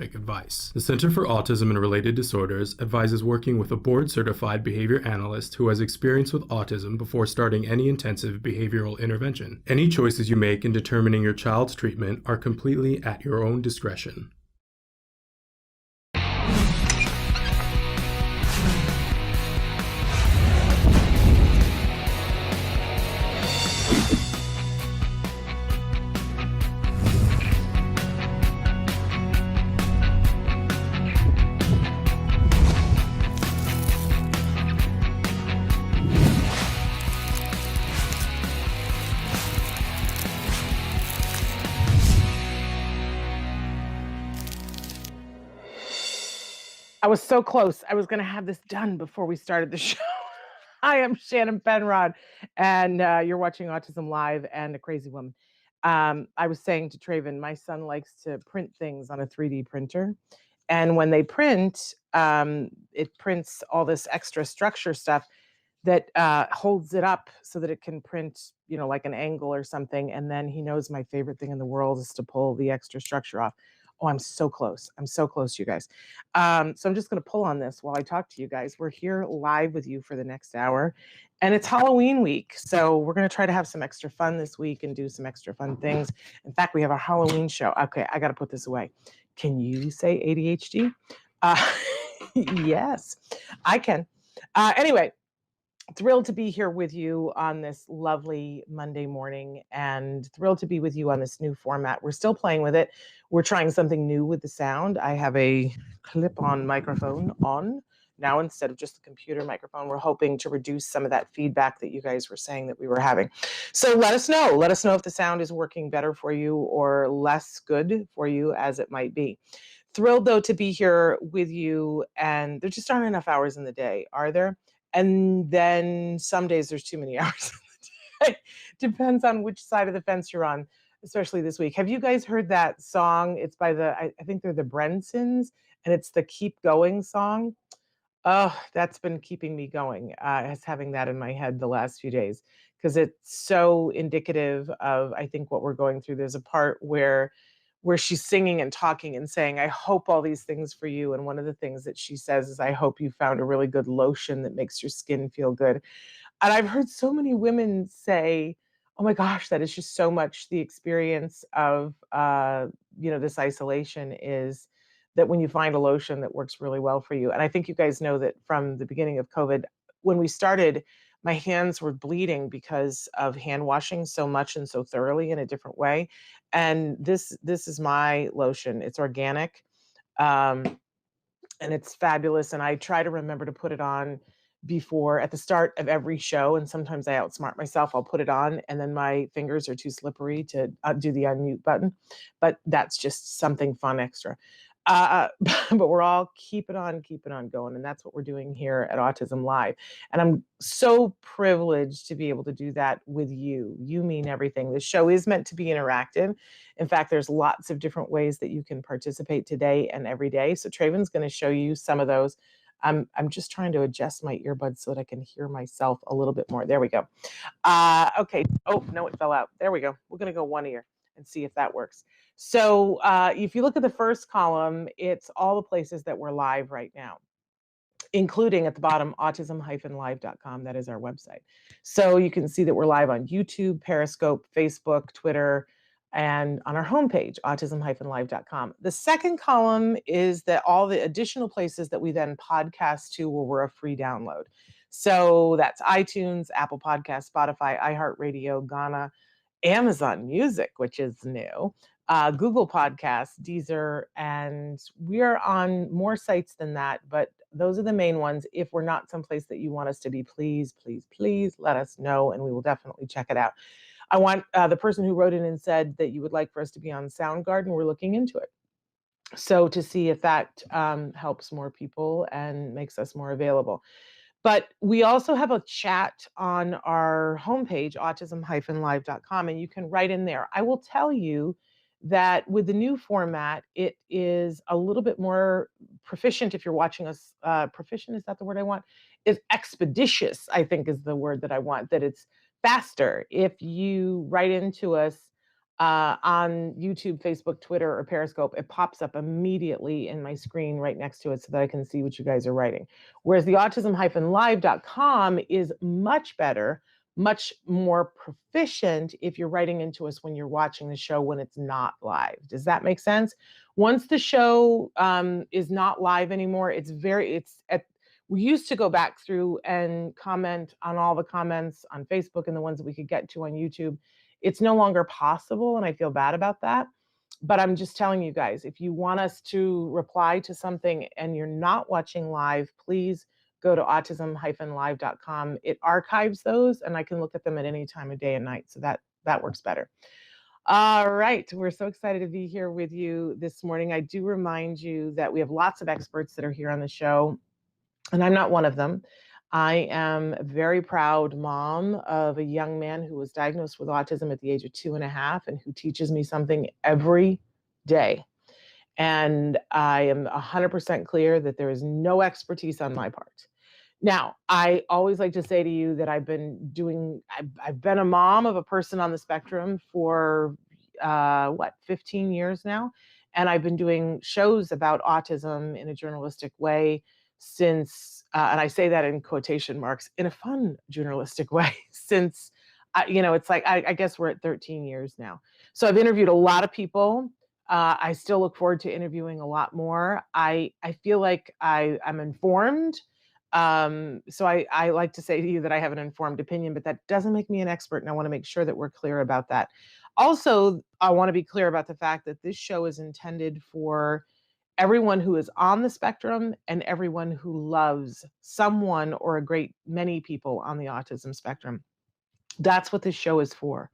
Advice. The Center for Autism and Related Disorders advises working with a board-certified behavior analyst who has experience with autism before starting any intensive behavioral intervention. Any choices you make in determining your child's treatment are completely at your own discretion. I was so close. I was going to have this done before we started the show. I am Shannon Penrod, and you're watching Autism Live and a Crazy Woman. I was saying to Traven, my son likes to print things on a 3D printer. And when they print, it prints all this extra structure stuff that holds it up so that it can print, like an angle or something. And then he knows my favorite thing in the world is to pull the extra structure off. Oh, I'm so close. I'm so close, you guys. So I'm just going to pull on this while I talk to you guys. We're here live with you for the next hour. And it's Halloween week. So we're going to try to have some extra fun this week and do some extra fun things. In fact, we have a Halloween show. Okay, I got to put this away. Can you say ADHD? Yes, I can. Anyway, thrilled to be here with you on this lovely Monday morning and thrilled to be with you on this new format. We're still playing with it. We're trying something new with the sound. I have a clip-on microphone on now instead of just the computer microphone. We're hoping to reduce some of that feedback that you guys were saying that we were having. So let us know. Let us know if the sound is working better for you or less good for you as it might be. Thrilled, though, to be here with you. And there just aren't enough hours in the day, are there? And then some days there's too many hours in the day. Depends on which side of the fence you're on, especially this week. Have you guys heard that song? It's by I think they're the Brensons, and it's the Keep Going song. Oh, that's been keeping me going, as having that in my head the last few days, because it's so indicative of, I think, what we're going through. There's a part where she's singing and talking and saying, I hope all these things for you. And one of the things that she says is, I hope you found a really good lotion that makes your skin feel good. And I've heard so many women say, oh my gosh, that is just so much the experience of, this isolation is that when you find a lotion that works really well for you. And I think you guys know that from the beginning of COVID, when we started, my hands were bleeding because of hand washing so much and so thoroughly in a different way. And this is my lotion. It's organic, and it's fabulous. And I try to remember to put it on before at the start of every show. And sometimes I outsmart myself. I'll put it on and then my fingers are too slippery to do the unmute button. But that's just something fun extra. But we're all keep it on going. And that's what we're doing here at Autism Live. And I'm so privileged to be able to do that with you. You mean everything. The show is meant to be interactive. In fact, there's lots of different ways that you can participate today and every day. So Traven's going to show you some of those. I'm just trying to adjust my earbuds so that I can hear myself a little bit more. There we go. Okay. Oh, no, it fell out. There we go. We're going to go one ear and see if that works. So if you look at the first column, it's all the places that we're live right now, including at the bottom, autism-live.com. That is our website. So you can see that we're live on YouTube, Periscope, Facebook, Twitter, and on our homepage, autism-live.com. The second column is that all the additional places that we then podcast to where we're a free download. So that's iTunes, Apple Podcasts, Spotify, iHeartRadio, Ghana, Amazon Music, which is new, Google Podcasts, Deezer, and we are on more sites than that, but those are the main ones. If we're not someplace that you want us to be, please, please, please let us know, and we will definitely check it out. I want the person who wrote in and said that you would like for us to be on Soundgarden. We're looking into it. So to see if that helps more people and makes us more available. But we also have a chat on our homepage, autism-live.com, and you can write in there. I will tell you that with the new format, it is a little bit more proficient if you're watching us. Proficient, is that the word I want? Is expeditious, I think is the word that I want, that it's faster if you write into us on YouTube, Facebook, Twitter, or Periscope, it pops up immediately in my screen right next to it so that I can see what you guys are writing. Whereas the autism-live.com is much better, much more proficient if you're writing into us when you're watching the show when it's not live. Does that make sense? Once the show is not live anymore, we used to go back through and comment on all the comments on Facebook and the ones that we could get to on YouTube. It's no longer possible, and I feel bad about that. But I'm just telling you guys, if you want us to reply to something and you're not watching live, please go to autism-live.com. It archives those, and I can look at them at any time of day and night. So that works better. All right, we're so excited to be here with you this morning. I do remind you that we have lots of experts that are here on the show, and I'm not one of them. I am a very proud mom of a young man who was diagnosed with autism at the age of 2.5 and who teaches me something every day. And I am 100% clear that there is no expertise on my part. Now, I always like to say to you that I've been a mom of a person on the spectrum for 15 years now. And I've been doing shows about autism in a journalistic way since, and I say that in quotation marks, in a fun journalistic way since, it's like, I guess we're at 13 years now. So I've interviewed a lot of people. I still look forward to interviewing a lot more. I feel like I'm informed. So I like to say to you that I have an informed opinion, but that doesn't make me an expert. And I want to make sure that we're clear about that. Also, I want to be clear about the fact that this show is intended for everyone who is on the spectrum and everyone who loves someone or a great many people on the autism spectrum. That's what this show is for.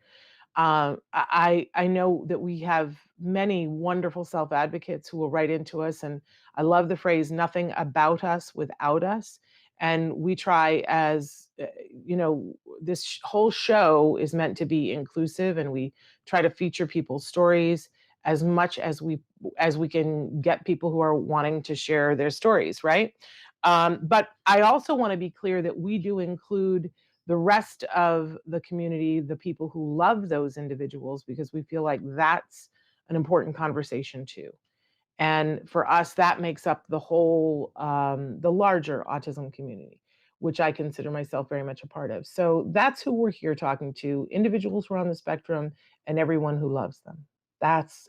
I know that we have many wonderful self advocates who will write into us, and I love the phrase "nothing about us without us." And we try, as this whole show is meant to be inclusive, and we try to feature people's stories as much as we can get people who are wanting to share their stories, right? But I also want to be clear that we do include the rest of the community, the people who love those individuals, because we feel like that's an important conversation too. And for us, that makes up the whole, the larger autism community, which I consider myself very much a part of. So that's who we're here talking to, individuals who are on the spectrum and everyone who loves them.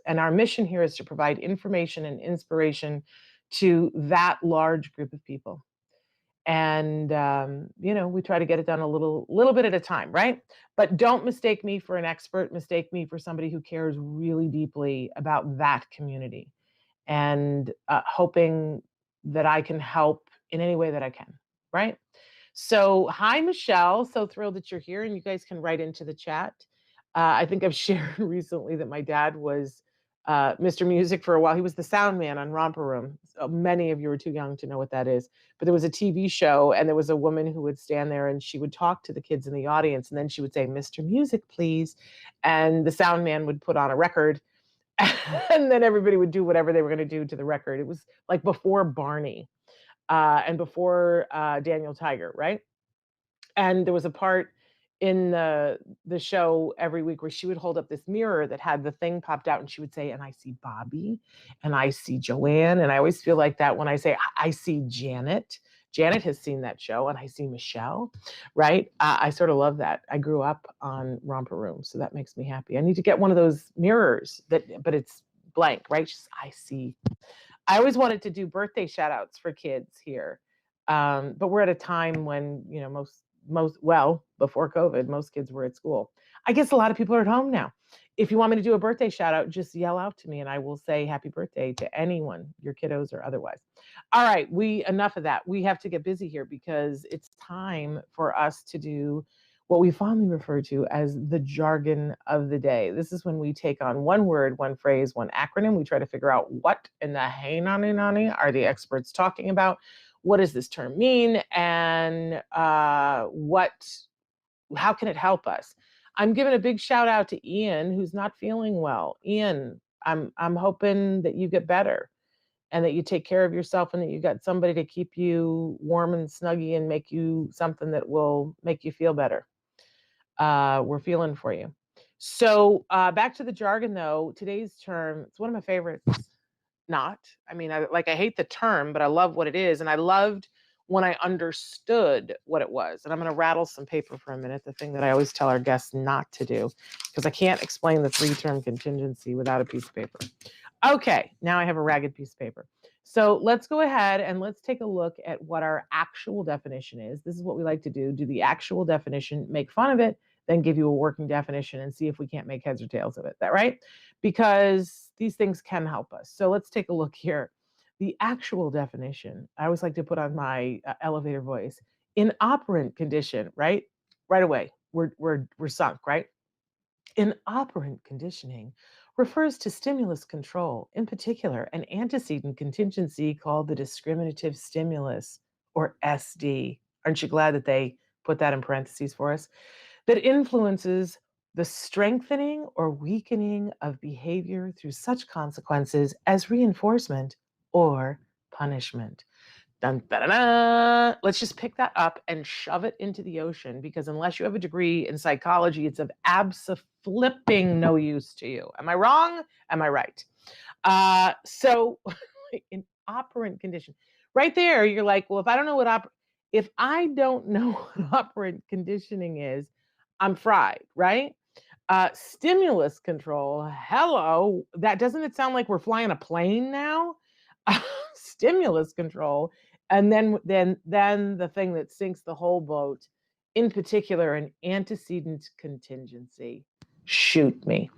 And our mission here is to provide information and inspiration to that large group of people. And we try to get it done a little bit at a time, right? But don't mistake me for an expert. Mistake me for somebody who cares really deeply about that community, and hoping that I can help in any way that I can, right? So, hi, Michelle. So thrilled that you're here, and you guys can write into the chat. I think I've shared recently that my dad was Mr. Music for a while. He was the sound man on Romper Room. So many of you are too young to know what that is. But there was a TV show, and there was a woman who would stand there and she would talk to the kids in the audience. And then she would say, "Mr. Music, please." And the sound man would put on a record. And then everybody would do whatever they were going to do to the record. It was like before Barney and before Daniel Tiger, right? And there was a part in the show every week where she would hold up this mirror that had the thing popped out, and she would say, "And I see Bobby, and I see Joanne." And I always feel like that when I say I see Janet. Janet has seen that show, and I see Michelle, right? I sort of love that. I grew up on Romper Room, so that makes me happy. I need to get one of those mirrors but it's blank, right? Just I see. I always wanted to do birthday shout outs for kids here. But we're at a time when, before COVID, most kids were at school. I guess a lot of people are at home now. If you want me to do a birthday shout out, just yell out to me and I will say happy birthday to anyone, your kiddos or otherwise. All right, enough of that. We have to get busy here because it's time for us to do what we fondly refer to as the jargon of the day. This is when we take on one word, one phrase, one acronym. We try to figure out what in the hey nani nani are the experts talking about. What does this term mean? And how can it help us? I'm giving a big shout out to Ian, who's not feeling well. Ian, I'm hoping that you get better and that you take care of yourself and that you got somebody to keep you warm and snuggy and make you something that will make you feel better. We're feeling for you. So back to the jargon, though. Today's term, it's one of my favorites. Not. I mean, I hate the term, but I love what it is. And I loved when I understood what it was. And I'm going to rattle some paper for a minute, the thing that I always tell our guests not to do, because I can't explain the three-term contingency without a piece of paper. Okay, now I have a ragged piece of paper. So let's go ahead and let's take a look at what our actual definition is. This is what we like to do the actual definition, make fun of it, then give you a working definition and see if we can't make heads or tails of it. That right? Because these things can help us. So let's take a look here. The actual definition, I always like to put on my elevator voice, in operant condition, right? Right away, we're sunk, right? Inoperant conditioning refers to stimulus control, in particular, an antecedent contingency called the discriminative stimulus, or SD. Aren't you glad that they put that in parentheses for us? That influences the strengthening or weakening of behavior through such consequences as reinforcement or punishment. Dun, da, da, da. Let's just pick that up and shove it into the ocean, because unless you have a degree in psychology, it's of abso-flipping no use to you. Am I wrong? Am I right? So in operant condition, right there, you're like, well, if I don't know if I don't know what operant conditioning is, I'm fried, right? Stimulus control. Hello, that doesn't it sound like we're flying a plane now? Stimulus control, and then the thing that sinks the whole boat, in particular, an antecedent contingency. Shoot me.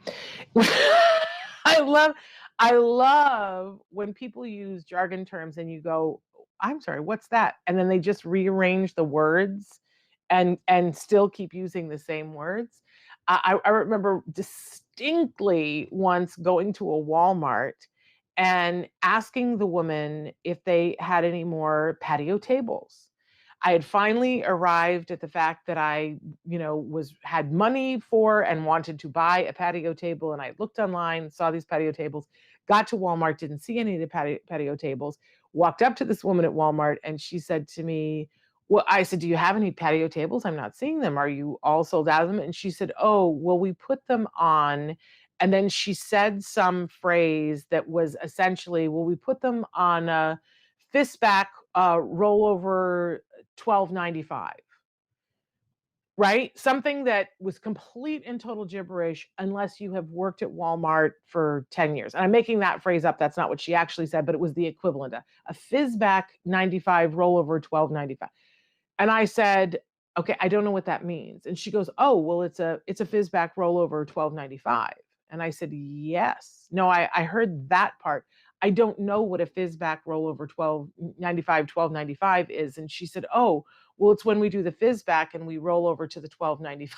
I love I love when people use jargon terms and you go, I'm sorry, what's that? And then they just rearrange the words and still keep using the same words. I remember distinctly once going to a Walmart and asking the woman if they had any more patio tables. I had finally arrived at the fact that I, had money for and wanted to buy a patio table. And I looked online, saw these patio tables, got to Walmart, didn't see any of the patio tables, walked up to this woman at Walmart, and she said to me, well, I said, do you have any patio tables? I'm not seeing them. Are you all sold out of them? And she said, oh, well, we put them on. And then she said some phrase that was essentially, well, we put them on a fistback rollover 12.95, right? Something that was complete and total gibberish unless you have worked at Walmart for 10 years. And I'm making that phrase up. That's not what she actually said, but it was the equivalent of a fizback 95 rollover 12.95. And I said, okay, I don't know what that means. And she goes, oh, well, it's a fizback rollover 12.95. And I said, yes. No, I heard that part. I don't know what a fizback rollover 12.95 is. And she said, oh, well, it's when we do the fizback and we roll over to the 12.95.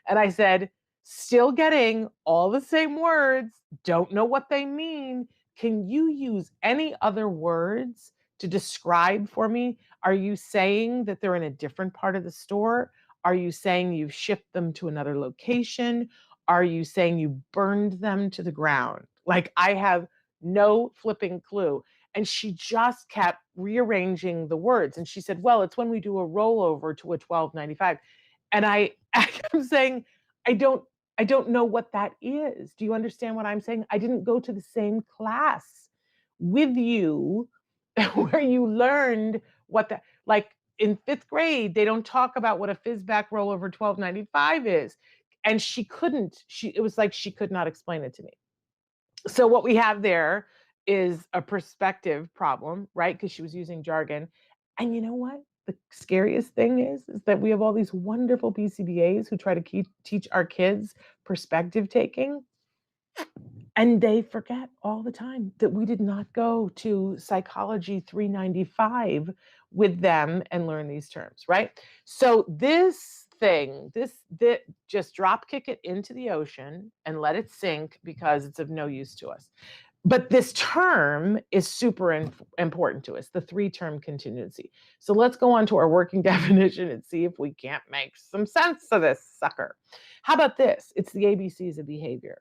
And I said, still getting all the same words, don't know what they mean. Can you use any other words to describe for me? Are you saying that they're in a different part of the store? Are you saying you've shipped them to another location? Are you saying you burned them to the ground? Like, I have no flipping clue. And she just kept rearranging the words. And she said, well, it's when we do a rollover to a 12.95. And I am saying, I don't know what that is. Do you understand what I'm saying? I didn't go to the same class with you where you learned what that, like in 5th grade, they don't talk about what a fizback rollover 12.95 is. And it was like she could not explain it to me. So what we have there is a perspective problem, right? Because she was using jargon. And you know what? The scariest thing is that we have all these wonderful BCBAs who try to teach our kids perspective taking. And they forget all the time that we did not go to Psychology 395 with them and learn these terms, right? So this just drop kick it into the ocean and let it sink, because it's of no use to us. But this term is super important to us, the 3-term contingency. So let's go on to our working definition and see if we can't make some sense of this sucker. How about this? It's the ABCs of behavior.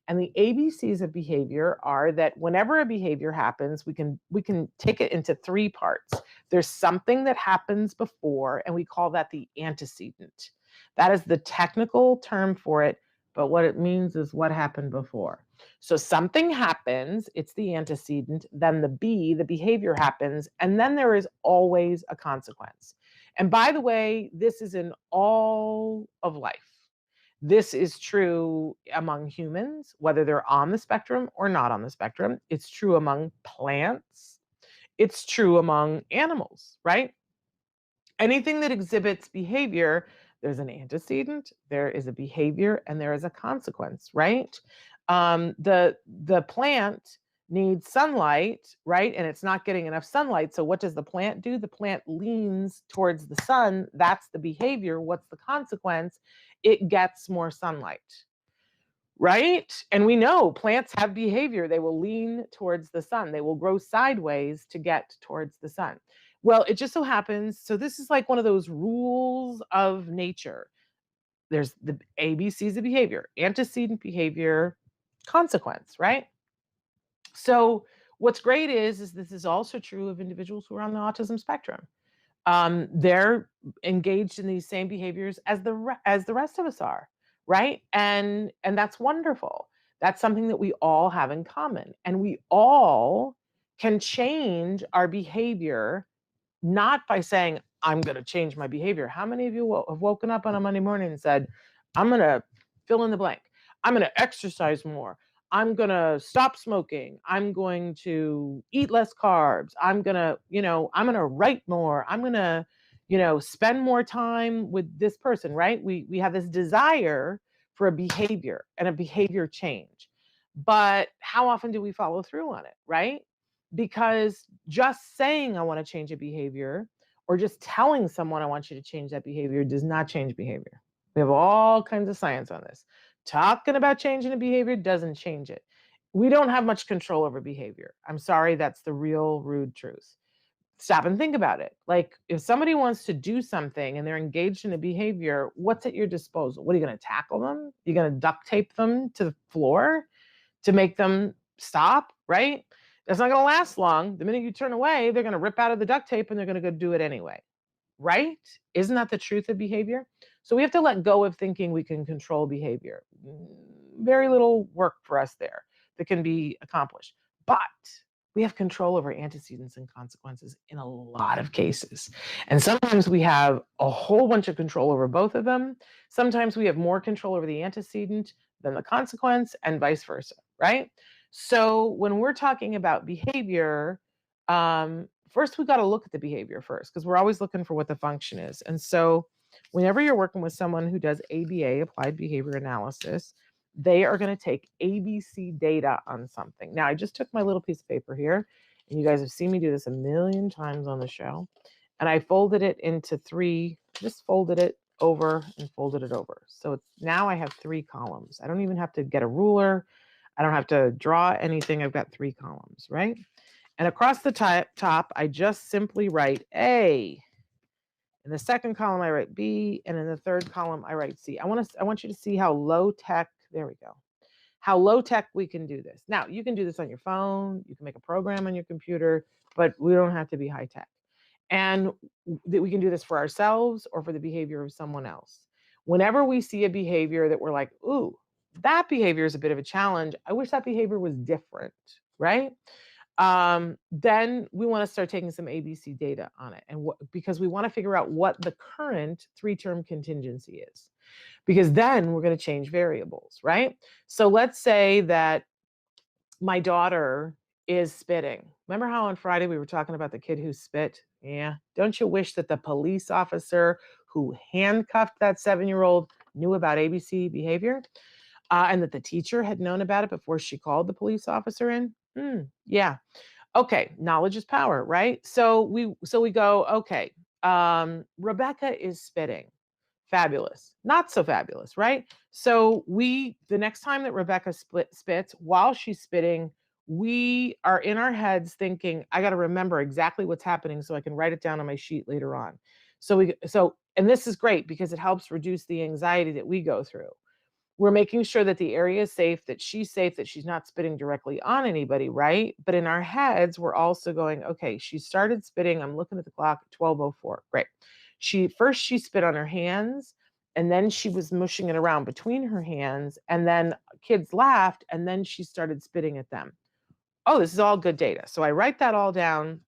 And the ABCs of behavior are that whenever a behavior happens, we can take it into 3 parts. There's something that happens before, and we call that the antecedent. That is the technical term for it, but what it means is what happened before. So something happens, it's the antecedent, then the B, the behavior happens, and then there is always a consequence. And by the way, this is in all of life. This is true among humans, whether they're on the spectrum or not on the spectrum. It's true among plants. It's true among animals, right? Anything that exhibits behavior, there's an antecedent, there is a behavior, and there is a consequence, right? The plant needs sunlight, right? And it's not getting enough sunlight. So what does the plant do? The plant leans towards the sun. That's the behavior. What's the consequence? It gets more sunlight, right? And we know plants have behavior. They will lean towards the sun. They will grow sideways to get towards the sun. Well, it just so happens, so this is like one of those rules of nature. There's the ABCs of behavior: antecedent, behavior, consequence, right? So what's great is this is also true of individuals who are on the autism spectrum. They're engaged in these same behaviors as the rest of us are, right? And that's wonderful. That's something that we all have in common, and we all can change our behavior, not by saying, I'm going to change my behavior. How many of you have woken up on a Monday morning and said, I'm going to fill in the blank? I'm going to exercise more. I'm going to stop smoking. I'm going to eat less carbs. I'm going to, I'm going to write more. I'm going to, spend more time with this person, right? We have this desire for a behavior and a behavior change. But how often do we follow through on it, right? Because just saying I want to change a behavior or just telling someone I want you to change that behavior does not change behavior. We have all kinds of science on this. Talking about changing a behavior doesn't change it. We don't have much control over behavior. I'm sorry, that's the real rude truth. Stop and think about it. Like, if somebody wants to do something and they're engaged in a behavior, what's at your disposal? What are you going to tackle them? You're going to duct tape them to the floor to make them stop, right? That's not going to last long. The minute you turn away, they're going to rip out of the duct tape and they're going to go do it anyway, right? Isn't that the truth of behavior? So we have to let go of thinking we can control behavior. Very little work for us there that can be accomplished. But we have control over antecedents and consequences in a lot of cases. And sometimes we have a whole bunch of control over both of them. Sometimes we have more control over the antecedent than the consequence, and vice versa, right? So when we're talking about behavior, first we got to look at the behavior first, because we're always looking for what the function is. And so whenever you're working with someone who does ABA, applied behavior analysis, they are going to take ABC data on something. Now, I just took my little piece of paper here, and you guys have seen me do this a million times on the show, and I folded it into three, just folded it over and folded it over. So now I have 3 columns. I don't even have to get a ruler. I don't have to draw anything. I've got 3 columns, right? And across the top, I just simply write A. In the second column, I write B, and in the third column, I write C. I want you to see how low tech, there we go, how low tech we can do this. Now, you can do this on your phone, you can make a program on your computer, but we don't have to be high tech. And we can do this for ourselves or for the behavior of someone else. Whenever we see a behavior that we're like, ooh, that behavior is a bit of a challenge, I wish that behavior was different, right? Then we want to start taking some ABC data on it, and because we want to figure out what the current 3-term contingency is, because then we're going to change variables, right? So let's say that my daughter is spitting. Remember how on Friday we were talking about the kid who spit? Yeah. Don't you wish that the police officer who handcuffed that 7-year-old knew about ABC behavior, and that the teacher had known about it before she called the police officer in? Yeah. Okay, knowledge is power, right? So we go, okay, Rebecca is spitting. Fabulous. Not so fabulous, right? So the next time that Rebecca spits, while she's spitting, we are in our heads thinking, I got to remember exactly what's happening so I can write it down on my sheet later on. And this is great because it helps reduce the anxiety that we go through. We're making sure that the area is safe, that she's not spitting directly on anybody, right? But in our heads, we're also going, okay, she started spitting. I'm looking at the clock at 12:04. Great. She spit on her hands, and then she was mushing it around between her hands, and then kids laughed, and then she started spitting at them. Oh, this is all good data. So I write that all down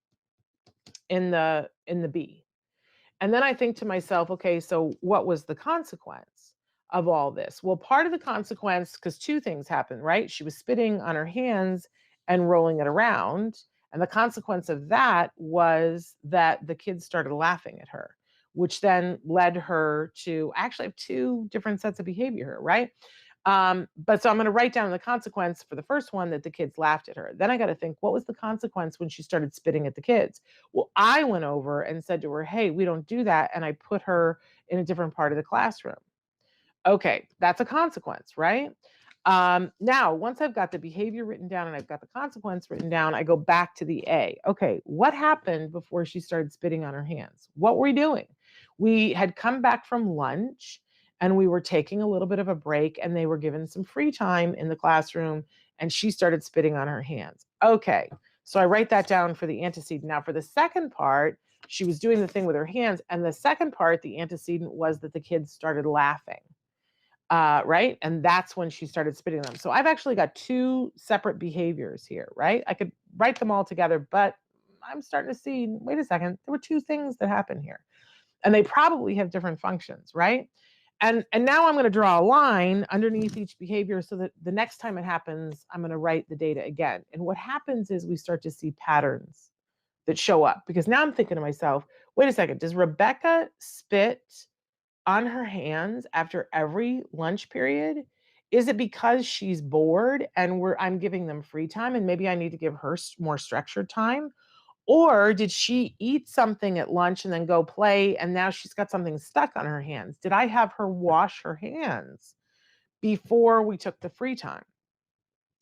in the B. And then I think to myself, okay, so what was the consequence of all this? Well, part of the consequence, because two things happened, right? She was spitting on her hands and rolling it around. And the consequence of that was that the kids started laughing at her, which then led her to actually have two different sets of behavior here, right? But so I'm going to write down the consequence for the first one, that the kids laughed at her. Then I got to think, what was the consequence when she started spitting at the kids? Well, I went over and said to her, hey, we don't do that. And I put her in a different part of the classroom. Okay, that's a consequence, right? Now, once I've got the behavior written down and I've got the consequence written down, I go back to the A. Okay, what happened before she started spitting on her hands? What were we doing? We had come back from lunch and we were taking a little bit of a break, and they were given some free time in the classroom, and she started spitting on her hands. Okay, so I write that down for the antecedent. Now, for the second part, she was doing the thing with her hands. And the second part, the antecedent, was that the kids started laughing, right? And that's when she started spitting them. So I've actually got two separate behaviors here, right? I could write them all together, but I'm starting to see, wait a second, there were two things that happened here. And they probably have different functions, right? And now I'm going to draw a line underneath each behavior so that the next time it happens, I'm going to write the data again. And what happens is we start to see patterns that show up, because now I'm thinking to myself, wait a second, does Rebecca spit on her hands after every lunch period? Is it because she's bored and I'm giving them free time and maybe I need to give her more structured time? Or did she eat something at lunch and then go play and now she's got something stuck on her hands? Did I have her wash her hands before we took the free time?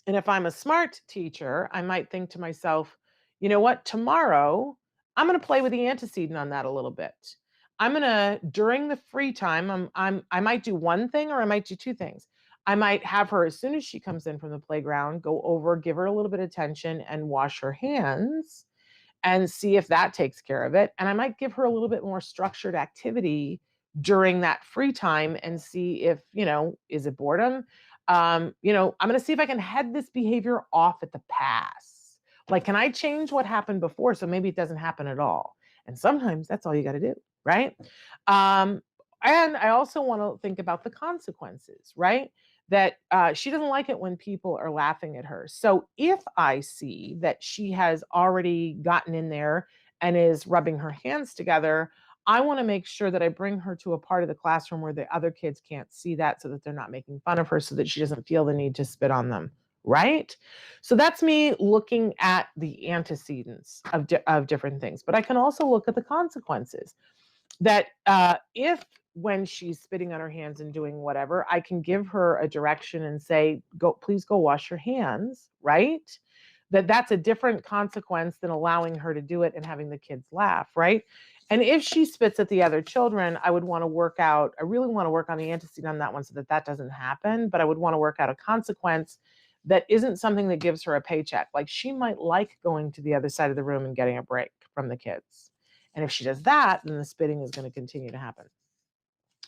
And if I'm a smart teacher, I might think to myself, you know what, tomorrow I'm going to play with the antecedent on that a little bit. I'm going to, during the free time, I might do one thing or I might do two things. I might have her, as soon as she comes in from the playground, go over, give her a little bit of attention and wash her hands and see if that takes care of it. And I might give her a little bit more structured activity during that free time and see if, is it boredom? I'm going to see if I can head this behavior off at the pass. Like, can I change what happened before so maybe it doesn't happen at all? And sometimes that's all you got to do, right? Um, and I also want to think about the consequences, right? That she doesn't like it when people are laughing at her. So if I see that she has already gotten in there and is rubbing her hands together, I want to make sure that I bring her to a part of the classroom where the other kids can't see that, so that they're not making fun of her, so that she doesn't feel the need to spit on them. Right? So that's me looking at the antecedents of different things. But I can also look at the consequences, that if when she's spitting on her hands and doing whatever, I can give her a direction and say, go, please go wash your hands, right? That's a different consequence than allowing her to do it and having the kids laugh, right? And if she spits at the other children, I really want to work on the antecedent on that one so that that doesn't happen. But I would want to work out a consequence that isn't something that gives her a paycheck. Like, she might like going to the other side of the room and getting a break from the kids. And if she does that, then the spitting is going to continue to happen.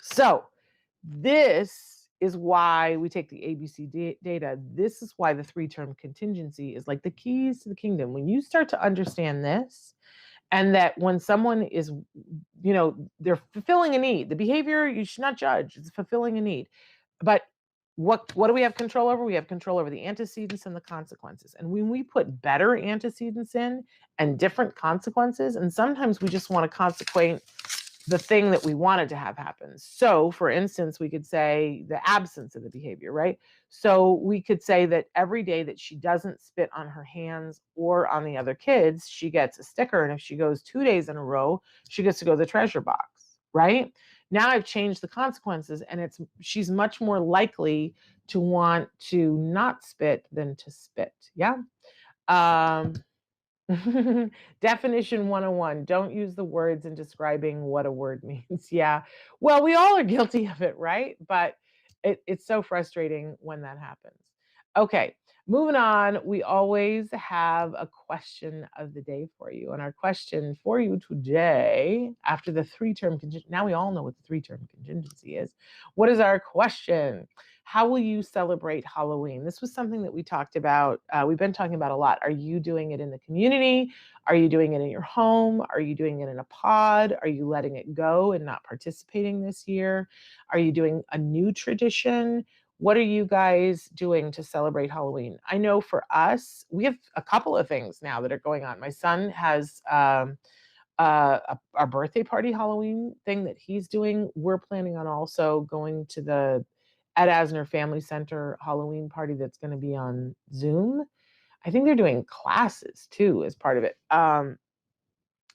So this is why we take the ABC data. This is why the 3-term contingency is like the keys to the kingdom. When you start to understand this, and that when someone is, they're fulfilling a need, the behavior, you should not judge, it's fulfilling a need. But what do we have control over? We have control over the antecedents and the consequences. And when we put better antecedents in and different consequences, and sometimes we just want to consequate the thing that we wanted to have happen. So, for instance, we could say the absence of the behavior, right? So we could say that every day that she doesn't spit on her hands or on the other kids, she gets a sticker. And if she goes 2 days in a row, she gets to go to the treasure box, right? Now I've changed the consequences, and she's much more likely to want to not spit than to spit. Yeah. Um, Definition 101. Don't use the words in describing what a word means. Yeah. Well, we all are guilty of it, right? But it's so frustrating when that happens. Okay. Moving on, we always have a question of the day for you. And our question for you today, after the three-term contingency, now we all know what the three-term contingency is. What is our question? How will you celebrate Halloween? This was something that we talked about. We've been talking about a lot. Are you doing it in the community? Are you doing it in your home? Are you doing it in a pod? Are you letting it go and not participating this year? Are you doing a new tradition? What are you guys doing to celebrate Halloween? I know for us, we have a couple of things now that are going on. My son has a birthday party Halloween thing that he's doing. We're planning on also going to the Ed Asner Family Center Halloween party that's going to be on Zoom. I think they're doing classes too as part of it.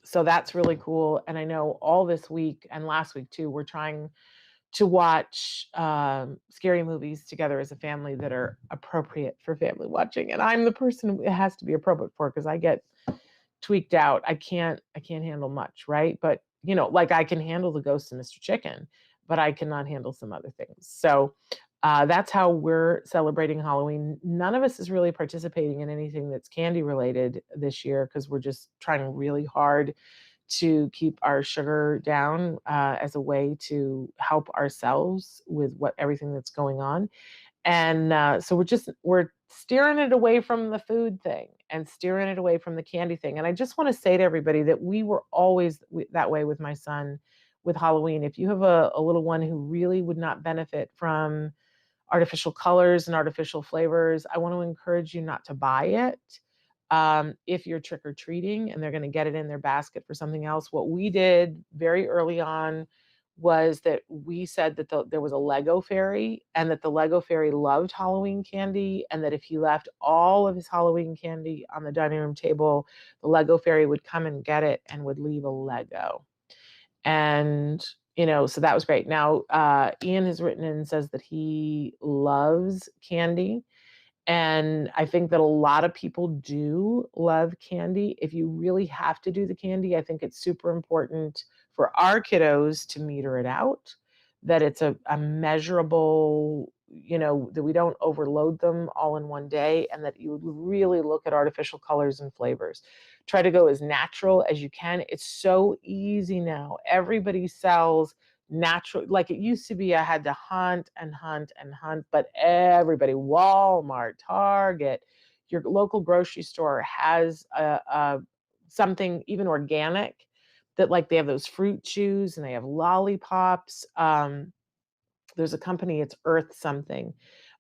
So that's really cool. And I know all this week and last week too, we're trying to watch scary movies together as a family that are appropriate for family watching. And I'm the person it has to be appropriate for because I get tweaked out. I can't handle much, right? But like I can handle the Ghost of Mr. Chicken, but I cannot handle some other things. So that's how we're celebrating Halloween. None of us is really participating in anything that's candy related this year because we're just trying really hard to keep our sugar down as a way to help ourselves with everything that's going on. And so we're steering it away from the food thing and steering it away from the candy thing. And I just want to say to everybody that we were always that way with my son with Halloween. If you have a little one who really would not benefit from artificial colors and artificial flavors, I want to encourage you not to buy it. If you're trick or treating and they're going to get it in their basket for something else, what we did very early on was that we said that there was a Lego fairy and that the Lego fairy loved Halloween candy, and that if he left all of his Halloween candy on the dining room table, the Lego fairy would come and get it and would leave a Lego. And so that was great. Now Ian has written in and says that he loves candy, and I think that a lot of people do love candy. If you really have to do the candy, I think it's super important for our kiddos to meter it out, that it's a measurable, that we don't overload them all in one day, and that you would really look at artificial colors and flavors. Try to go as natural as you can. It's so easy now. Everybody sells natural, like it used to be. I had to hunt and hunt and hunt, but everybody, Walmart, Target, your local grocery store has something even organic, that like they have those fruit chews and they have lollipops. There's a company, it's Earth something,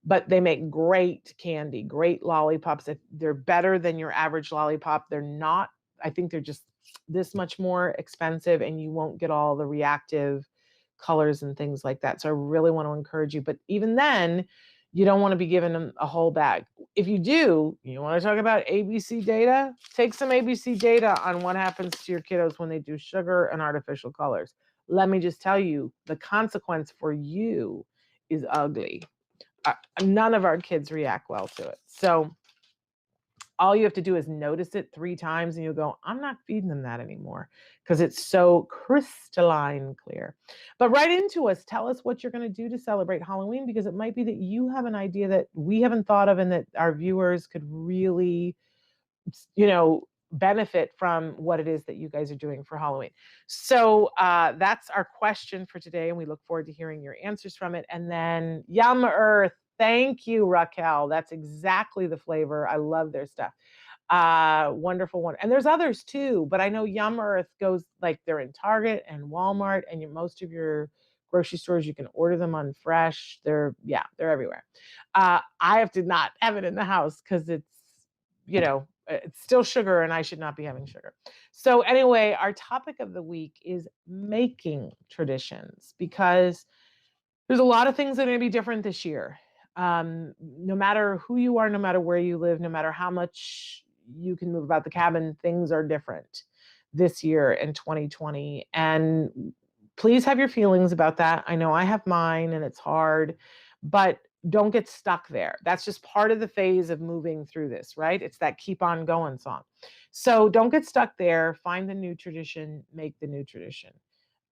but they make great candy, great lollipops. They're better than your average lollipop. They're not, I think they're just this much more expensive, and you won't get all the reactive colors and things like that. So I really want to encourage you. But even then, you don't want to be giving them a whole bag. If you do, you want to talk about ABC data, take some ABC data on what happens to your kiddos when they do sugar and artificial colors. Let me just tell you, the consequence for you is ugly. None of our kids react well to it. So all you have to do is notice it 3 times and you'll go, I'm not feeding them that anymore, because it's so crystalline clear. But write into us, tell us what you're going to do to celebrate Halloween, because it might be that you have an idea that we haven't thought of and that our viewers could really, benefit from what it is that you guys are doing for Halloween. So that's our question for today, and we look forward to hearing your answers from it. And then Yum Earth, thank you, Raquel. That's exactly the flavor. I love their stuff. Wonderful one. And there's others too, but I know Yum Earth goes, like, they're in Target and Walmart and most of your grocery stores. You can order them on Fresh. They're everywhere. I have to not have it in the house because it's still sugar and I should not be having sugar. So anyway, our topic of the week is making traditions, because there's a lot of things that are going to be different this year. No matter who you are, no matter where you live, no matter how much you can move about the cabin, things are different this year in 2020. And please have your feelings about that. I know I have mine and it's hard, but don't get stuck there. That's just part of the phase of moving through this, right? It's that keep on going song. So don't get stuck there. Find the new tradition, make the new tradition.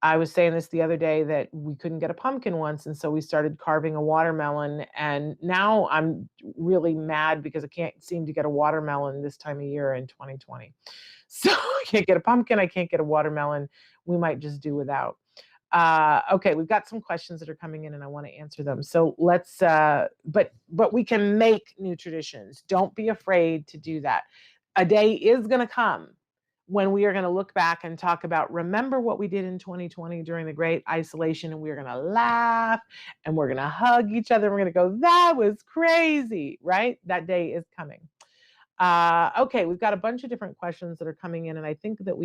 I was saying this the other day that we couldn't get a pumpkin once, and so we started carving a watermelon. And now I'm really mad because I can't seem to get a watermelon this time of year in 2020. So I can't get a pumpkin, I can't get a watermelon. We might just do without. Okay, we've got some questions that are coming in, and I want to answer them. So let's. But we can make new traditions. Don't be afraid to do that. A day is going to come when we are going to look back and talk about, remember what we did in 2020 during the great isolation, and we're going to laugh and we're going to hug each other. We're going to go, that was crazy, right? That day is coming. Okay, we've got a bunch of different questions that are coming in, and I think that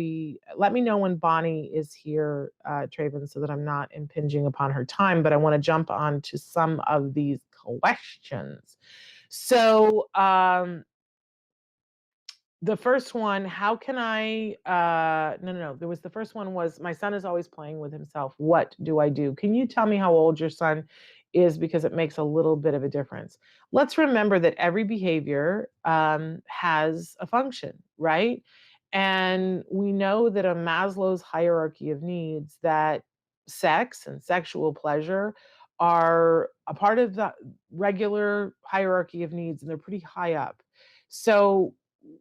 let me know when Bonnie is here, Traven, so that I'm not impinging upon her time, but I want to jump on to some of these questions. So, the first one, how can I, no. There was the first one was, my son is always playing with himself. What do I do? Can you tell me how old your son is? Because it makes a little bit of a difference. Let's remember that every behavior has a function, right? And we know that a Maslow's hierarchy of needs, that sex and sexual pleasure are a part of the regular hierarchy of needs, and they're pretty high up. So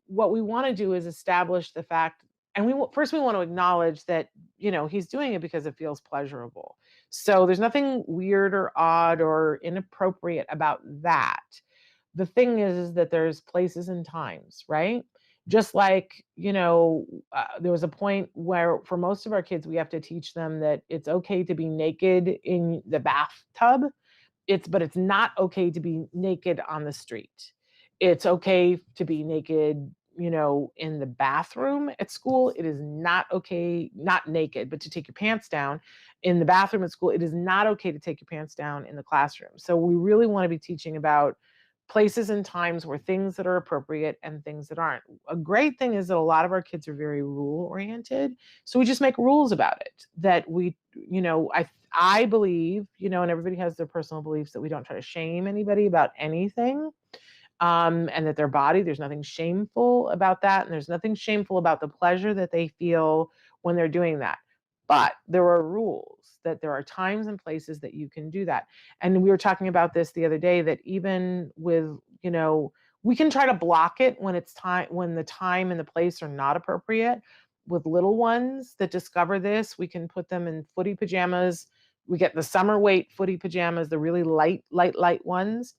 what we want to do is establish the fact, and first we want to acknowledge that, he's doing it because it feels pleasurable. So there's nothing weird or odd or inappropriate about that. The thing is that there's places and times, right? Just like, there was a point where for most of our kids, we have to teach them that it's okay to be naked in the bathtub. But it's not okay to be naked on the street. It's okay to be naked, in the bathroom at school. It is not okay, not naked, but to take your pants down in the bathroom at school. It is not okay to take your pants down in the classroom. So we really want to be teaching about places and times where things that are appropriate and things that aren't. A great thing is that a lot of our kids are very rule oriented. So we just make rules about it, that we, I believe, and everybody has their personal beliefs, that we don't try to shame anybody about anything. And that their body, there's nothing shameful about that. And there's nothing shameful about the pleasure that they feel when they're doing that. But there are rules, that there are times and places that you can do that. And we were talking about this the other day, that even with, we can try to block it when it's time, when the time and the place are not appropriate. With little ones that discover this, we can put them in footy pajamas. We get the summer weight footy pajamas, the really light ones,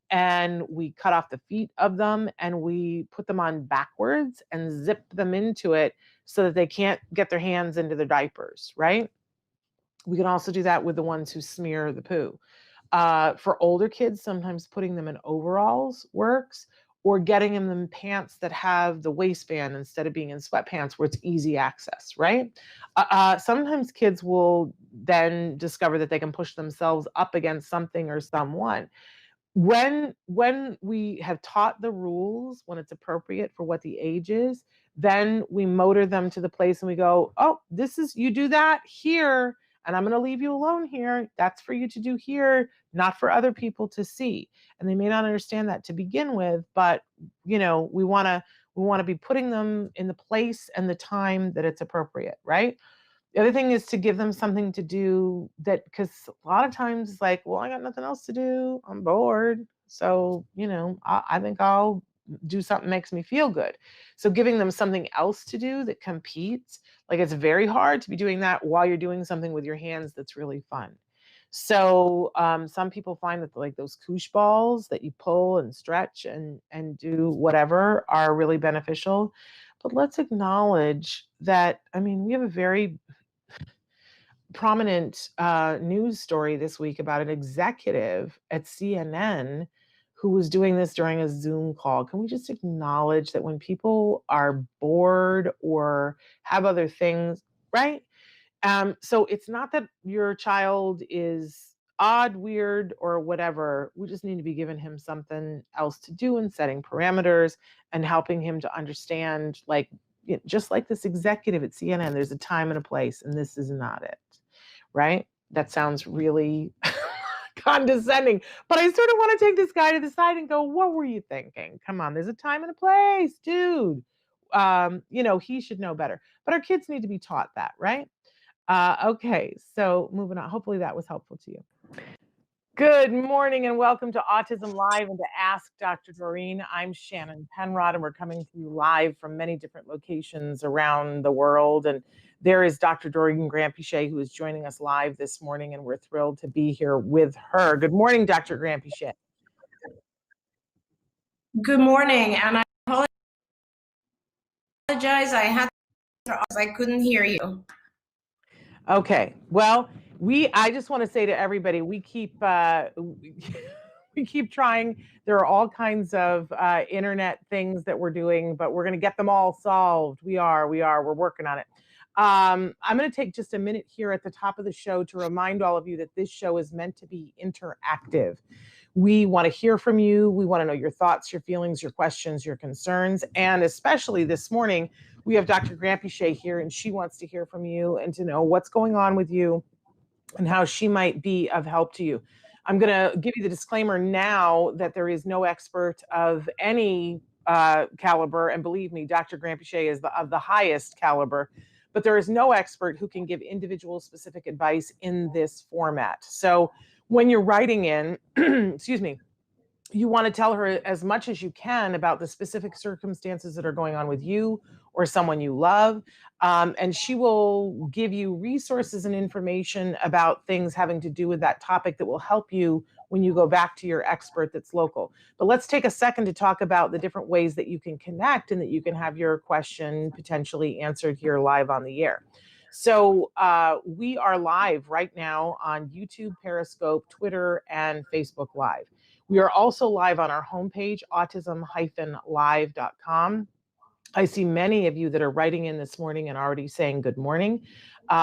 and we cut off the feet of them and we put them on backwards and zip them into it so that they can't get their hands into their diapers, right? We can also do that with the ones who smear the poo. For older kids, sometimes putting them in overalls works, or getting them in pants that have the waistband instead of being in sweatpants where it's easy access, right? Sometimes kids will then discover that they can push themselves up against something or someone. When we have taught the rules, when it's appropriate for what the age is, then we motor them to the place and we go, oh, this is, you do that here, and I'm going to leave you alone here. That's for you to do here, not for other people to see. And they may not understand that to begin with, but we want to be putting them in the place and the time that it's appropriate, right? The other thing is to give them something to do, that, because a lot of times it's like, well, I got nothing else to do. I'm bored. So, I think I'll do something that makes me feel good. So giving them something else to do that competes, like, it's very hard to be doing that while you're doing something with your hands that's really fun. So some people find that, like, those koosh balls that you pull and stretch and do whatever are really beneficial. But let's acknowledge that, we have a very prominent news story this week about an executive at CNN who was doing this during a Zoom call. Can we just acknowledge that when people are bored or have other things, right? So it's not that your child is odd, weird, or whatever. We just need to be giving him something else to do and setting parameters and helping him to understand, like, just like this executive at CNN, there's a time and a place, and this is not it, right? That sounds really condescending, but I sort of want to take this guy to the side and go, what were you thinking? Come on, there's a time and a place, dude. He should know better. But our kids need to be taught that, right? Okay, so moving on. Hopefully that was helpful to you. Good morning and welcome to Autism Live and to Ask Dr. Doreen. I'm Shannon Penrod and we're coming to you live from many different locations around the world. And there is Dr. Doreen Granpeesheh who is joining us live this morning, and we're thrilled to be here with her. Good morning, Dr. Granpeesheh. Good morning, and I apologize. I couldn't hear you. Okay, well, I just want to say to everybody, we keep we keep trying. There are all kinds of internet things that we're doing, but we're going to get them all solved. We're working on it. I'm going to take just a minute here at the top of the show to remind all of you that this show is meant to be interactive. We want to hear from you. We want to know your thoughts, your feelings, your questions, your concerns. And especially this morning, we have Dr. Granpeesheh here, and she wants to hear from you and to know what's going on with you and how she might be of help to you. I'm going to give you the disclaimer now that there is no expert of any caliber. And believe me, Dr. Granpeesheh is of the highest caliber, but there is no expert who can give individual specific advice in this format. So when you're writing in, excuse me, you want to tell her as much as you can about the specific circumstances that are going on with you or someone you love. And she will give you resources and information about things having to do with that topic that will help you when you go back to your expert that's local. But let's take a second to talk about the different ways that you can connect and that you can have your question potentially answered here live on the air. So we are live right now on YouTube, Periscope, Twitter, and Facebook Live. We are also live on our homepage, autism-live.com. I see many of you that are writing in this morning and already saying good morning.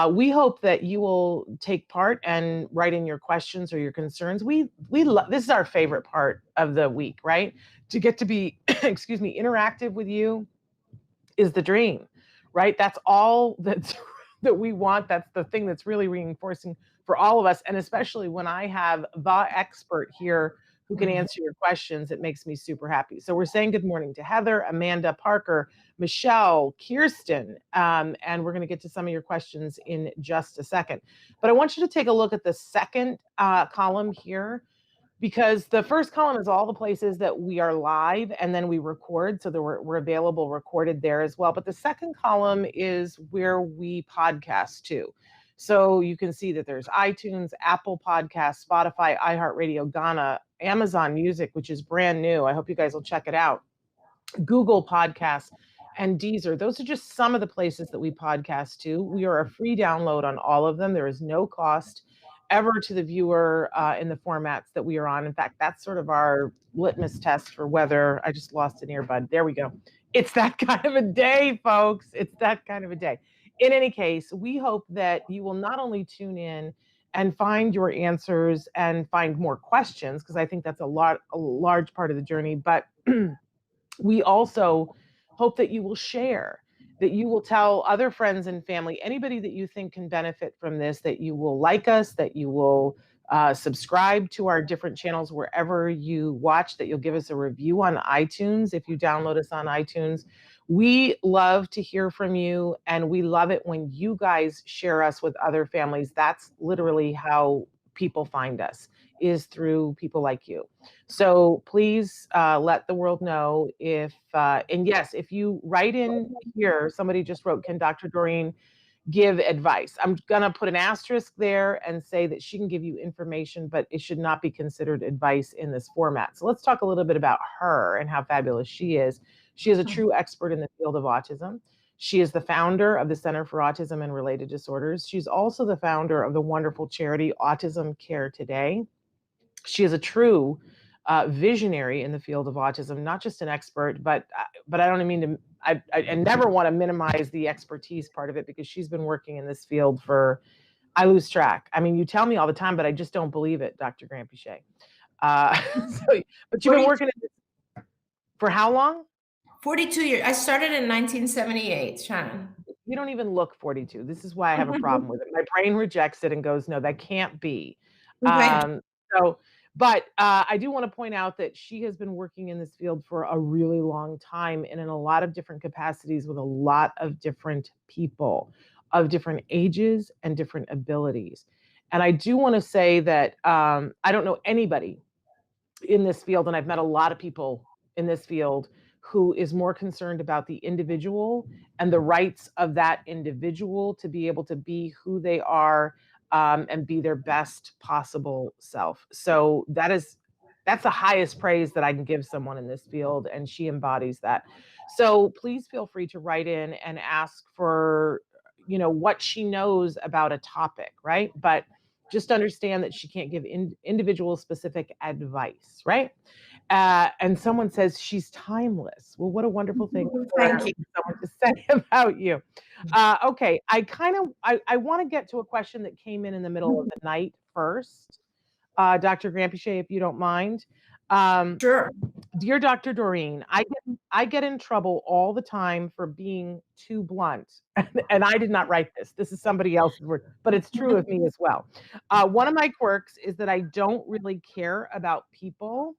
We hope that you will take part and write in your questions or your concerns. This is our favorite part of the week, right? To get to be, excuse me, interactive with you is the dream, right? That's all that we want. That's the thing that's really reinforcing for all of us. And especially when I have the expert here who can answer your questions, it makes me super happy. So we're saying good morning to Heather, Amanda, Parker, Michelle, Kirsten, and we're going to get to some of your questions in just a second. But I want you to take a look at the second column here, because the first column is all the places that we are live and then we record, so that we're available recorded there as well. But the second column is where we podcast too. So you can see that there's iTunes, Apple Podcasts, Spotify, iHeartRadio, Ghana, Amazon Music, which is brand new. I hope you guys will check it out. Google Podcasts, and Deezer. Those are just some of the places that we podcast to. We are a free download on all of them. There is no cost ever to the viewer in the formats that we are on. In fact, that's sort of our litmus test for whether, I just lost an earbud. There we go. It's that kind of a day, folks. It's that kind of a day. In any case, we hope that you will not only tune in and find your answers and find more questions, because I think that's a large part of the journey, but we also hope that you will share, that you will tell other friends and family, anybody that you think can benefit from this, that you will like us, that you will subscribe to our different channels wherever you watch, that you'll give us a review on iTunes if you download us on iTunes. We love to hear from you, and we love it when you guys share us with other families. That's literally how people find us, is through people like you. So please let the world know if, and yes, if you write in here, somebody just wrote, can Dr. Doreen give advice? I'm gonna put an asterisk there and say that she can give you information, but it should not be considered advice in this format. So let's talk a little bit about her and how fabulous she is. She is a true expert in the field of autism. She is the founder of the Center for Autism and Related Disorders. She's also the founder of the wonderful charity Autism Care Today. She is a true visionary in the field of autism, not just an expert, but I don't mean to, I never want to minimize the expertise part of it, because she's been working in this field for, I lose track. I mean, you tell me all the time, but I just don't believe it, Dr. Granpeesheh. But you've been working for how long? 42 years. I started in 1978, Shannon. You don't even look 42. This is why I have a problem with it. My brain rejects it and goes, no, that can't be. Okay. But I do want to point out that she has been working in this field for a really long time and in a lot of different capacities with a lot of different people. of different ages and different abilities. And I do want to say that I don't know anybody in this field, and I've met a lot of people in this field who is more concerned about the individual and the rights of that individual to be able to be who they are, and be their best possible self. So that's the highest praise that I can give someone in this field, and she embodies that. So please feel free to write in and ask for, what she knows about a topic, right? But just understand that she can't give individual specific advice, right? And someone says she's timeless. Well, what a wonderful thing for Thank you. someone to say about you. Okay, I want to get to a question that came in the middle of the night first, Dr. Grampiche, if you don't mind. Sure. Dear Dr. Doreen, I get in trouble all the time for being too blunt. And I did not write this. This is somebody else's word, but it's true of me as well. One of my quirks is that I don't really care about people.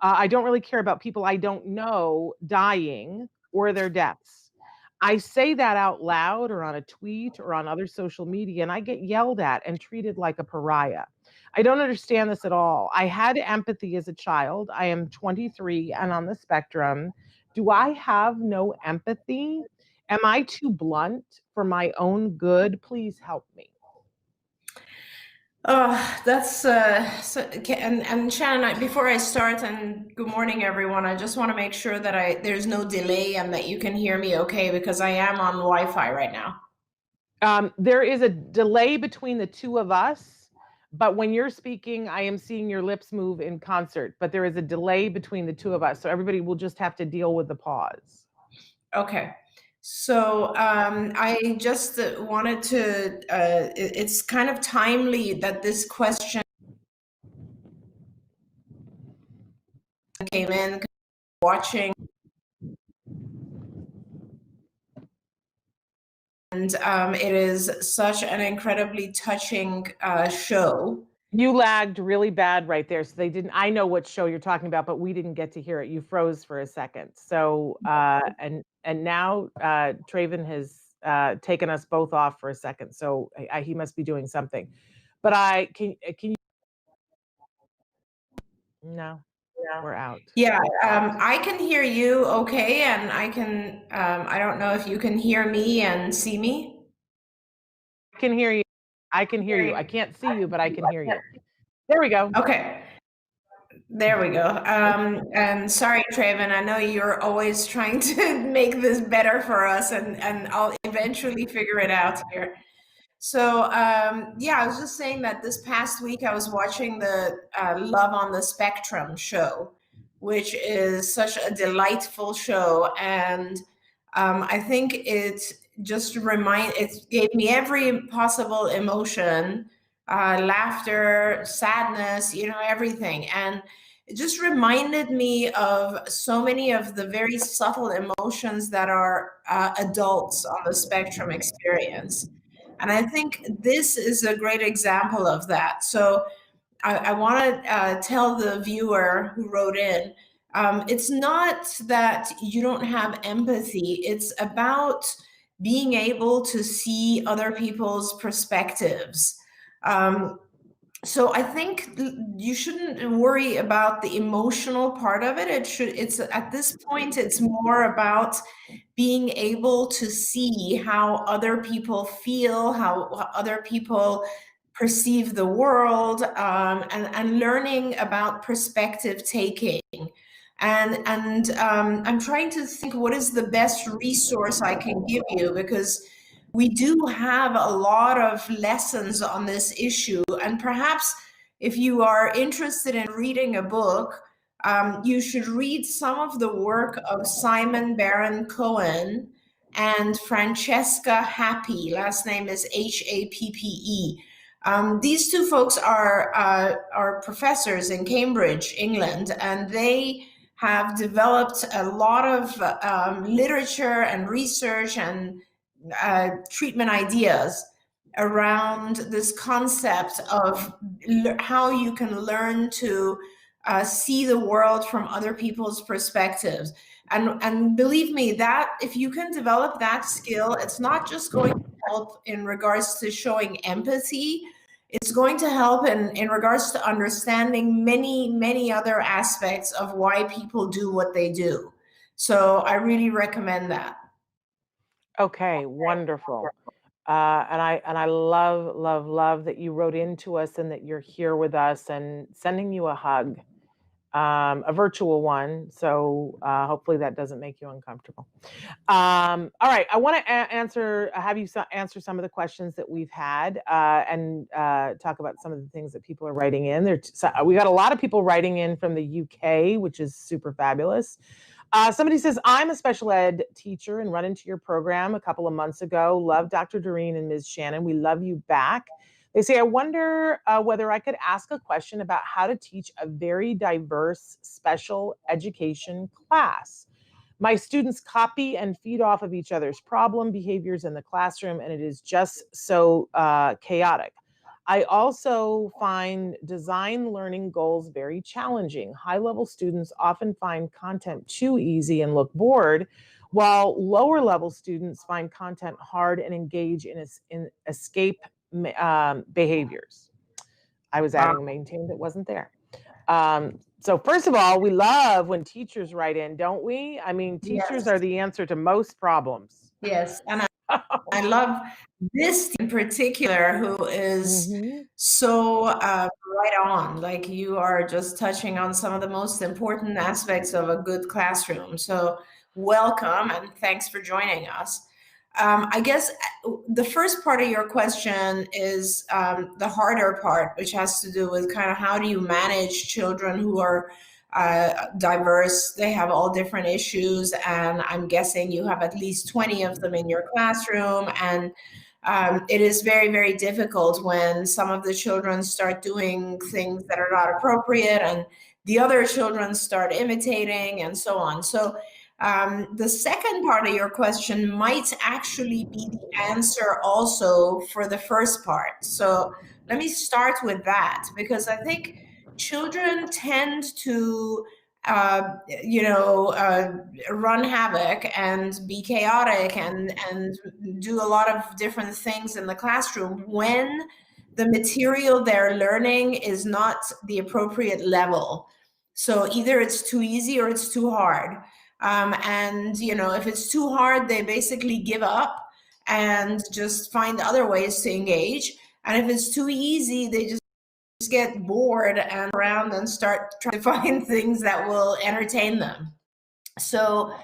I don't really care about people I don't know dying or their deaths. I say that out loud or on a tweet or on other social media, and I get yelled at and treated like a pariah. I don't understand this at all. I had empathy as a child. I am 23 and on the spectrum. Do I have no empathy? Am I too blunt for my own good? Please help me. That's and Shannon, before I start, and good morning, everyone. I just want to make sure that there's no delay and that you can hear me okay, because I am on Wi-Fi right now. There is a delay between the two of us, but when you're speaking, I am seeing your lips move in concert, but there is a delay between the two of us. So everybody will just have to deal with the pause. Okay. So I just wanted to, it's kind of timely that this question came in, watching, and it is such an incredibly touching show. You lagged really bad right there. So I know what show you're talking about, but we didn't get to hear it. You froze for a second. So, and now Traven has taken us both off for a second. So he must be doing something, but can you, no, we're out. Yeah, I can hear you okay, and I don't know if you can hear me and see me. I can hear you. I can hear you. I can't see you, but I can hear you. There we go. Okay. There we go. And sorry, Traven, I know you're always trying to make this better for us, and I'll eventually figure it out here. So yeah, I was just saying that this past week I was watching the Love on the Spectrum show, which is such a delightful show, and I think it gave me every possible emotion, laughter, sadness, everything. And it just reminded me of so many of the very subtle emotions that our adults on the spectrum experience. And I think this is a great example of that. So I want to tell the viewer who wrote in, it's not that you don't have empathy, it's about being able to see other people's perspectives. So I think you shouldn't worry about the emotional part of it. It's at this point, it's more about being able to see how other people feel, how other people perceive the world, and learning about perspective taking. And I'm trying to think what is the best resource I can give you, because we do have a lot of lessons on this issue. And perhaps if you are interested in reading a book, you should read some of the work of Simon Baron Cohen and Francesca Happy. Last name is Happe. These two folks are professors in Cambridge, England, and they have developed a lot of literature and research and treatment ideas around this concept of how you can learn to see the world from other people's perspectives. And believe me, that if you can develop that skill, it's not just going to help in regards to showing empathy. It's going to help in regards to understanding many, many other aspects of why people do what they do. So I really recommend that. Okay, wonderful. And I love, love, love that you wrote into us and that you're here with us, and sending you a hug, a virtual one. So hopefully that doesn't make you uncomfortable. All right, I want to have you answer some of the questions that we've had, and talk about some of the things that people are writing in. We got a lot of people writing in from the UK, which is super fabulous. Somebody says, I'm a special ed teacher and run into your program a couple of months ago. Love Dr. Doreen and Ms. Shannon. We love you back. They say, I wonder whether I could ask a question about how to teach a very diverse special education class. My students copy and feed off of each other's problem behaviors in the classroom, and it is just so chaotic. I also find design learning goals very challenging. High-level students often find content too easy and look bored, while lower-level students find content hard and engage in escape behaviors. I was adding maintained, it wasn't there. So first of all, we love when teachers write in, don't we? I mean, teachers Yes. are the answer to most problems. Yes, and I love this in particular, who is so right on. Like, you are just touching on some of the most important aspects of a good classroom. So welcome and thanks for joining us. I guess the first part of your question is the harder part, which has to do with kind of how do you manage children who are diverse. They have all different issues, and I'm guessing you have at least 20 of them in your classroom. And it is very, very difficult when some of the children start doing things that are not appropriate and the other children start imitating and so on. So the second part of your question might actually be the answer also for the first part. So let me start with that, because I think children tend to run havoc and be chaotic and do a lot of different things in the classroom when the material they're learning is not the appropriate level. So either it's too easy or it's too hard. If it's too hard, they basically give up and just find other ways to engage. And if it's too easy, they just get bored and around and start trying to find things that will entertain them. So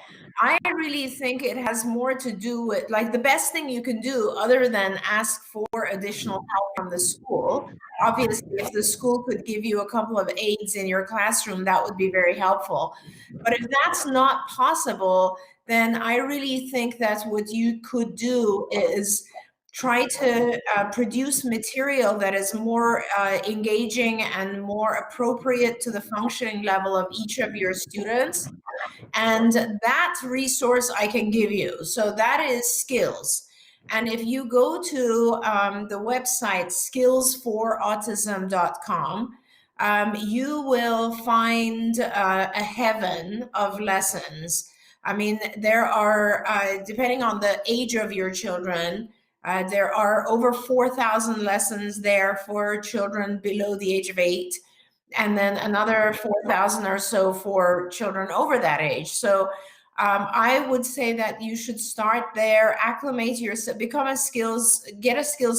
I really think it has more to do with, like, the best thing you can do other than ask for additional help from the school. Obviously, if the school could give you a couple of aides in your classroom, that would be very helpful. But if that's not possible, then I really think that what you could do is try to produce material that is more engaging and more appropriate to the functioning level of each of your students. And that resource I can give you. So that is skills. And if you go to the website skillsforautism.com, you will find a heaven of lessons. I mean, there are, depending on the age of your children, there are over 4,000 lessons there for children below the age of 8, and then another 4,000 or so for children over that age. So I would say that you should start there, acclimate yourself, get a skills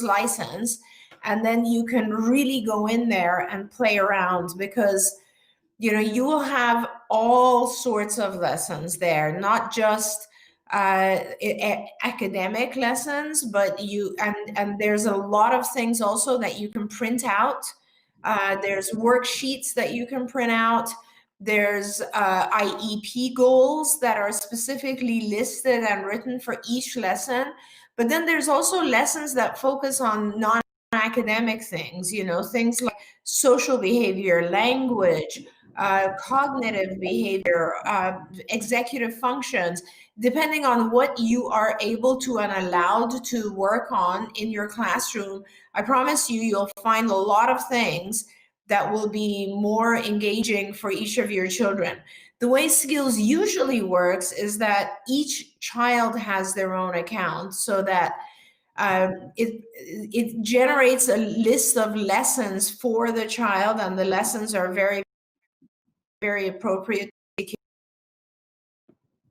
license, and then you can really go in there and play around, because you will have all sorts of lessons there, not just academic lessons, but and there's a lot of things also that you can print out. There's worksheets that you can print out. There's IEP goals that are specifically listed and written for each lesson. But then there's also lessons that focus on non-academic things, things like social behavior, language, cognitive behavior, executive functions, depending on what you are able to and allowed to work on in your classroom. I promise you'll find a lot of things that will be more engaging for each of your children. The way skills usually works is that each child has their own account, so that it generates a list of lessons for the child, and the lessons are very, very appropriate to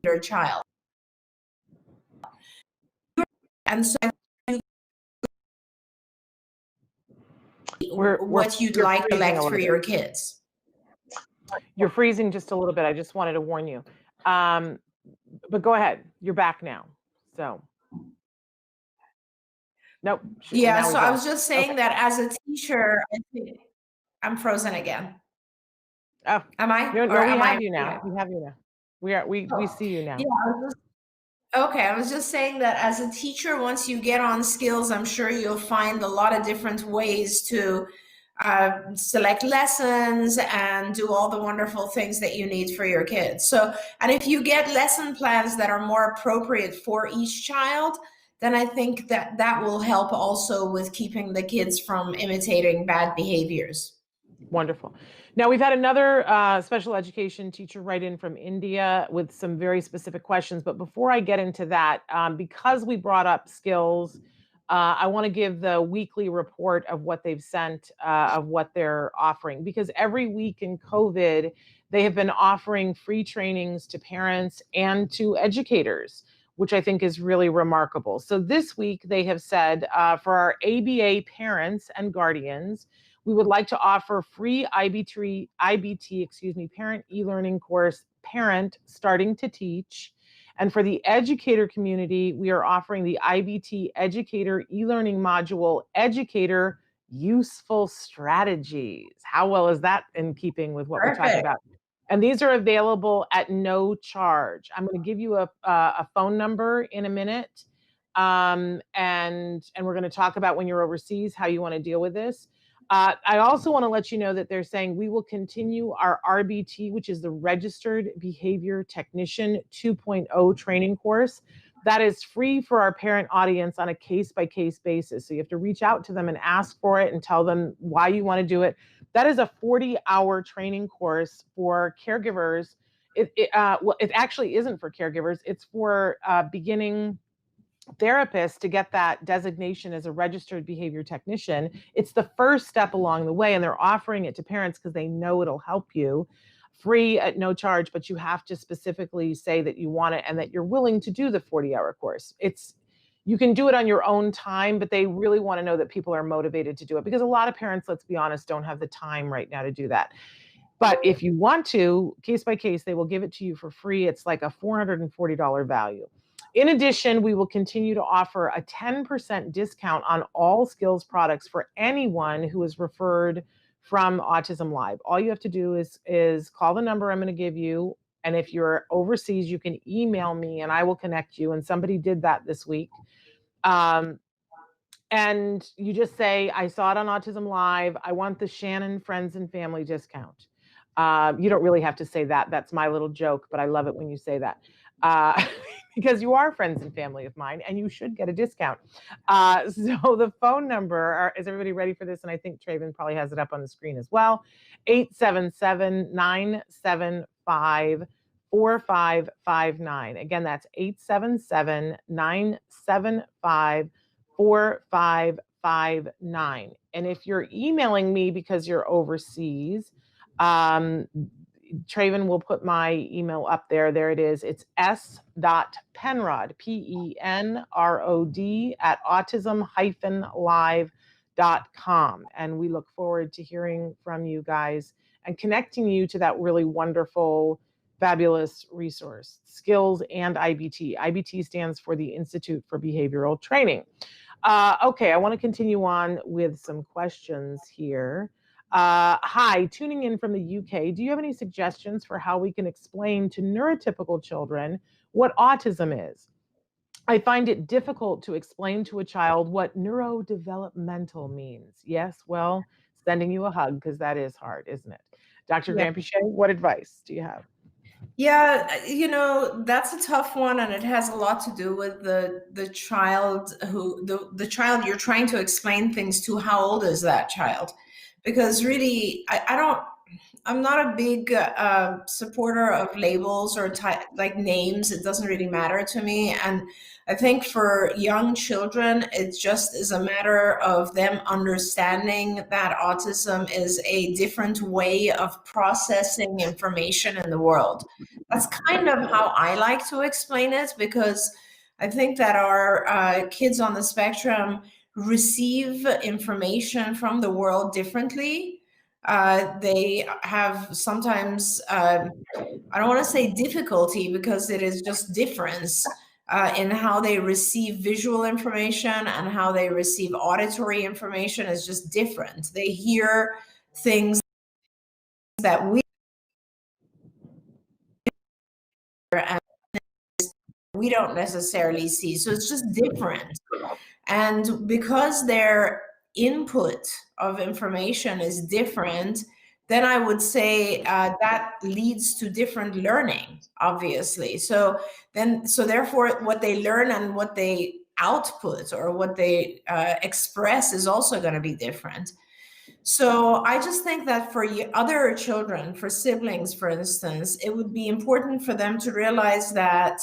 their child. And so what you'd you're like to freezing a select for little your bit. kids. You're freezing just a little bit. I just wanted to warn you. But go ahead. You're back now. So. Nope. Yeah, now so we I go. was just saying that as a teacher, I think I'm frozen again. Oh, Am I? no, Or we am have I? you now. We have you now. We see you now. Yeah, okay, I was just saying that as a teacher, once you get on skills, I'm sure you'll find a lot of different ways to select lessons and do all the wonderful things that you need for your kids. So, and if you get lesson plans that are more appropriate for each child, then I think that that will help also with keeping the kids from imitating bad behaviors. Wonderful. Now we've had another special education teacher write in from India with some very specific questions. But before I get into that, because we brought up skills, I want to give the weekly report of what they've sent, of what they're offering. Because every week in COVID, they have been offering free trainings to parents and to educators, which I think is really remarkable. So this week they have said for our ABA parents and guardians, we would like to offer free IBT, parent e-learning course, Parent Starting to Teach. And for the educator community, we are offering the IBT Educator e-learning module, Educator Useful Strategies. How well is that in keeping with what we're talking about? And these are available at no charge. I'm going to give you a phone number in a minute. And we're going to talk about when you're overseas, how you want to deal with this. I also want to let you know that they're saying we will continue our RBT, which is the Registered Behavior Technician 2.0 training course. That is free for our parent audience on a case-by-case basis. So you have to reach out to them and ask for it and tell them why you want to do it. That is a 40-hour training course for caregivers. It actually isn't for caregivers. It's for beginning therapists to get that designation as a registered behavior technician. It's the first step along the way, and they're offering it to parents because they know it'll help you, free at no charge, but you have to specifically say that you want it and that you're willing to do the 40-hour course. You can do it on your own time, but they really want to know that people are motivated to do it because a lot of parents, let's be honest, don't have the time right now to do that. But if you want to, case by case, they will give it to you for free. It's like a $440 value. In addition, we will continue to offer a 10% discount on all skills products for anyone who is referred from Autism Live. All you have to do is call the number I'm going to give you. And if you're overseas, you can email me and I will connect you. And somebody did that this week. And you just say, I saw it on Autism Live. I want the Shannon Friends and Family discount. You don't really have to say that. That's my little joke, but I love it when you say that. Because you are friends and family of mine, and you should get a discount. So the phone number, is everybody ready for this? And I think Traven probably has it up on the screen as well. 877-975-4559. Again, that's 877-975-4559. And if you're emailing me because you're overseas, Traven will put my email up there. There it is. It's s.penrod, PENROD, at autism-live.com. And we look forward to hearing from you guys and connecting you to that really wonderful, fabulous resource, skills and IBT. IBT stands for the Institute for Behavioral Training. Okay, I want to continue on with some questions here. Hi, tuning in from the UK. Do you have any suggestions for how we can explain to neurotypical children what autism is? I find it difficult to explain to a child what neurodevelopmental means. Yes, well, sending you a hug because that is hard, isn't it? Dr. Yeah. Granpeesheh, what advice do you have? Yeah, that's a tough one, and it has a lot to do with the child the child you're trying to explain things to. How old is that child? Because really, I'm not a big supporter of labels or like names. It doesn't really matter to me. And I think for young children, it just is a matter of them understanding that autism is a different way of processing information in the world. That's kind of how I like to explain it, because I think that our kids on the spectrum receive information from the world differently. They have sometimes, I don't want to say difficulty, because it is just difference in how they receive visual information and how they receive auditory information is just different. They hear things that we don't necessarily see. So it's just different. And because their input of information is different, then I would say that leads to different learning, obviously. So therefore, what they learn and what they output or what they express is also going to be different. So I just think that for other children, for siblings, for instance, it would be important for them to realize that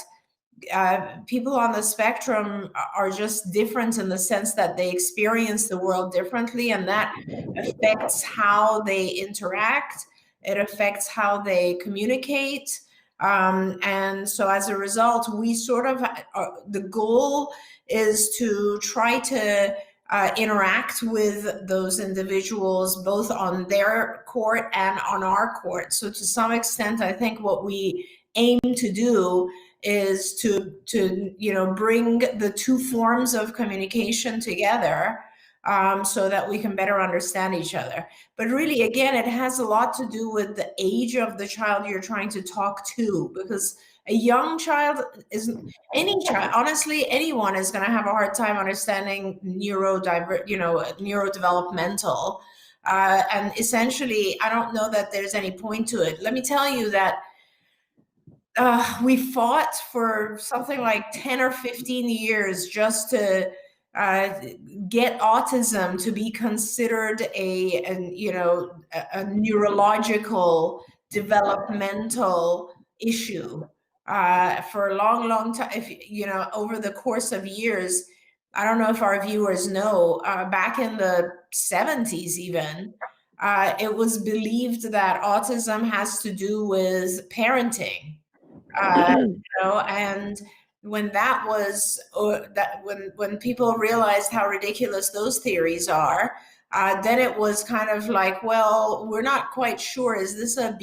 people on the spectrum are just different in the sense that they experience the world differently, and that affects how they interact. It affects how they communicate. And so as a result, we sort of, the goal is to try to interact with those individuals both on their court and on our court. So to some extent, I think what we aim to do is to bring the two forms of communication together, so that we can better understand each other. But really, again, it has a lot to do with the age of the child you're trying to talk to, because a young child is, any child, honestly, anyone is going to have a hard time understanding neurodevelopmental. And essentially, I don't know that there's any point to it. Let me tell you that we fought for something like 10 or 15 years just to get autism to be considered a neurological developmental issue. For a long, long time, over the course of years. I don't know if our viewers know, back in the 70s even, it was believed that autism has to do with parenting. And when that was, when people realized how ridiculous those theories are, then it was kind of like, well, we're not quite sure. Is this a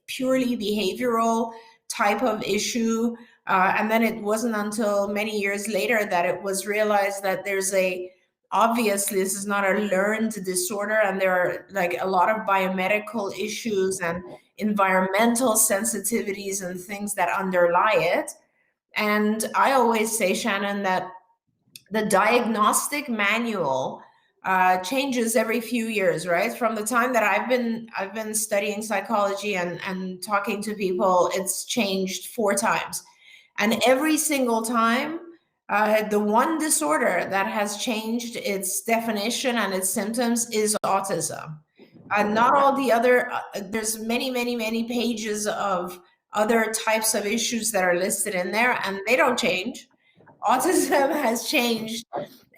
purely behavioral type of issue? And then it wasn't until many years later that it was realized that obviously this is not a learned disorder, and there are like a lot of biomedical issues and environmental sensitivities and things that underlie it. And I always say, Shannon, that the diagnostic manual changes every few years, right? From the time that I've been studying psychology and talking to people, it's changed 4 times. And every single time, the one disorder that has changed its definition and its symptoms is autism. Not all the other, there's many, many, many pages of other types of issues that are listed in there, and they don't change. Autism has changed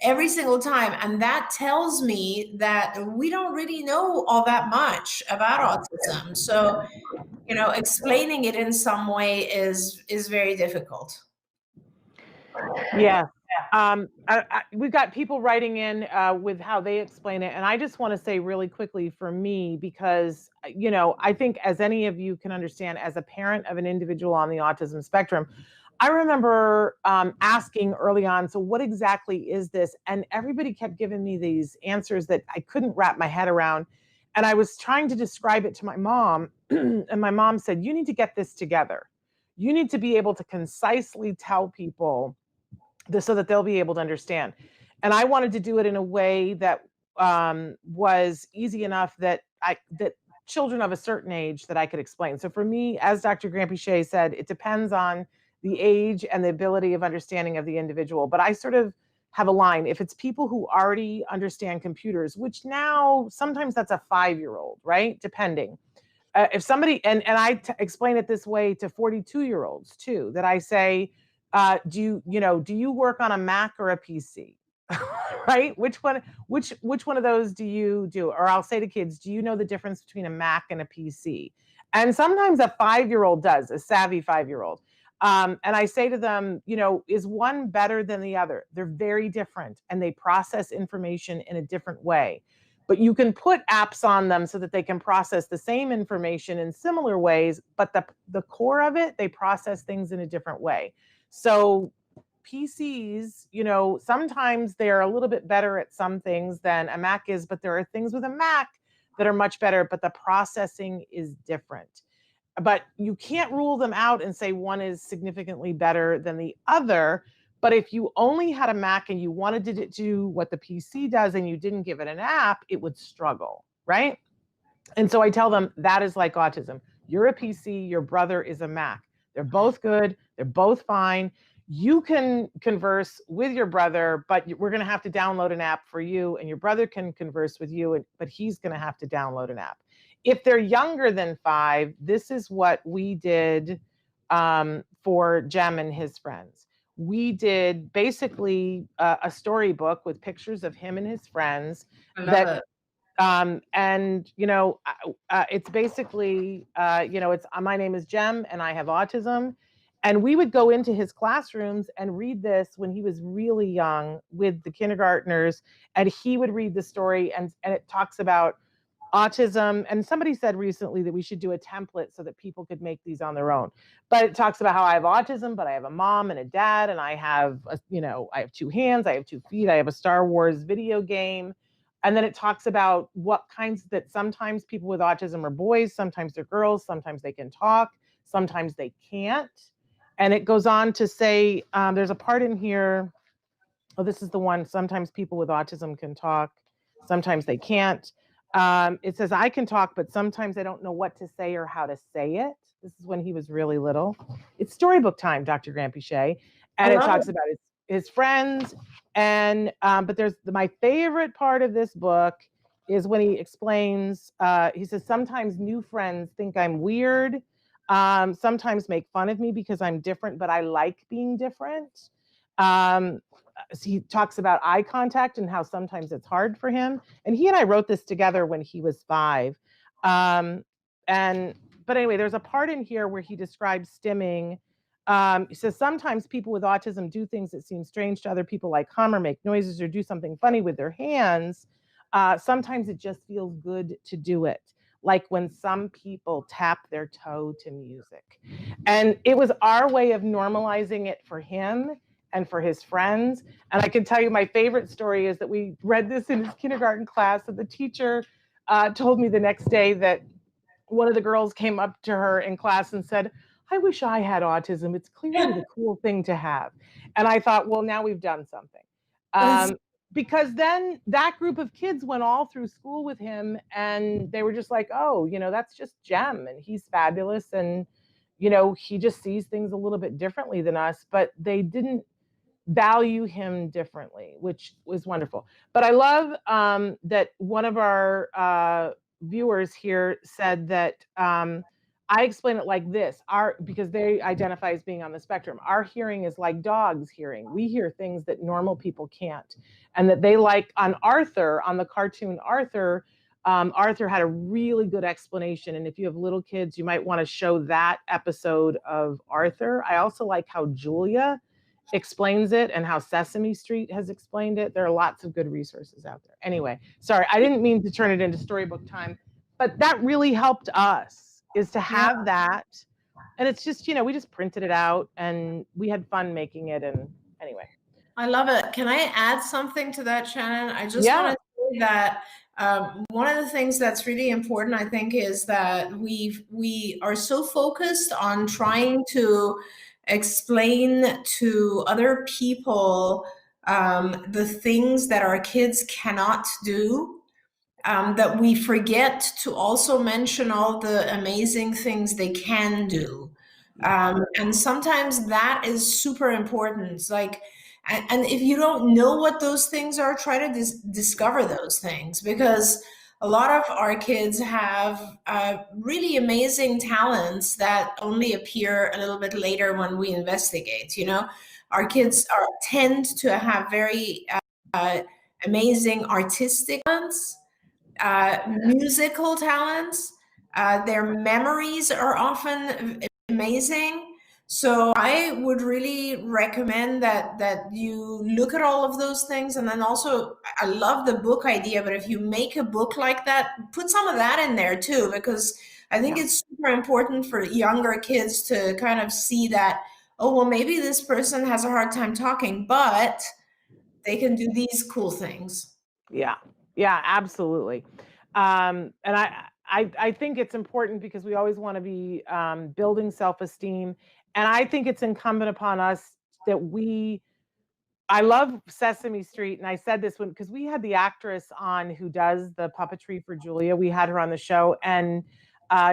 every single time. And that tells me that we don't really know all that much about autism. So, explaining it in some way is very difficult. Yeah. We've got people writing in with how they explain it. And I just want to say really quickly for me, because, I think as any of you can understand, as a parent of an individual on the autism spectrum, I remember asking early on, so what exactly is this? And everybody kept giving me these answers that I couldn't wrap my head around. And I was trying to describe it to my mom. And my mom said, you need to get this together. You need to be able to concisely tell people this so that they'll be able to understand. And I wanted to do it in a way that was easy enough that children of a certain age that I could explain. So for me, as Dr. Granpeesheh said, it depends on the age and the ability of understanding of the individual. But I sort of have a line. If it's people who already understand computers, which now sometimes that's a 5-year-old, right? Depending. if somebody, and I explain it this way to 42-year-olds too, that I say, do you work on a Mac or a PC? Right? Which one of those do you do? Or I'll say to kids, do you know the difference between a Mac and a PC? And sometimes a 5-year-old does, a savvy 5-year-old. And I say to them, is one better than the other? They're very different and they process information in a different way. But you can put apps on them so that they can process the same information in similar ways, but the core of it, they process things in a different way. So PCs, sometimes they're a little bit better at some things than a Mac is, but there are things with a Mac that are much better, but the processing is different. But you can't rule them out and say one is significantly better than the other. But if you only had a Mac and you wanted to do what the PC does and you didn't give it an app, it would struggle, right? And so I tell them that is like autism. You're a PC, your brother is a Mac. They're both good, they're both fine. You can converse with your brother, but we're going to have to download an app for you, and your brother can converse with you, but he's going to have to download an app. If they're younger than 5, this is what we did for Jem and his friends. We did basically a storybook with pictures of him and his friends. I love it. And it's basically it's my name is Jem and I have autism. And we would go into his classrooms and read this when he was really young with the kindergartners, and he would read the story, and it talks about autism. And somebody said recently that we should do a template so that people could make these on their own. But it talks about how I have autism, but I have a mom and a dad, and I have I have 2 hands, I have 2 feet, I have a Star Wars video game. And then it talks about what kinds that sometimes people with autism are boys, sometimes they're girls, sometimes they can talk, sometimes they can't. And it goes on to say, there's a part in here, this is the one, sometimes people with autism can talk, sometimes they can't. It says, I can talk, but sometimes I don't know what to say or how to say it. This is when he was really little. It's storybook time, Dr. Granpeesheh. And it talks about his friends. And but there's my favorite part of this book is when he explains, he says, sometimes new friends think I'm weird, sometimes make fun of me because I'm different, but I like being different. He talks about eye contact and how sometimes it's hard for him. And he and I wrote this together when he was 5. But anyway, there's a part in here where he describes stimming. He says, sometimes people with autism do things that seem strange to other people, like hum or make noises or do something funny with their hands. Sometimes it just feels good to do it, like when some people tap their toe to music. And it was our way of normalizing it for him and for his friends. And I can tell you my favorite story is that we read this in his kindergarten class, and the teacher told me the next day that one of the girls came up to her in class and said, I wish I had autism. It's clearly the cool thing to have. And I thought, well, now we've done something. Because then that group of kids went all through school with him, and they were just like, oh, that's just Jem, and he's fabulous. And, he just sees things a little bit differently than us, but they didn't value him differently, which was wonderful. But I love that one of our viewers here said that I explain it like this, because they identify as being on the spectrum. Our hearing is like dogs' hearing. We hear things that normal people can't. And that they like on the cartoon Arthur, Arthur had a really good explanation. And if you have little kids, you might want to show that episode of Arthur. I also like how Julia explains it and how Sesame Street has explained it. There are lots of good resources out there. Anyway, sorry, I didn't mean to turn it into storybook time, but that really helped us, is to have that. And it's just, we just printed it out and we had fun making it. And anyway. I love it. Can I add something to that, Shannon? I just want to say that one of the things that's really important, I think, is that we are so focused on trying to explain to other people the things that our kids cannot do, that we forget to also mention all the amazing things they can do. And sometimes that is super important. It's like, and if you don't know what those things are, try to discover those things, because a lot of our kids have really amazing talents that only appear a little bit later when we investigate. Our kids tend to have very amazing artistic talents, musical talents. Their memories are often amazing. So I would really recommend that you look at all of those things. And then also, I love the book idea, but if you make a book like that, put some of that in there too, because I think it's super important for younger kids to kind of see that, oh, well, maybe this person has a hard time talking, but they can do these cool things. Yeah, absolutely. And I think it's important because we always want to be building self-esteem. And I think it's incumbent upon us that I love Sesame Street. And I said this because we had the actress on who does the puppetry for Julia. We had her on the show, and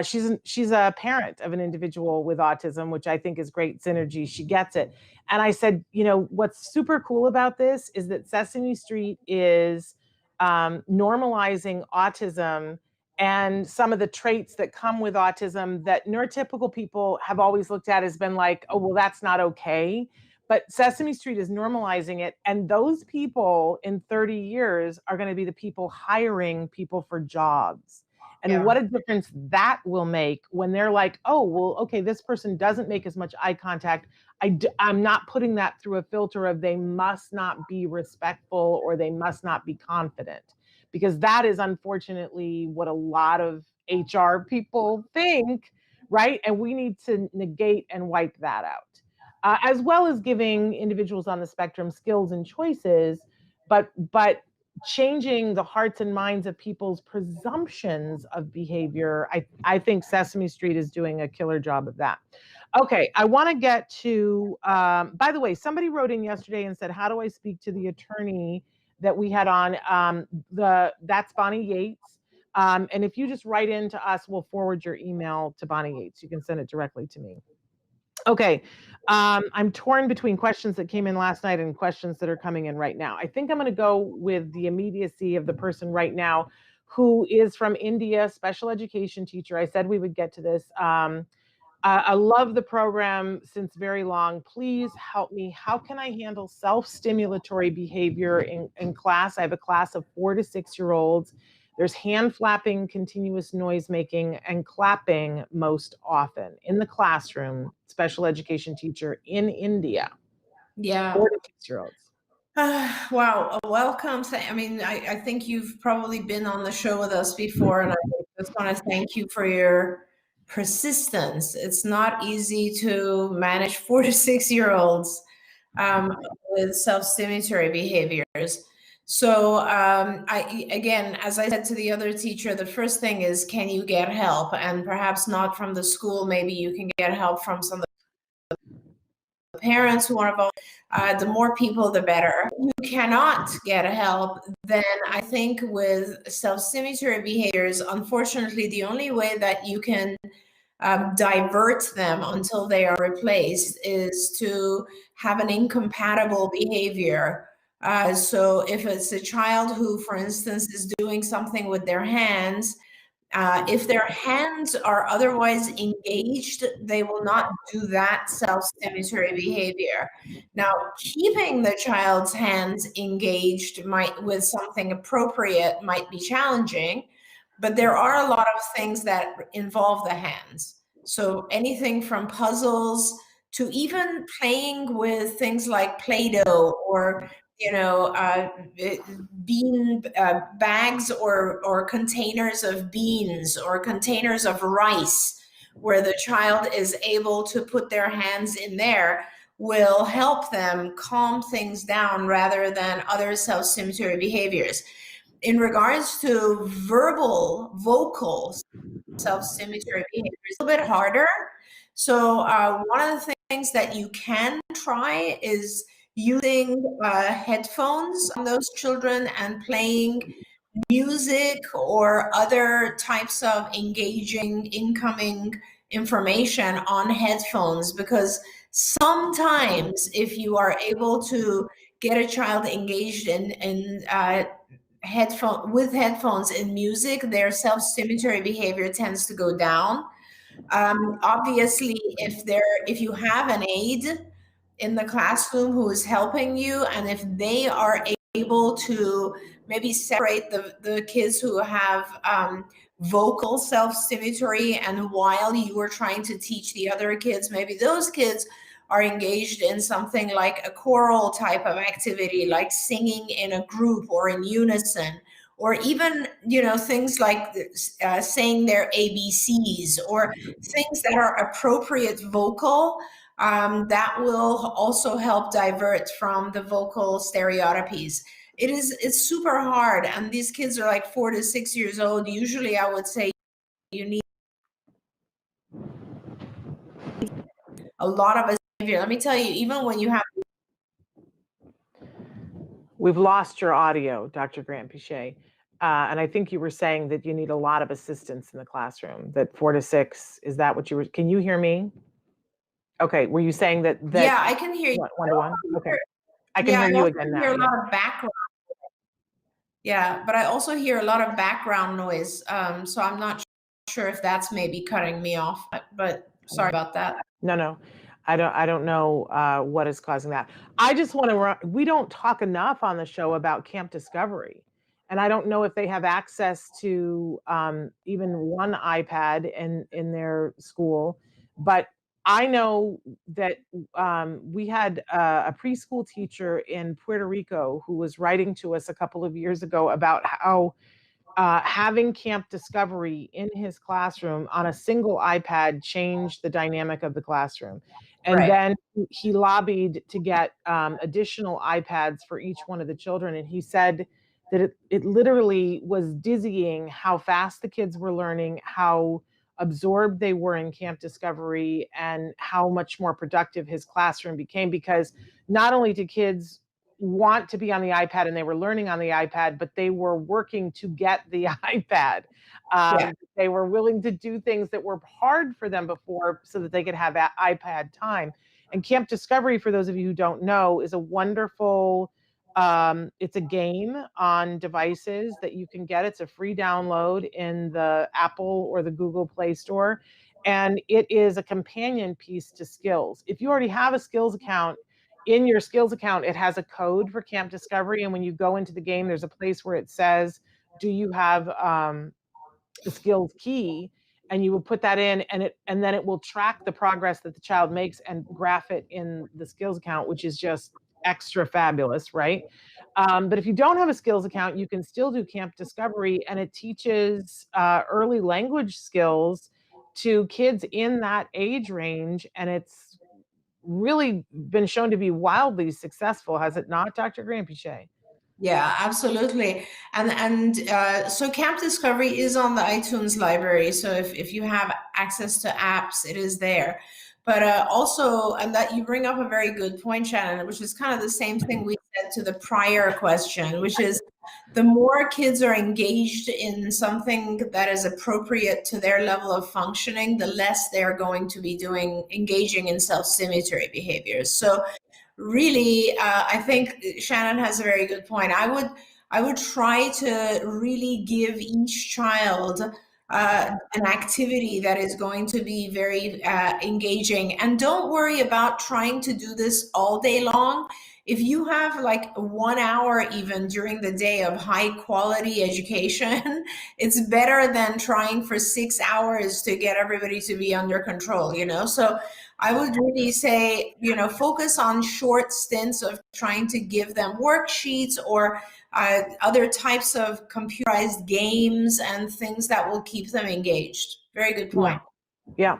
she's a parent of an individual with autism, which I think is great synergy. She gets it. And I said, what's super cool about this is that Sesame Street is normalizing autism and some of the traits that come with autism that neurotypical people have always looked at as been like, oh, well, that's not okay. But Sesame Street is normalizing it. And those people in 30 years are going to be the people hiring people for jobs. And what a difference that will make when they're like, oh, well, okay, this person doesn't make as much eye contact. I'm not putting that through a filter of they must not be respectful or they must not be confident. Because that is unfortunately what a lot of HR people think, right? And we need to negate and wipe that out. As well as giving individuals on the spectrum skills and choices, but changing the hearts and minds of people's presumptions of behavior. I think Sesame Street is doing a killer job of that. Okay, I want to get to, by the way, somebody wrote in yesterday and said, how do I speak to the attorney that we had on? That's Bonnie Yates. And if you just write in to us, we'll forward your email to Bonnie Yates. You can send it directly to me. Okay, I'm torn between questions that came in last night and questions that are coming in right now. I think I'm going to go with the immediacy of the person right now who is from India, special education teacher. I said we would get to this. I love the program since very long. Please help me. How can I handle self-stimulatory behavior in class? I have a class of 4 to 6-year-olds. There's hand flapping, continuous noise making, and clapping most often in the classroom. Special education teacher in India. Yeah. 4 to 6-year-olds. Wow. Welcome. I mean, I think you've probably been on the show with us before, and I just want to thank you for your persistence. It's not easy to manage 4 to 6-year-olds with self-stimulatory behaviors. So again, as I said to the other teacher, the first thing is, can you get help? And perhaps not from the school. Maybe you can get help from some of the parents who are involved. The more people, the better. If you cannot get help, then I think with self-stimulatory behaviors, unfortunately, the only way that you can divert them until they are replaced is to have an incompatible behavior. So if it's a child who, for instance, is doing something with their hands, if their hands are otherwise engaged, they will not do that self-stimulatory behavior. Now, keeping the child's hands engaged with something appropriate might be challenging, but there are a lot of things that involve the hands. So anything from puzzles to even playing with things like Play-Doh or bean bags or containers of beans or containers of rice, where the child is able to put their hands in there, will help them calm things down rather than other self-stimulatory behaviors. In regards to vocal self-stimulatory behavior, it's a little bit harder. So one of the things that you can try is using headphones on those children and playing music or other types of engaging incoming information on headphones, because sometimes if you are able to get a child engaged in headphones in music, their self-stimulatory behavior tends to go down. Obviously, if you have an aide in the classroom who is helping you, and if they are able to maybe separate the kids who have vocal self-stimulatory, and while you are trying to teach the other kids, maybe those kids are engaged in something like a choral type of activity, like singing in a group or in unison, or even things like saying their ABCs, or things that are appropriate vocal, that will also help divert from the vocal stereotypies. It's super hard, and these kids are like 4 to 6 years old. Usually I would say you need a lot of behavior. Let me tell you, even when you have We've lost your audio, Dr. Grant Pichet. And I think you were saying that you need a lot of assistance in the classroom, that 4 to 6, is that what you were, can you hear me? Okay, were you saying that yeah, I can hear you. 1-to-1? Okay, I can Yeah, hear I you also again now. hear a Yeah. lot of background. Yeah, but I also hear a lot of background noise. So I'm not sure if that's maybe cutting me off, but sorry about that. No, I don't know what is causing that. I just want to, we don't talk enough on the show about Camp Discovery. And I don't know if they have access to even one iPad in their school, but I know that we had a preschool teacher in Puerto Rico who was writing to us a couple of years ago about how having Camp Discovery in his classroom on a single iPad changed the dynamic of the classroom. And Right. then he lobbied to get additional iPads for each one of the children. And he said that it literally was dizzying how fast the kids were learning, how absorbed they were in Camp Discovery, and how much more productive his classroom became, because not only did kids want to be on the iPad and they were learning on the iPad, but they were working to get the iPad. Yeah. They were willing to do things that were hard for them before so that they could have iPad time. And Camp Discovery, for those of you who don't know, is a wonderful, it's a game on devices that you can get. It's a free download in the Apple or the Google Play Store. And it is a companion piece to Skills. If you already have a Skills account, in your Skills account, it has a code for Camp Discovery. And when you go into the game, there's a place where it says, do you have the Skills key? And you will put that in, and then it will track the progress that the child makes and graph it in the Skills account, which is just extra fabulous, right? But if you don't have a Skills account, you can still do Camp Discovery, and it teaches early language skills to kids in that age range. And it's really been shown to be wildly successful, has it not, Dr. Grant Pichet? Yeah, absolutely. And so Camp Discovery is on the iTunes library. So if you have access to apps, it is there. But also, and that you bring up a very good point, Shannon, which is kind of the same thing we said to the prior question, which is the more kids are engaged in something that is appropriate to their level of functioning, the less they're going to be engaging in self-stimulatory behaviors. So really, I think Shannon has a very good point. I would try to really give each child an activity that is going to be very engaging, and don't worry about trying to do this all day long. If you have like 1 hour even during the day of high quality education, it's better than trying for 6 hours to get everybody to be under control, So I would really say, focus on short stints of trying to give them worksheets or other types of computerized games and things that will keep them engaged. Very good point. Yeah.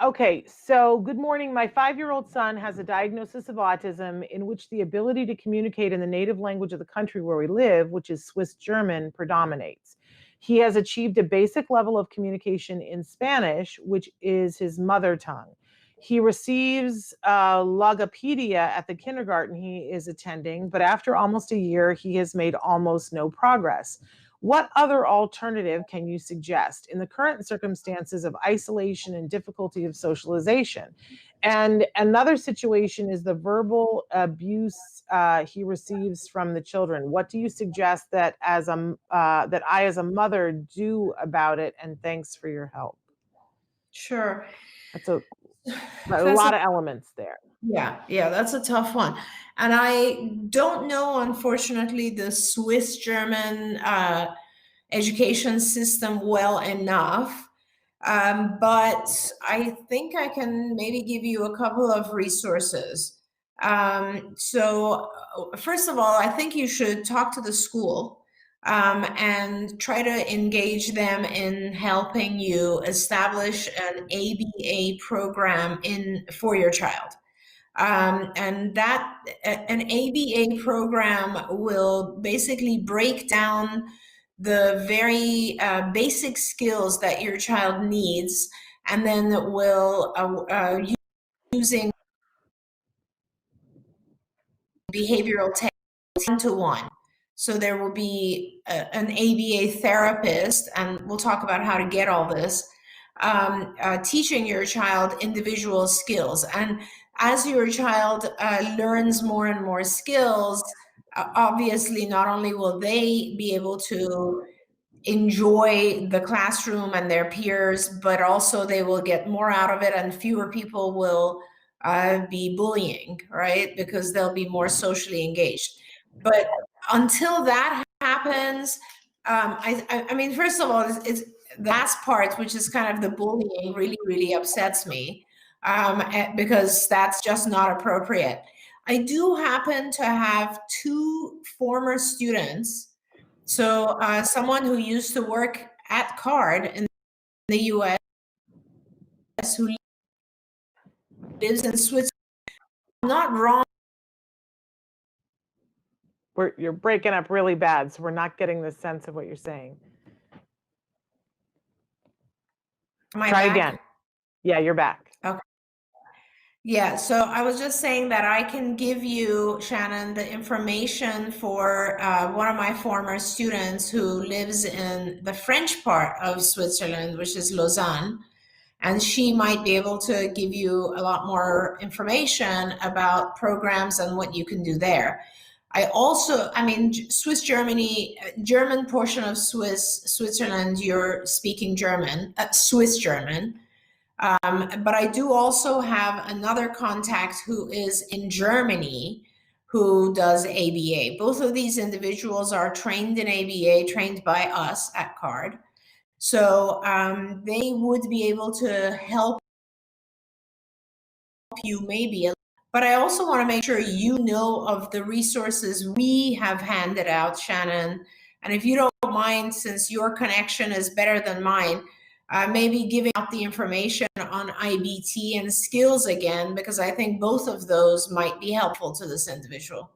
Okay. So, good morning. My 5-year-old son has a diagnosis of autism in which the ability to communicate in the native language of the country where we live, which is Swiss German, predominates. He has achieved a basic level of communication in Spanish, which is his mother tongue. He receives logopedia at the kindergarten he is attending, but after almost a year, he has made almost no progress. What other alternative can you suggest in the current circumstances of isolation and difficulty of socialization? And another situation is the verbal abuse he receives from the children. What do you suggest that that I as a mother do about it? And thanks for your help. Sure. That's a That's lot of elements there. yeah, that's a tough one. And I don't know, unfortunately, the Swiss German education system well enough. But I think I can maybe give you a couple of resources. First of all, I think you should talk to the school and try to engage them in helping you establish an ABA program for your child. And that an ABA program will basically break down the very basic skills that your child needs, and then will using behavioral techniques one-to-one. So there will be an ABA therapist, and we'll talk about how to get all this, teaching your child individual skills. And as your child learns more and more skills, obviously not only will they be able to enjoy the classroom and their peers, but also they will get more out of it, and fewer people will be bullying, right? Because they'll be more socially engaged. But until that happens, I mean, first of all, it's the last part, which is kind of the bullying, really, really upsets me because that's just not appropriate. I do happen to have two former students. So someone who used to work at CARD in the US, who lives in Switzerland, not wrong. You're breaking up really bad, so we're not getting the sense of what you're saying. Try again. Yeah, you're back. Okay. Yeah, so I was just saying that I can give you, Shannon, the information for one of my former students who lives in the French part of Switzerland, which is Lausanne. And she might be able to give you a lot more information about programs and what you can do there. I mean, German portion of Switzerland, you're speaking German, Swiss German. But I do also have another contact who is in Germany who does ABA. Both of these individuals are trained in ABA, trained by us at CARD. So they would be able to help you maybe. But I also want to make sure you know of the resources we have handed out, Shannon. And if you don't mind, since your connection is better than mine, maybe giving out the information on IBT and skills again, because I think both of those might be helpful to this individual.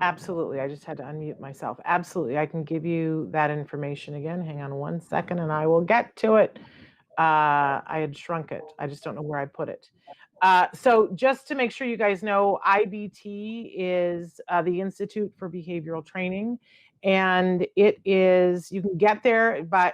Absolutely. I just had to unmute myself. Absolutely. I can give you that information again. Hang on one second and I will get to it. I had shrunk it. I just don't know where I put it. So just to make sure you guys know, IBT is the Institute for Behavioral Training. And it is, you can get there by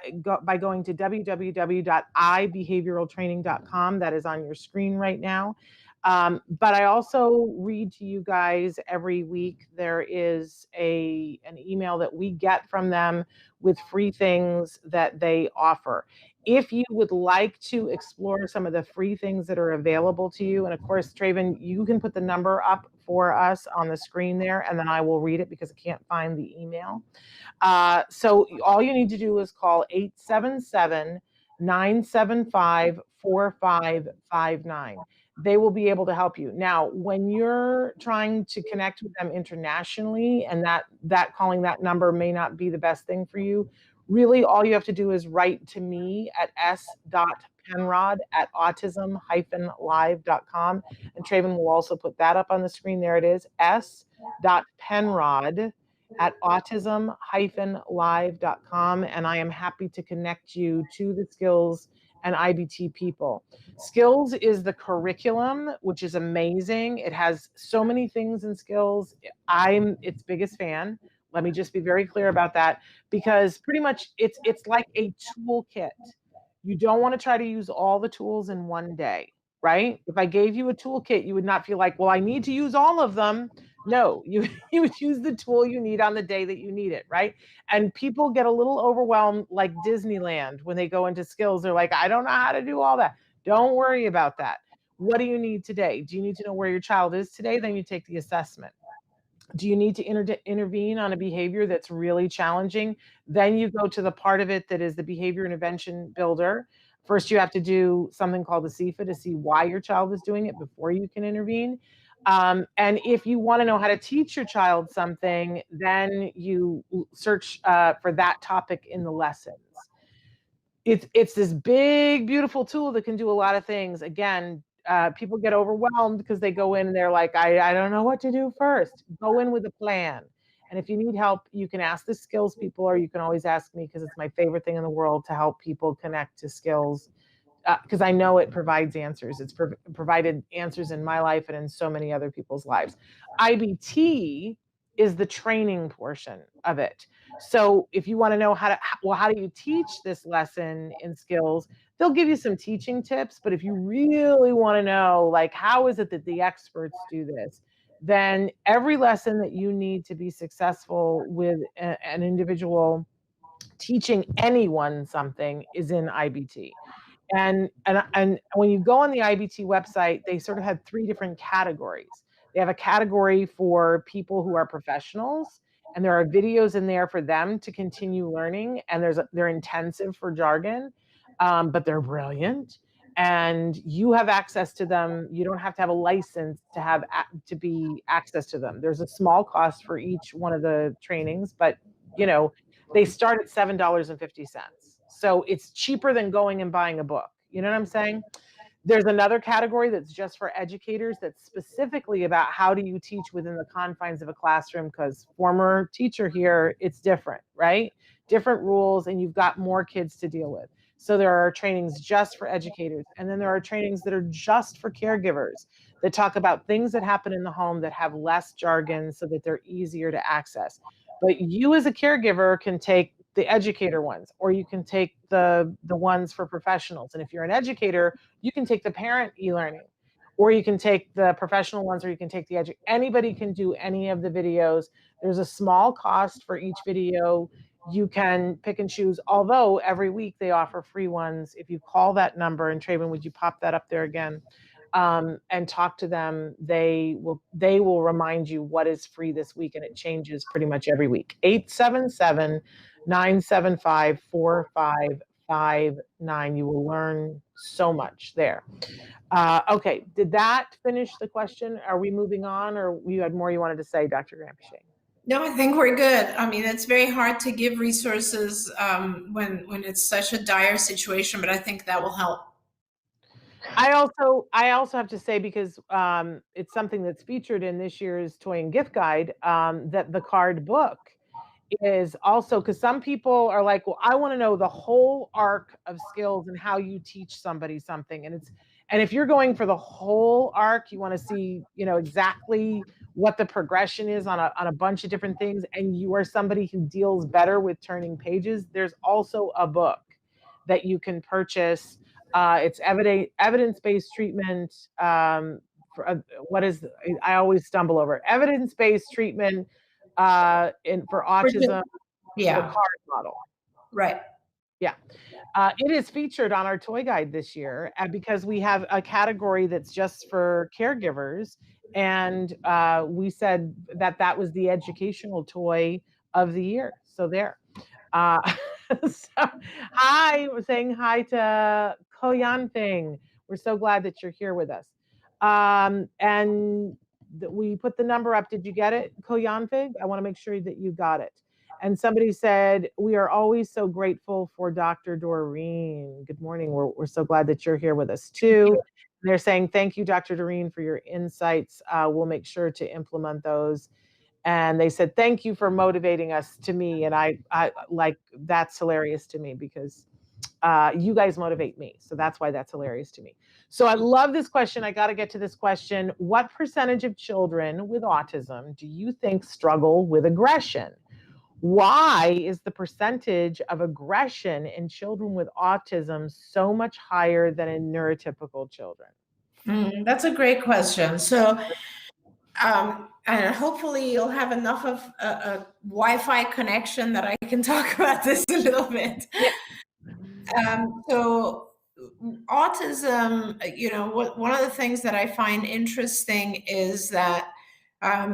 going to www.ibehavioraltraining.com. That is on your screen right now. But I also read to you guys every week. There is an email that we get from them with free things that they offer. If you would like to explore some of the free things that are available to you, and of course, Traven, you can put the number up for us on the screen there, and then I will read it because I can't find the email. So all you need to do is call 877-975-4559. They will be able to help you. Now, when you're trying to connect with them internationally, and that calling that number may not be the best thing for you, really all you have to do is write to me at s.penrod@autism-live.com. And Traven will also put that up on the screen. There it is, s.penrod@autism-live.com. And I am happy to connect you to the skills and IBT people. Skills is the curriculum, which is amazing. It has so many things in skills. I'm its biggest fan. Let me just be very clear about that, because pretty much it's like a toolkit You don't want to try to use all the tools in one day, right? If I gave you a toolkit, you would not feel like, well, I need to use all of them. No, you would use the tool you need on the day that you need it, right? And people get a little overwhelmed like Disneyland when they go into skills. They're like, I don't know how to do all that. Don't worry about that. What do you need today? Do you need to know where your child is today? Then you take the assessment. Do you need to intervene on a behavior that's really challenging? Then you go to the part of it that is the behavior intervention builder. First, you have to do something called the CFA to see why your child is doing it before you can intervene. And if you want to know how to teach your child something, then you search for that topic in the lessons. It's this big, beautiful tool that can do a lot of things. Again, people get overwhelmed because they go in and they're like, I don't know what to do first. Go in with a plan. And if you need help, you can ask the skills people, or you can always ask me, because it's my favorite thing in the world to help people connect to skills, because I know it provides answers. It's provided answers in my life and in so many other people's lives. IBT is the training portion of it. So if you want to know how do you teach this lesson in skills, they'll give you some teaching tips. But if you really want to know, like, how is it that the experts do this, then every lesson that you need to be successful with an individual teaching anyone something is in IBT. And when you go on the IBT website, they sort of have 3 different categories. They have a category for people who are professionals, and there are videos in there for them to continue learning, and they're intensive for jargon, but they're brilliant, and you have access to them. You don't have to have a license to have to be access to them. There's a small cost for each one of the trainings, but they start at $7.50. So it's cheaper than going and buying a book. You know what I'm saying? There's another category that's just for educators, that's specifically about how do you teach within the confines of a classroom, because former teacher here, it's different, right? Different rules, and you've got more kids to deal with. So there are trainings just for educators. And then there are trainings that are just for caregivers that talk about things that happen in the home that have less jargon so that they're easier to access. But you as a caregiver can take the educator ones, or you can take the ones for professionals. And if you're an educator, you can take the parent e-learning, or you can take the professional ones, or you can take the anybody can do any of the videos. There's a small cost for each video. You can pick and choose, although every week they offer free ones. If you call that number, and Traven, would you pop that up there again? And talk to them, they will remind you what is free this week, and it changes pretty much every week. 877-975-4559. You will learn so much there. Okay, did that finish the question? Are we moving on, or you had more you wanted to say, Dr. Grampiche? No, I think we're good. I mean, it's very hard to give resources when it's such a dire situation, but I think that will help. I also have to say, because it's something that's featured in this year's Toy and Gift Guide, that the card book is also, because some people are like, well, I want to know the whole arc of skills and how you teach somebody something. And if you're going for the whole arc, you want to see, exactly what the progression is on a bunch of different things, and you are somebody who deals better with turning pages, there's also a book that you can purchase. It's evidence-based treatment. What is, I always stumble over evidence-based treatment for autism. Yeah. The card model. Right. Yeah. It is featured on our toy guide this year, because we have a category that's just for caregivers. And we said that was the educational toy of the year. So there. So, hi, we're saying hi to Koyan Ping. We're so glad that you're here with us. And we put the number up. Did you get it, Koyan Ping? I want to make sure that you got it. And somebody said, we are always so grateful for Dr. Doreen. Good morning. We're so glad that you're here with us too. They're saying, thank you, Dr. Doreen, for your insights. We'll make sure to implement those. And they said, thank you for motivating us to me. And I like, that's hilarious to me, because you guys motivate me. So that's why that's hilarious to me. So I love this question. I got to get to this question. What percentage of children with autism do you think struggle with aggression? Why is the percentage of aggression in children with autism so much higher than in neurotypical children? That's a great question. So, and hopefully you'll have enough of a Wi-Fi connection that I can talk about this a little bit. Yeah. So autism, one of the things that I find interesting is that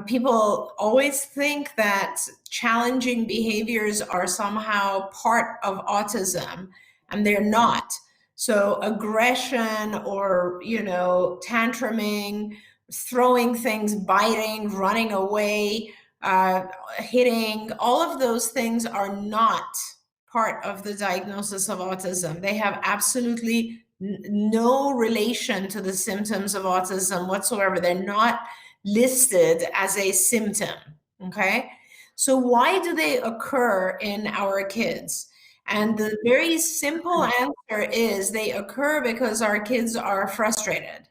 people always think that challenging behaviors are somehow part of autism, and they're not. So aggression or, tantruming, throwing things, biting, running away, hitting, all of those things are not part of the diagnosis of autism. They have absolutely no relation to the symptoms of autism whatsoever. They're not listed as a symptom. Okay. So, why do they occur in our kids? And the very simple answer is they occur because our kids are frustrated.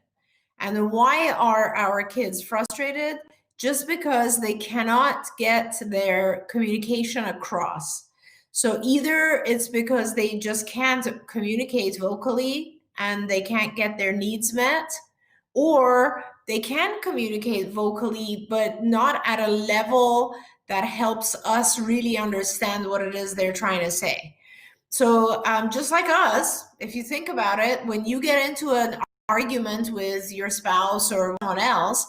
And why are our kids frustrated? Just because they cannot get their communication across. So either it's because they just can't communicate vocally and they can't get their needs met, or they can communicate vocally, but not at a level that helps us really understand what it is they're trying to say. So just like us, if you think about it, when you get into an argument with your spouse or someone else,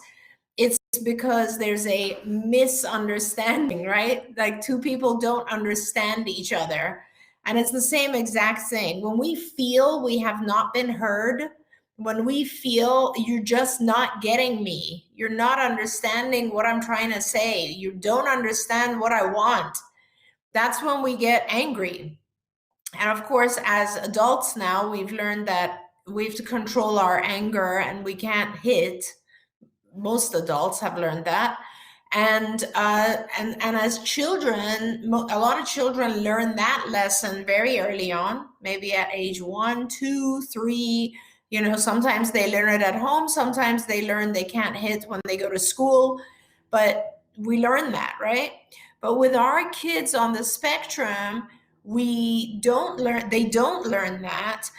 it's because there's a misunderstanding, right? Like two people don't understand each other. And it's the same exact thing. When we feel we have not been heard, when we feel you're just not getting me, you're not understanding what I'm trying to say, you don't understand what I want, that's when we get angry. And of course, as adults now, we've learned that we have to control our anger and we can't hit. Most adults have learned that. And as children, a lot of children learn that lesson very early on, maybe at age 1, 2, 3. Sometimes they learn it at home. Sometimes they learn they can't hit when they go to school. But we learn that, right? But with our kids on the spectrum, they don't learn that.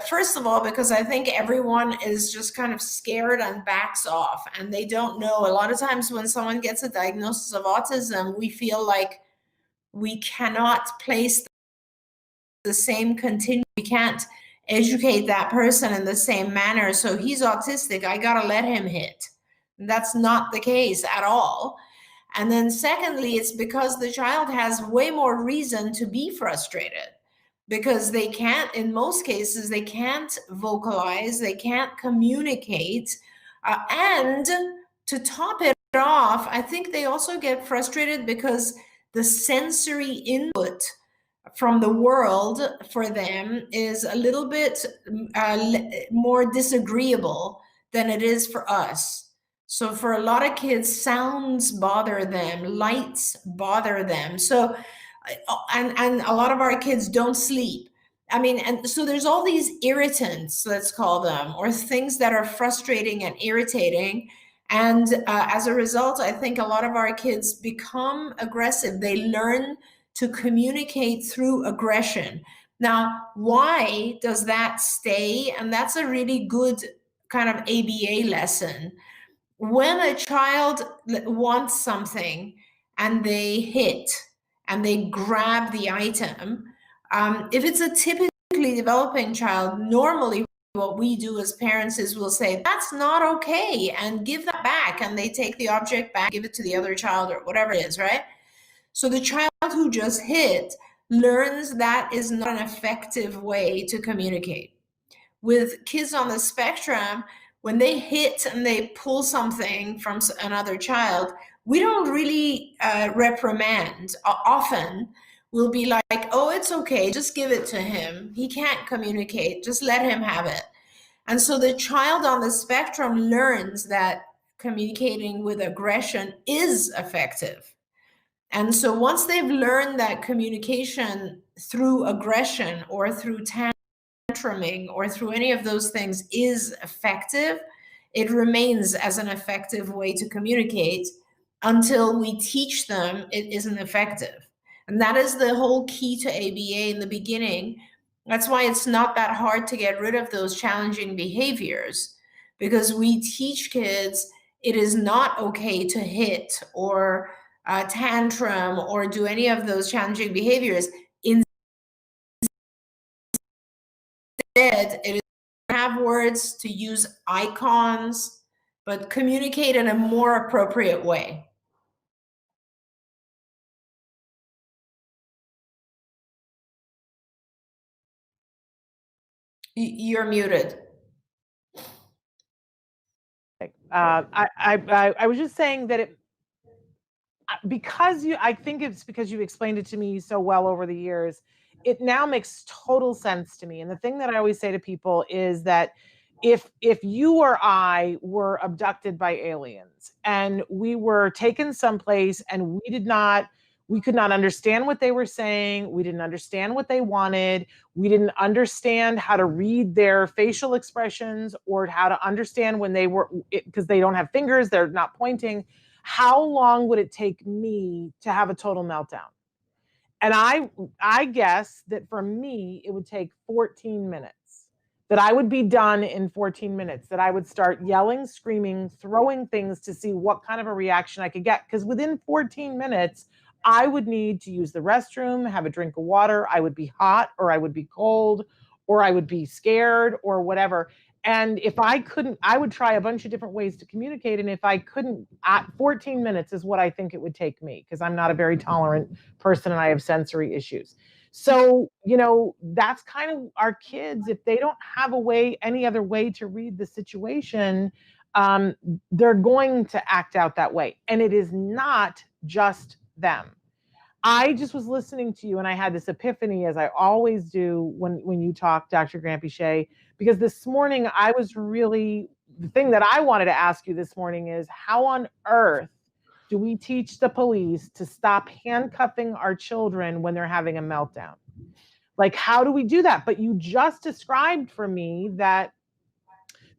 First of all, because I think everyone is just kind of scared and backs off, and they don't know. A lot of times when someone gets a diagnosis of autism, we feel like we cannot place the same continuum. We can't educate that person in the same manner. So he's autistic, I gotta let him hit. That's not the case at all. And then secondly, it's because the child has way more reason to be frustrated, because they can't, in most cases, they can't vocalize, they can't communicate. And to top it off, I think they also get frustrated because the sensory input from the world for them is a little bit more disagreeable than it is for us. So for a lot of kids, sounds bother them, lights bother them. So, and a lot of our kids don't sleep. I mean, and so there's all these irritants, let's call them, or things that are frustrating and irritating. And as a result, I think a lot of our kids become aggressive. They learn to communicate through aggression. Now, why does that stay? And that's a really good kind of ABA lesson. When a child wants something and they hit and they grab the item, if it's a typically developing child, normally what we do as parents is we'll say, that's not okay, and give that back. And they take the object back, give it to the other child or whatever it is, right? So the child who just hit learns that is not an effective way to communicate. With kids on the spectrum, when they hit and they pull something from another child, we don't really reprimand. Often we'll be like, oh, it's okay, just give it to him. He can't communicate, just let him have it. And so the child on the spectrum learns that communicating with aggression is effective. And so once they've learned that communication through aggression or through tantruming or through any of those things is effective, it remains as an effective way to communicate until we teach them it isn't effective. And that is the whole key to ABA in the beginning. That's why it's not that hard to get rid of those challenging behaviors, because we teach kids it is not okay to hit or tantrum or do any of those challenging behaviors. Instead, it is to have words, to use icons, but communicate in a more appropriate way. You're muted. I was just saying that I think it's because you explained it to me so well over the years, it now makes total sense to me. And the thing that I always say to people is that if you or I were abducted by aliens and we were taken someplace and we could not understand what they were saying, we didn't understand what they wanted, we didn't understand how to read their facial expressions or how to understand when they were, because they don't have fingers, they're not pointing. How long would it take me to have a total meltdown? And I guess that for me, it would take 14 minutes, that I would be done in 14 minutes, that I would start yelling, screaming, throwing things to see what kind of a reaction I could get. Because within 14 minutes, I would need to use the restroom, have a drink of water. I would be hot or I would be cold or I would be scared or whatever. And if I couldn't, I would try a bunch of different ways to communicate. And if I couldn't, 14 minutes is what I think it would take me, because I'm not a very tolerant person and I have sensory issues. So, that's kind of our kids. If they don't have any other way to read the situation, they're going to act out that way. And it is not just them. I just was listening to you and I had this epiphany, as I always do when you talk, Dr. Grampiche, because this morning the thing that I wanted to ask you this morning is, how on earth do we teach the police to stop handcuffing our children when they're having a meltdown? Like, how do we do that? But you just described for me that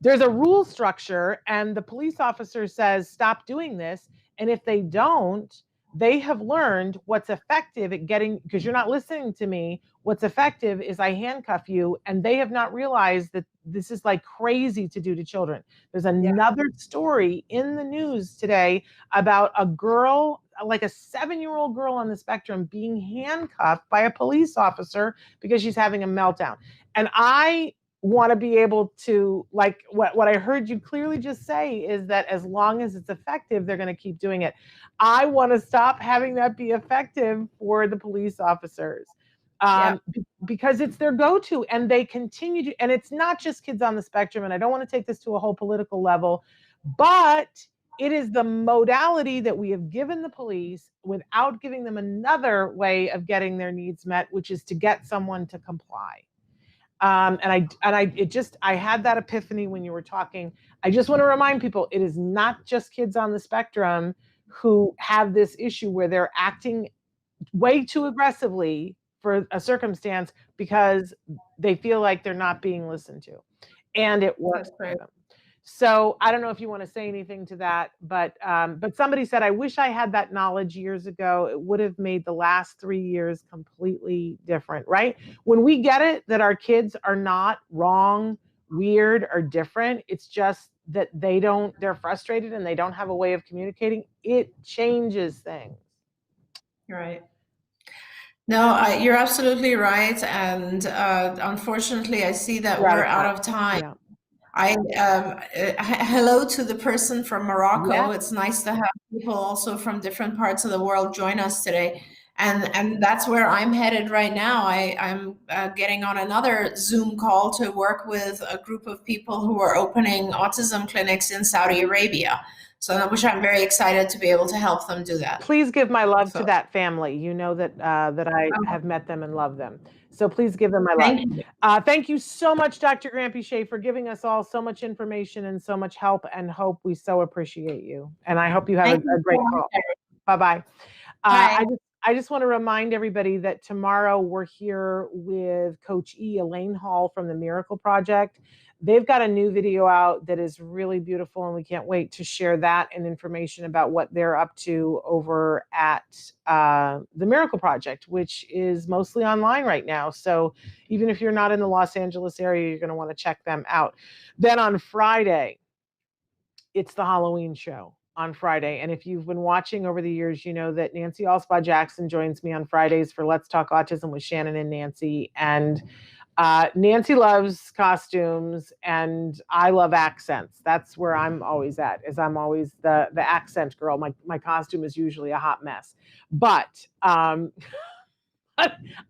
there's a rule structure and the police officer says, stop doing this. And if they don't, they have learned what's effective at getting, because you're not listening to me, what's effective is I handcuff you. And they have not realized that this is like crazy to do to children. There's another story in the news today about a girl, like a 7-year-old girl on the spectrum, being handcuffed by a police officer because she's having a meltdown. And I want to be able to, like, what I heard you clearly just say is that as long as it's effective, they're going to keep doing it. I want to stop having that be effective for the police officers, because it's their go-to and they continue to, and it's not just kids on the spectrum. And I don't want to take this to a whole political level, but it is the modality that we have given the police without giving them another way of getting their needs met, which is to get someone to comply. I had that epiphany when you were talking. I just want to remind people, it is not just kids on the spectrum who have this issue where they're acting way too aggressively for a circumstance because they feel like they're not being listened to, and it works for them. So I don't know if you want to say anything to that, but somebody said, I wish I had that knowledge years ago. It would have made the last 3 years completely different, right? When we get it, that our kids are not wrong, weird, or different, it's just that they're frustrated and they don't have a way of communicating. It changes things. Right. No, you're absolutely right. And unfortunately, I see that we're out of time. Yeah. Hello to the person from Morocco. Yeah. It's nice to have people also from different parts of the world join us today. And that's where I'm headed right now. I'm getting on another Zoom call to work with a group of people who are opening autism clinics in Saudi Arabia. So, which I'm very excited to be able to help them do that. Please give my love to that family. You know that I have met them and love them. So please give them my love. Thank you so much, Dr. Grampiche, for giving us all so much information and so much help and hope. We so appreciate you. And I hope you have a great call. Bye-bye. I just want to remind everybody that tomorrow we're here with Coach Elaine Hall from the Miracle Project. They've got a new video out that is really beautiful, and we can't wait to share that and information about what they're up to over at the Miracle Project, which is mostly online right now. So even if you're not in the Los Angeles area, you're going to want to check them out. Then on Friday, it's the Halloween show on Friday. And if you've been watching over the years, you know that Nancy Alspaugh Jackson joins me on Fridays for Let's Talk Autism with Shannon and Nancy. And Nancy loves costumes and I love accents. That's where I'm always at, is I'm always the accent girl. My costume is usually a hot mess, but I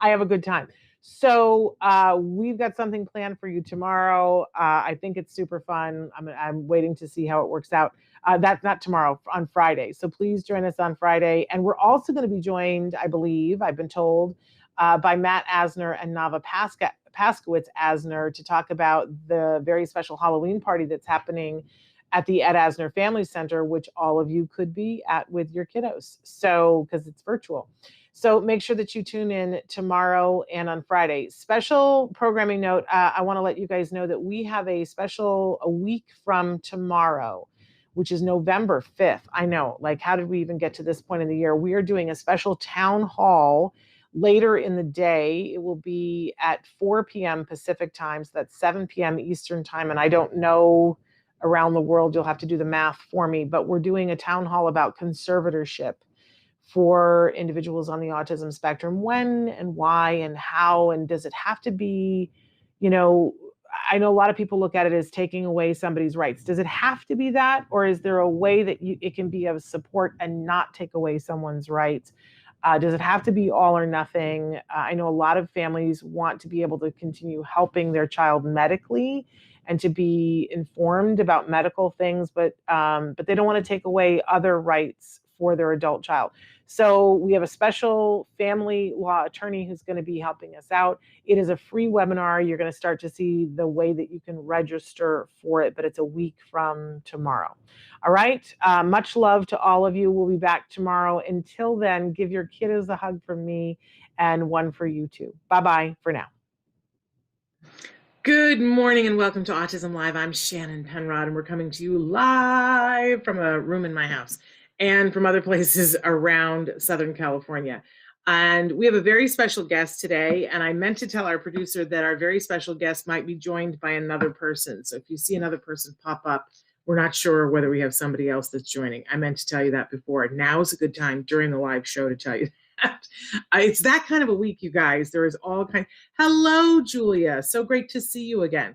have a good time. So we've got something planned for you tomorrow. I think it's super fun. I'm waiting to see how it works out. That's not tomorrow, on Friday. So please join us on Friday. And we're also going to be joined, I believe, I've been told, by Matt Asner and Nava Paskowitz Asner to talk about the very special Halloween party that's happening at the Ed Asner Family Center, which all of you could be at with your kiddos. So, because it's virtual. So make sure that you tune in tomorrow and on Friday. Special programming note, I want to let you guys know that we have a week from tomorrow, which is November 5th. I know, like, how did we even get to this point in the year? We are doing a special town hall later in the day. It will be at 4 p.m. Pacific time, so that's 7 p.m. Eastern time. And I don't know around the world, you'll have to do the math for me, but we're doing a town hall about conservatorship for individuals on the autism spectrum. When and why and how, and does it have to be, I know a lot of people look at it as taking away somebody's rights. Does it have to be that, or is there a way that it can be of support and not take away someone's rights? Does it have to be all or nothing? I know a lot of families want to be able to continue helping their child medically and to be informed about medical things, but they don't want to take away other rights for their adult child. So we have a special family law attorney who's going to be helping us out. It is a free webinar. You're going to start to see the way that you can register for it, but it's a week from tomorrow. All right. Much love to all of you. We'll be back tomorrow. Until then, give your kiddos a hug from me and one for you too. Bye-bye for now. Good morning and welcome to Autism Live. I'm Shannon Penrod and we're coming to you live from a room in my house and from other places around Southern California. And we have a very special guest today, and I meant to tell our producer that our very special guest might be joined by another person. So if you see another person pop up, we're not sure whether we have somebody else that's joining. I meant to tell you that before. Now is a good time during the live show to tell you that. It's that kind of a week, you guys. There is all kinds. Hello, Julia. So great to see you again.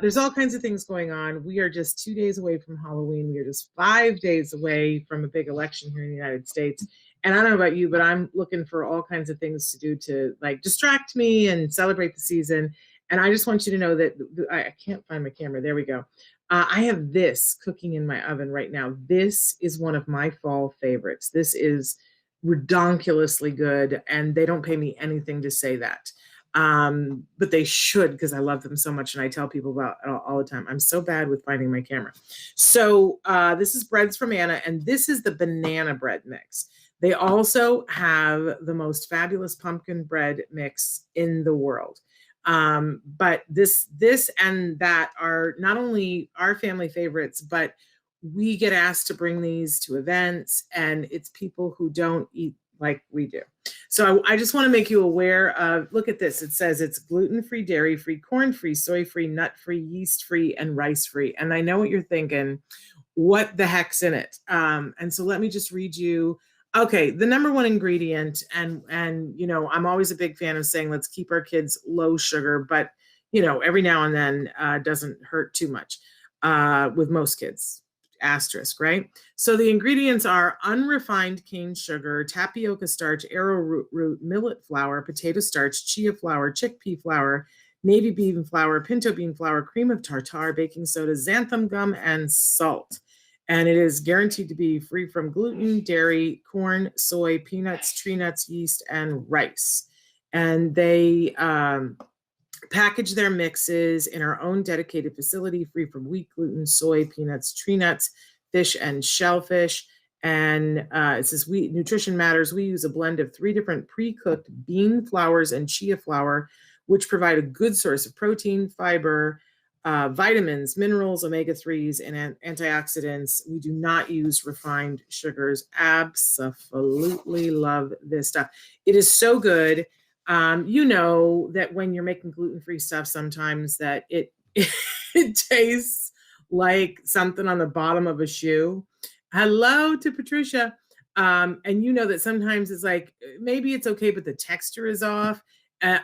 There's all kinds of things going on. We are just 2 days away from Halloween. We are just 5 days away from a big election here in the United States. And I don't know about you, but I'm looking for all kinds of things to do to like distract me and celebrate the season. And I just want you to know that I can't find my camera. There we go. I have this cooking in my oven right now. This is one of my fall favorites. This is redonkulously good, and they don't pay me anything to say that. But they should, because I love them so much, and I tell people about it all the time. I'm so bad with finding my camera. So this is Breads from Anna, and this is the banana bread mix. They also have the most fabulous pumpkin bread mix in the world. But this and that are not only our family favorites, but we get asked to bring these to events, and it's people who don't eat like we do. So I just want to make you aware of, look at this. It says it's gluten-free, dairy-free, corn-free, soy-free, nut-free, yeast-free, and rice-free. And I know what you're thinking, what the heck's in it? And so let me just read you. Okay, the number one ingredient, and you know, I'm always a big fan of saying, let's keep our kids low sugar, but you know, every now and then doesn't hurt too much with most kids. Asterisk, right? So the ingredients are unrefined cane sugar, tapioca starch, arrowroot root, millet flour, potato starch, chia flour, chickpea flour, navy bean flour, pinto bean flour, cream of tartar, baking soda, xanthan gum, and salt. And it is guaranteed to be free from gluten, dairy, corn, soy, peanuts, tree nuts, yeast, and rice. And they package their mixes in our own dedicated facility, free from wheat, gluten, soy, peanuts, tree nuts, fish, and shellfish. And it says, Nutrition Matters, we use a blend of 3 different pre-cooked bean flours and chia flour, which provide a good source of protein, fiber, vitamins, minerals, omega-3s, and antioxidants. We do not use refined sugars. Absolutely love this stuff. It is so good. You know that when you're making gluten-free stuff, sometimes that it tastes like something on the bottom of a shoe. Hello to Patricia. And you know that sometimes it's like, maybe it's okay, but the texture is off.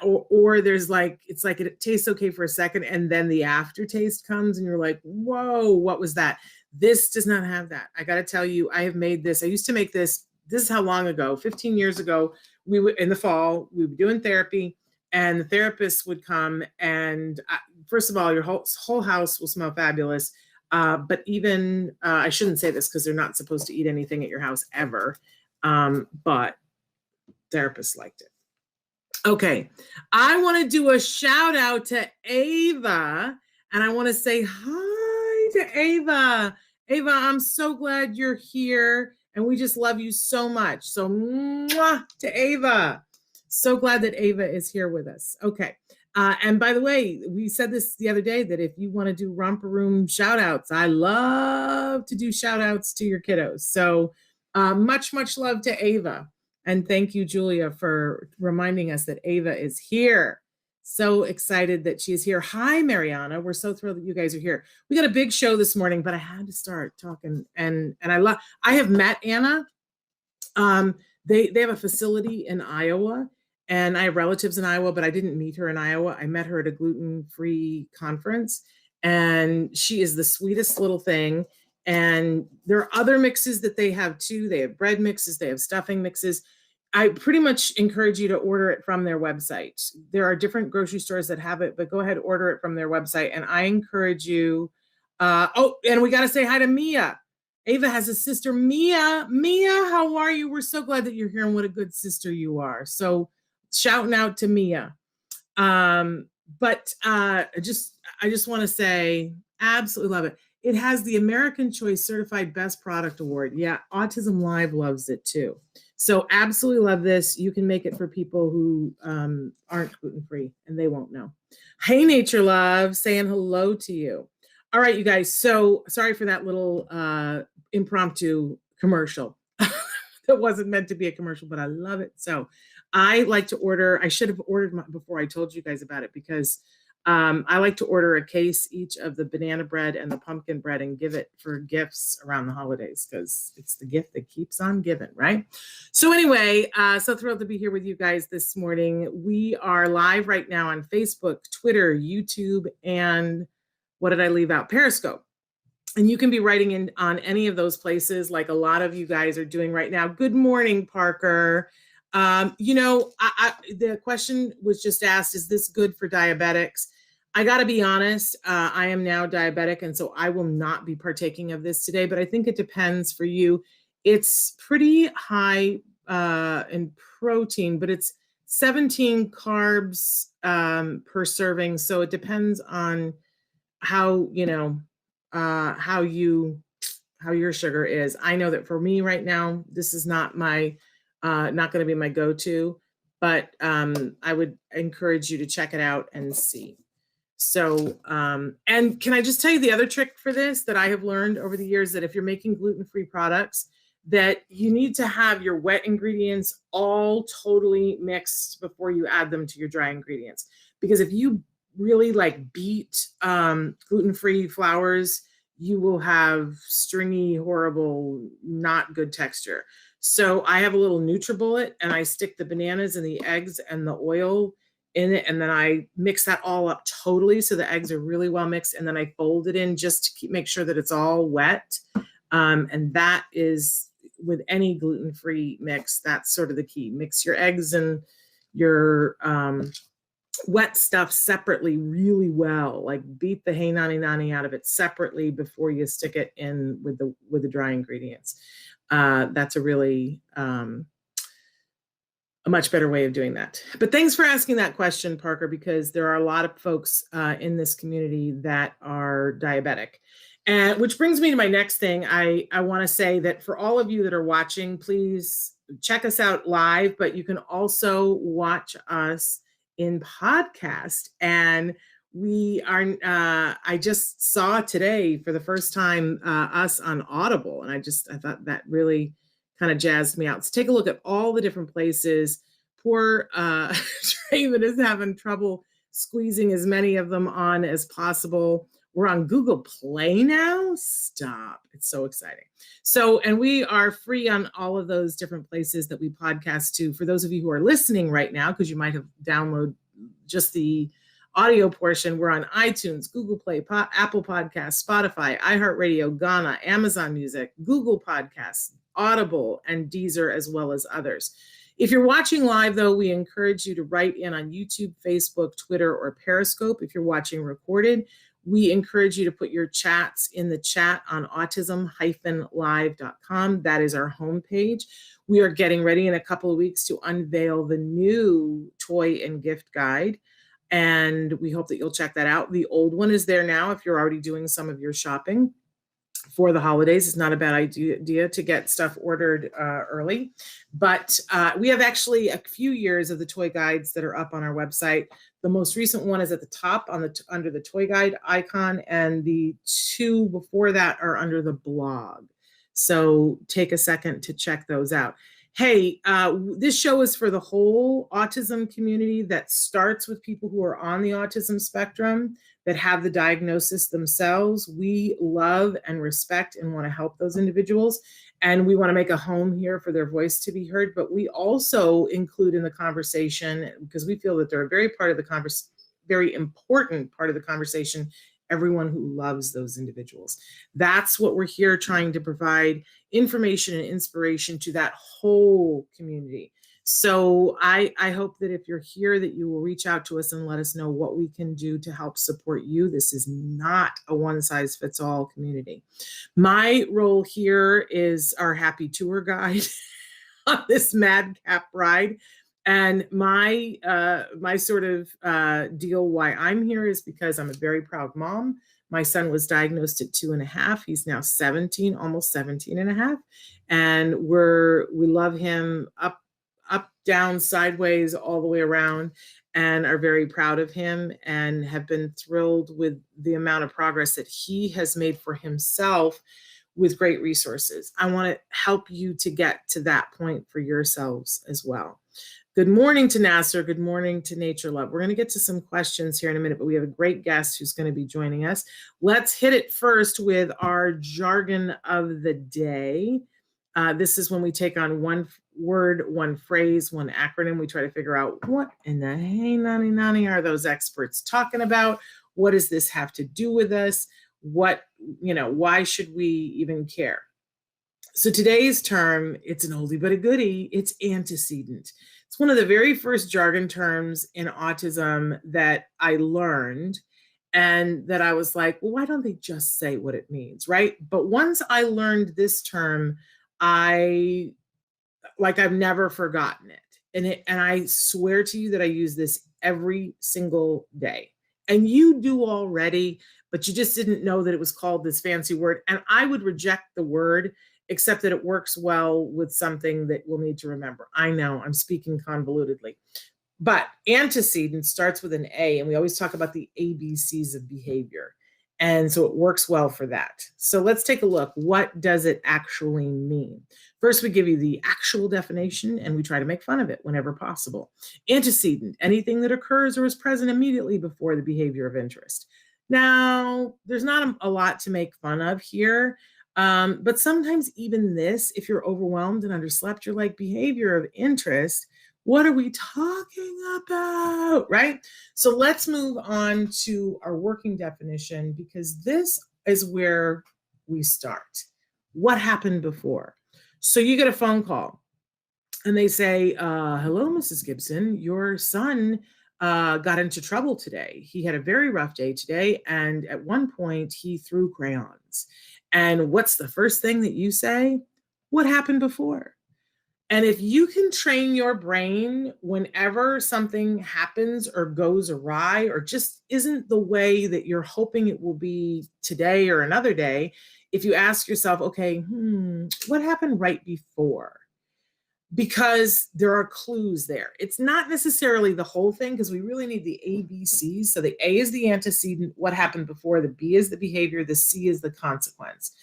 Or there's like, it's like it tastes okay for a second and then the aftertaste comes and you're like, whoa, what was that? This does not have that. I got to tell you, I have made this. I used to make this. This is how long ago, 15 years ago, we would, in the fall, we were doing therapy and the therapist would come and first of all, your whole house will smell fabulous. But even, I shouldn't say this because they're not supposed to eat anything at your house ever. But therapists liked it. Okay, I want to do a shout out to Ava, and I want to say hi to Ava. Ava, I'm so glad you're here, and we just love you so much. So, mwah, to Ava. So glad that Ava is here with us. Okay, and by the way, we said this the other day that if you want to do Romper Room shout outs, I love to do shout outs to your kiddos. So, much love to Ava. And thank you, Julia, for reminding us that Ava is here. So excited that she's here. Hi, Mariana. We're so thrilled that you guys are here. We got a big show this morning, but I had to start talking. And I have met Anna. They have a facility in Iowa, and I have relatives in Iowa, but I didn't meet her in Iowa. I met her at a gluten-free conference, and she is the sweetest little thing. And there are other mixes that they have too. They have bread mixes, they have stuffing mixes. I pretty much encourage you to order it from their website. There are different grocery stores that have it, but go ahead, order it from their website. And I encourage you. Oh, and we got to say hi to Mia. Ava has a sister, Mia. Mia, how are you? We're so glad that you're here and what a good sister you are. So shouting out to Mia. But I just want to say, absolutely love it. It has the American Choice Certified Best Product Award. Yeah, Autism Live loves it too. So absolutely love this. You can make it for people who aren't gluten-free and they won't know. Hey, Nature Love, saying hello to you. All right, you guys. So sorry for that little impromptu commercial. That wasn't meant to be a commercial, but I love it. So I like to order. I should have ordered before I told you guys about it because I like to order a case each of the banana bread and the pumpkin bread and give it for gifts around the holidays because it's the gift that keeps on giving, right? So anyway, so thrilled to be here with you guys this morning. We are live right now on Facebook, Twitter, YouTube, and what did I leave out? Periscope. And you can be writing in on any of those places like a lot of you guys are doing right now. Good morning, Parker. The question was just asked, is this good for diabetics? I got to be honest, I am now diabetic, and so I will not be partaking of this today, but I think it depends for you. It's pretty high in protein, but it's 17 carbs per serving. So it depends on how your sugar is. I know that for me right now, this is not my not going to be my go-to, but I would encourage you to check it out and see. So, and can I just tell you the other trick for this that I have learned over the years, that if you're making gluten-free products, that you need to have your wet ingredients all totally mixed before you add them to your dry ingredients. Because if you really like beat gluten-free flours, you will have stringy, horrible, not good texture. So I have a little NutriBullet and I stick the bananas and the eggs and the oil in it. And then I mix that all up totally. So the eggs are really well mixed. And then I fold it in just to make sure that it's all wet. And that is with any gluten-free mix, that's sort of the key. Mix your eggs and your wet stuff separately really well, like beat the hey nani nani out of it separately before you stick it in with the dry ingredients. That's a really a much better way of doing that. But thanks for asking that question, Parker, because there are a lot of folks in this community that are diabetic. And which brings me to my next thing. I want to say that for all of you that are watching, please check us out live, but you can also watch us in podcast. And we are, I just saw today for the first time us on Audible, and I thought that really kind of jazzed me out. So take a look at all the different places. Poor Traven is having trouble squeezing as many of them on as possible. We're on Google Play now. Stop. It's so exciting. So, and we are free on all of those different places that we podcast to. For those of you who are listening right now, because you might have downloaded just the audio portion, we're on iTunes, Google Play, Apple Podcasts, Spotify, iHeartRadio, Ghana, Amazon Music, Google Podcasts, Audible, and Deezer, as well as others. If you're watching live, though, we encourage you to write in on YouTube, Facebook, Twitter, or Periscope. If you're watching recorded, we encourage you to put your chats in the chat on autism-live.com. That is our homepage. We are getting ready in a couple of weeks to unveil the new toy and gift guide, and we hope that you'll check that out. The old one is there now if you're already doing some of your shopping for the holidays. It's not a bad idea to get stuff ordered early, but we have actually a few years of the toy guides that are up on our website. The most recent one is at the top under the toy guide icon, and the two before that are under the blog. So take a second to check those out. Hey, this show is for the whole autism community that starts with people who are on the autism spectrum, that have the diagnosis themselves. We love and respect and want to help those individuals. And we want to make a home here for their voice to be heard. But we also include in the conversation, because we feel that they're a very important part of the conversation, everyone who loves those individuals. That's what we're here trying to provide, information and inspiration to that whole community. So I hope that if you're here, that you will reach out to us and let us know what we can do to help support you. This is not a one-size-fits-all community. My role here is our happy tour guide on this madcap ride. And my sort of deal why I'm here is because I'm a very proud mom. My son was diagnosed at 2.5. He's now 17, almost 17 and a half. And we love him up, down, sideways, all the way around, and are very proud of him and have been thrilled with the amount of progress that he has made for himself with great resources. I want to help you to get to that point for yourselves as well. Good morning to Nasser. Good morning to Nature Love. We're going to get to some questions here in a minute, but we have a great guest who's going to be joining us. Let's hit it first with our jargon of the day. This is when we take on one word, one phrase, one acronym. We try to figure out what in the hey nanny nanny are those experts talking about? What does this have to do with us? Why should we even care? So today's term, it's an oldie but a goodie. It's antecedent. It's one of the very first jargon terms in autism that I learned, and that I was like, well, why don't they just say what it means, right? But once I learned this term, I've never forgotten it. And I swear to you that I use this every single day. And you do already, but you just didn't know that it was called this fancy word. And I would reject the word, except that it works well with something that we'll need to remember. I know I'm speaking convolutedly, but antecedent starts with an A, and we always talk about the ABCs of behavior. And so it works well for that. So let's take a look. What does it actually mean? First, we give you the actual definition, and we try to make fun of it whenever possible. Antecedent, anything that occurs or is present immediately before the behavior of interest. Now, there's not a lot to make fun of here, but sometimes even this, if you're overwhelmed and underslept, you're like, behavior of interest, what are we talking about, right? So let's move on to our working definition, because this is where we start. What happened before? So you get a phone call and they say, hello, Mrs. Gibson, your son got into trouble today. He had a very rough day today, and at one point he threw crayons. And what's the first thing that you say? What happened before? And if you can train your brain whenever something happens or goes awry or just isn't the way that you're hoping it will be today or another day, if you ask yourself, okay, what happened right before? because there are clues there. It's not necessarily the whole thing, because we really need the ABCs. So the A is the antecedent, what happened before, the B is the behavior, the C is the consequence.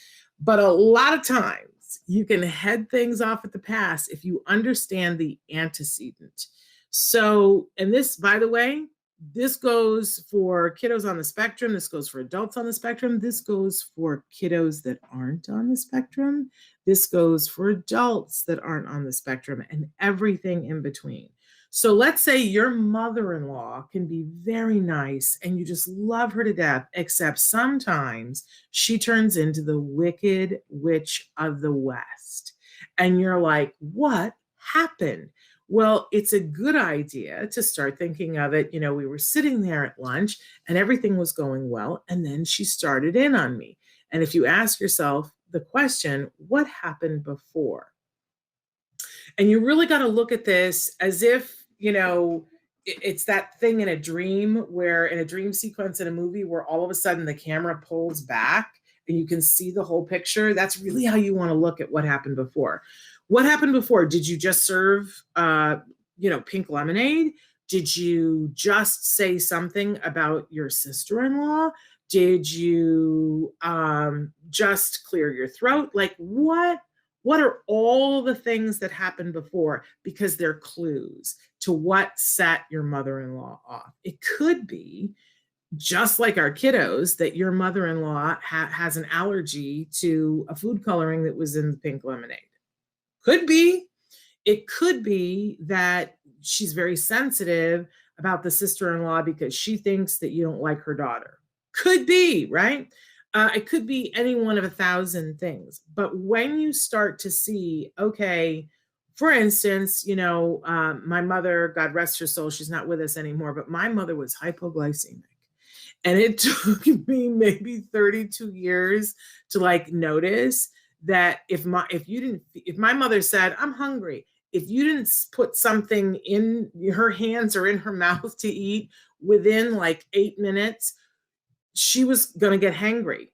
But a lot of times you can head things off at the pass if you understand the antecedent. So, and this, by the way, this goes for kiddos on the spectrum. This goes for adults on the spectrum. This goes for kiddos that aren't on the spectrum. This goes for adults that aren't on the spectrum, and everything in between. So let's say your mother-in-law can be very nice and you just love her to death, except sometimes she turns into the wicked witch of the West. And you're like, what happened? Well, it's a good idea to start thinking of it. We were sitting there at lunch and everything was going well, and then she started in on me. And if you ask yourself the question, what happened before? And you really got to look at this as if, it's that thing in a dream, where in a dream sequence in a movie where all of a sudden the camera pulls back and you can see the whole picture. That's really how you want to look at what happened before. What happened before? Did you just serve, pink lemonade? Did you just say something about your sister-in-law? Did you just clear your throat? Like, what are all the things that happened before? Because they're clues to what set your mother-in-law off. It could be, just like our kiddos, that your mother-in-law has an allergy to a food coloring that was in the pink lemonade. Could be. It could be that she's very sensitive about the sister-in-law because she thinks that you don't like her daughter. Could be, right? It could be any one of 1,000 things. But when you start to see, okay, for instance, my mother, God rest her soul, she's not with us anymore, but my mother was hypoglycemic. And it took me maybe 32 years to notice that if my mother said, I'm hungry, if you didn't put something in her hands or in her mouth to eat within 8 minutes, she was going to get hangry,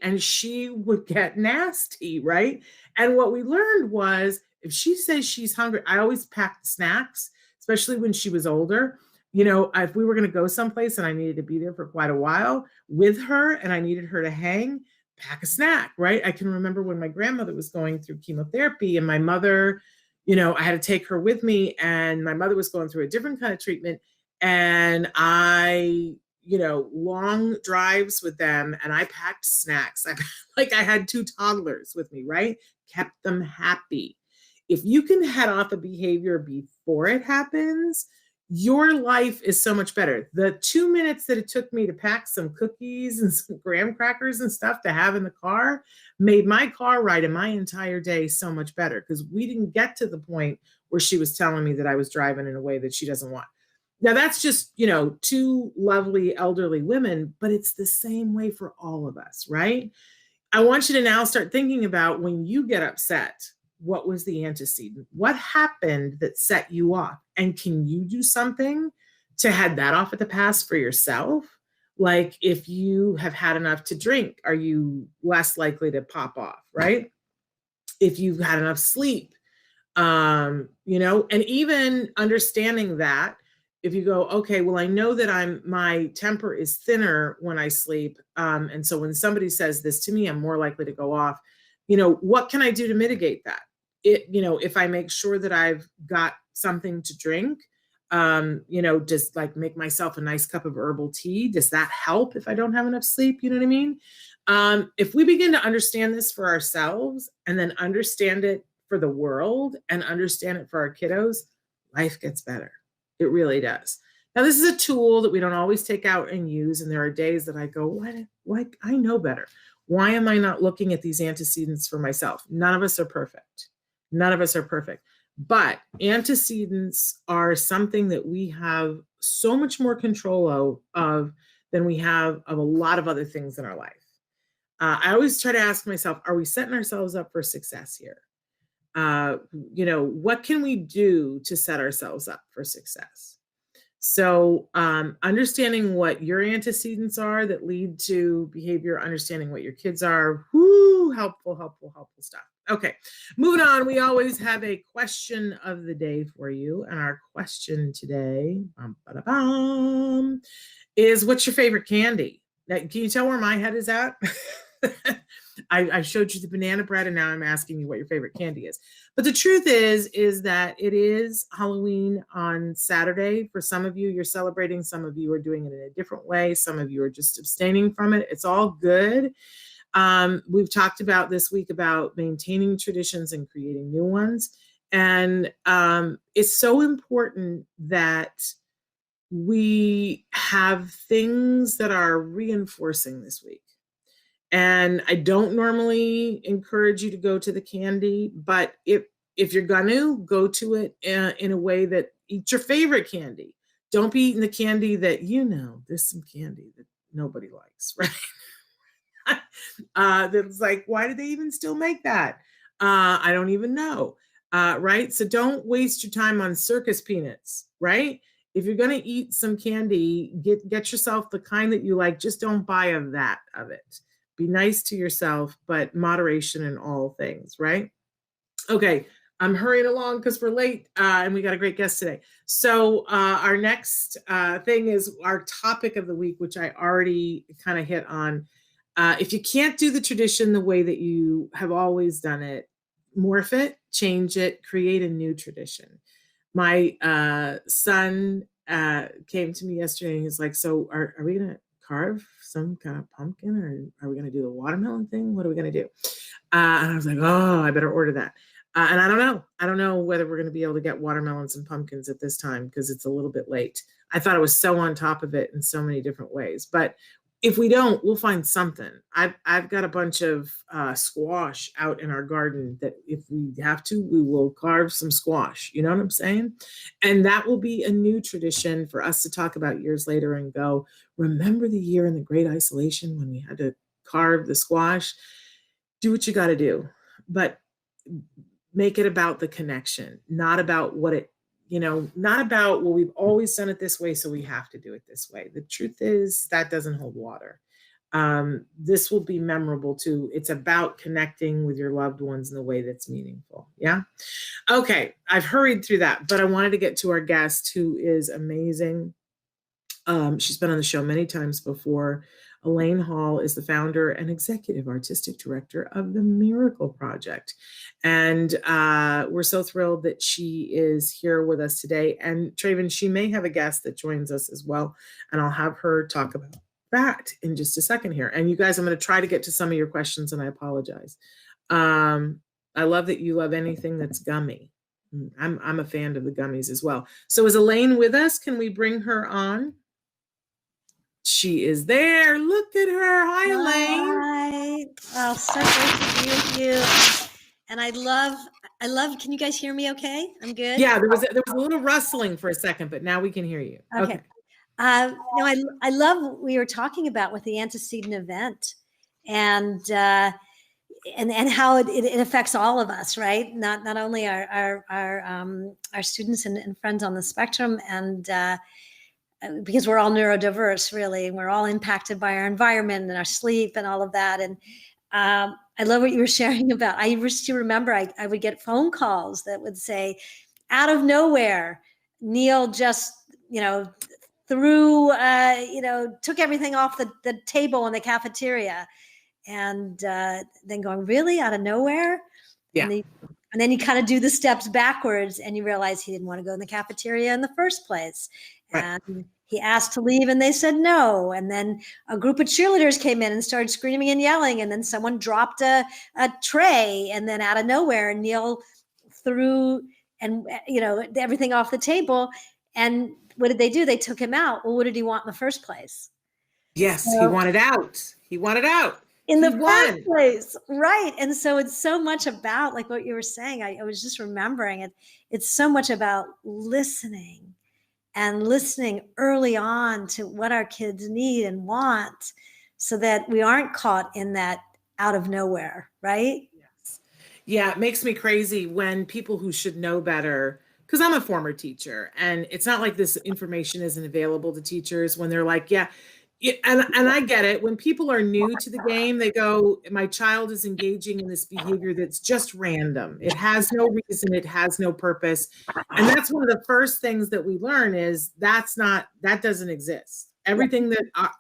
and she would get nasty, right? And what we learned was, if she says she's hungry, I always packed snacks, especially when she was older. If we were going to go someplace and I needed to be there for quite a while with her and I needed her to hang, pack a snack, right? I can remember when my grandmother was going through chemotherapy and my mother, I had to take her with me, and my mother was going through a different kind of treatment. And I, long drives with them, and I packed snacks. I had 2 toddlers with me, right? Kept them happy. If you can head off a behavior before it happens, your life is so much better. The 2 minutes that it took me to pack some cookies and some graham crackers and stuff to have in the car made my car ride and my entire day so much better, because we didn't get to the point where she was telling me that I was driving in a way that she doesn't want. Now, that's just, 2 lovely elderly women, but it's the same way for all of us, right? I want you to now start thinking about, when you get upset, what was the antecedent? What happened that set you off? And can you do something to head that off at the pass for yourself? Like, if you have had enough to drink, are you less likely to pop off, right? If you've had enough sleep, and even understanding that, if you go, okay, well, I know that my temper is thinner when I sleep. And so when somebody says this to me, I'm more likely to go off. What can I do to mitigate that? If I make sure that I've got something to drink, just make myself a nice cup of herbal tea. Does that help if I don't have enough sleep? You know what I mean? If we begin to understand this for ourselves, and then understand it for the world, and understand it for our kiddos, life gets better. It really does. Now, this is a tool that we don't always take out and use. And there are days that I go, what? I know better. Why am I not looking at these antecedents for myself? None of us are perfect. None of us are perfect. But antecedents are something that we have so much more control of than we have of a lot of other things in our life. I always try to ask myself, are we setting ourselves up for success here? What can we do to set ourselves up for success? So understanding what your antecedents are that lead to behavior, understanding what your kids are, helpful stuff. Okay, moving on. We always have a question of the day for you. And our question today is, what's your favorite candy? Now, can you tell where my head is at? I showed you the banana bread, and now I'm asking you what your favorite candy is. But the truth is that it is Halloween on Saturday. For some of you, you're celebrating. Some of you are doing it in a different way. Some of you are just abstaining from it. It's all good. We've talked about this week about maintaining traditions and creating new ones. And it's so important that we have things that are reinforcing this week. And I don't normally encourage you to go to the candy, but if you're gonna go to it in a way that eat your favorite candy, don't be eating the candy that there's some candy that nobody likes, right? That's like, why do they even still make that? I don't even know, right? So don't waste your time on circus peanuts, right? If you're gonna eat some candy, get yourself the kind that you like. Just don't buy of it. Be nice to yourself, but moderation in all things, right? Okay, I'm hurrying along because we're late and we got a great guest today. So our next thing is our topic of the week, which I already kind of hit on. If you can't do the tradition the way that you have always done it, morph it, change it, create a new tradition. My son came to me yesterday and he's like, so are we going to carve some kind of pumpkin, or are we going to do the watermelon thing? What are we going to do? And I was like, oh, I better order that. And I don't know. I don't know whether we're going to be able to get watermelons and pumpkins at this time because it's a little bit late. I thought I was so on top of it in so many different ways. But if we don't, we'll find something. I've got a bunch of squash out in our garden that if we have to, we will carve some squash. You know what I'm saying? And that will be a new tradition for us to talk about years later and go, remember the year in the Great Isolation when we had to carve the squash? Do what you got to do, but make it about the connection, not about not about, well, we've always done it this way, so we have to do it this way. The truth is that doesn't hold water. This will be memorable too. It's about connecting with your loved ones in a way that's meaningful. Yeah. Okay. I've hurried through that, but I wanted to get to our guest, who is amazing. She's been on the show many times before. Elaine Hall is the founder and executive artistic director of the Miracle Project. And we're so thrilled that she is here with us today. And Traven, she may have a guest that joins us as well. And I'll have her talk about that in just a second here. And you guys, I'm going to try to get to some of your questions, and I apologize. I love that you love anything that's gummy. I'm a fan of the gummies as well. So is Elaine with us? Can we bring her on? She is there. Look at her. Hi, Elaine. Hi. Oh, so great to be with you. And I love, can you guys hear me okay? I'm good? Yeah, there was a little rustling for a second, but now we can hear you. Okay. No, I love what we were talking about with the antecedent event and how it affects all of us, right? Not only our students and friends on the spectrum, and because we're all neurodiverse, really, and we're all impacted by our environment and our sleep and all of that. And I love what you were sharing about. I used to remember I would get phone calls that would say, out of nowhere, Neil just, threw, took everything off the table in the cafeteria, and then going, really, out of nowhere? Yeah. And then you kind of do the steps backwards, and you realize he didn't want to go in the cafeteria in the first place. Right. And he asked to leave, and they said no. And then a group of cheerleaders came in and started screaming and yelling. And then someone dropped a tray, and then out of nowhere, Neil threw everything off the table. And what did they do? They took him out. Well, what did he want in the first place? Yes, he wanted out. He wanted out. In the first place, right? And so it's so much about, like what you were saying. I was just remembering it. It's so much about listening, and listening early on to what our kids need and want, so that we aren't caught in that out of nowhere, right? Yes. Yeah, it makes me crazy when people who should know better, because I'm a former teacher, and it's not like this information isn't available to teachers, when they're like, yeah, Yeah, and I get it. When people are new to the game, they go, my child is engaging in this behavior that's just random. It has no reason, it has no purpose. And that's one of the first things that we learn is that doesn't exist. Everything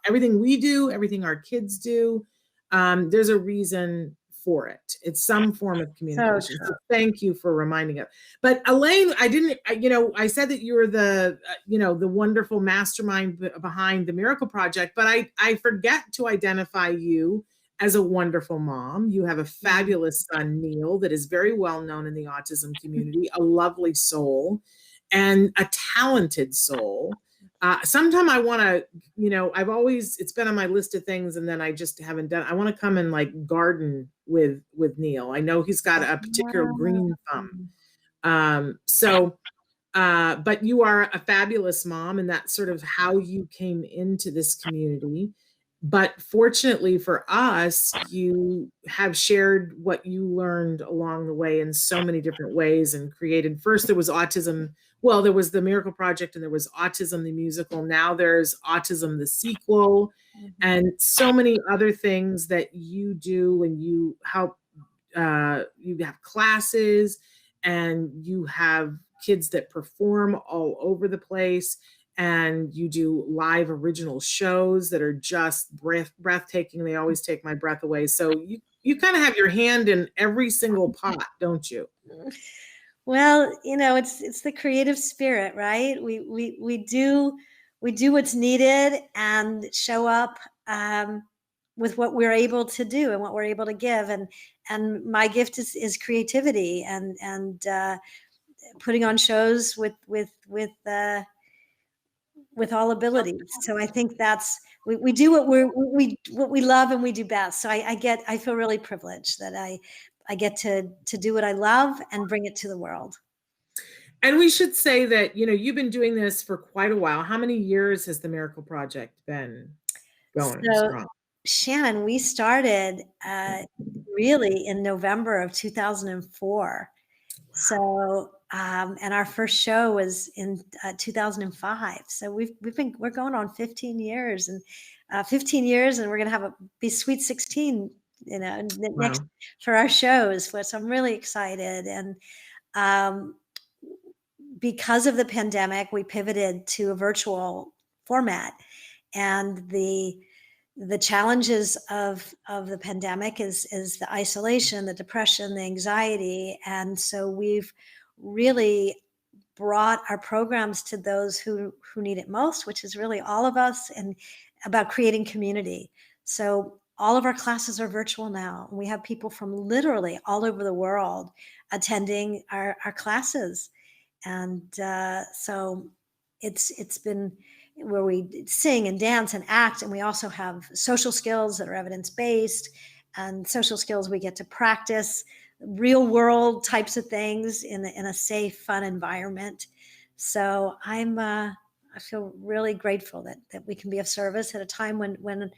everything we do, everything our kids do, there's a reason for it. It's some form of communication. So thank you for reminding us. But Elaine, I said that you were the wonderful mastermind behind the Miracle Project, but I forget to identify you as a wonderful mom. You have a fabulous son, Neil, that is very well known in the autism community, a lovely soul and a talented soul. Sometime I want to, it's been on my list of things and then I just haven't done. I want to come and like garden with Neil. I know he's got a particular green thumb. But you are a fabulous mom, and that's sort of how you came into this community. But fortunately for us, you have shared what you learned along the way in so many different ways and created. First, there was autism. Well, there was the Miracle Project and there was Autism the Musical. Now there's Autism the Sequel, and so many other things that you do, and you help, you have classes and you have kids that perform all over the place, and you do live original shows that are just breathtaking. They always take my breath away. So you kind of have your hand in every single pot, don't you? Well, it's the creative spirit, right? We do what's needed and show up with what we're able to do and what we're able to give. And my gift is creativity and putting on shows with all abilities. So I think that's we do what we love and we do best. So I feel really privileged that I get to do what I love and bring it to the world. And we should say that, you've been doing this for quite a while. How many years has the Miracle Project been going strong? Shannon, we started really in November of 2004. So, and our first show was in 2005. So we're going on 15 years and 15 years, and we're going to be sweet 16, next for our shows. So I'm really excited. And because of the pandemic, we pivoted to a virtual format, and the challenges of the pandemic is the isolation, the depression, the anxiety. And so we've really brought our programs to those who need it most, which is really all of us, and about creating community. So all of our classes are virtual now. We have people from literally all over the world attending our classes. And so it's been where we sing and dance and act, and we also have social skills that are evidence-based, and social skills we get to practice real world types of things in a safe, fun environment. So I feel really grateful that we can be of service at a time when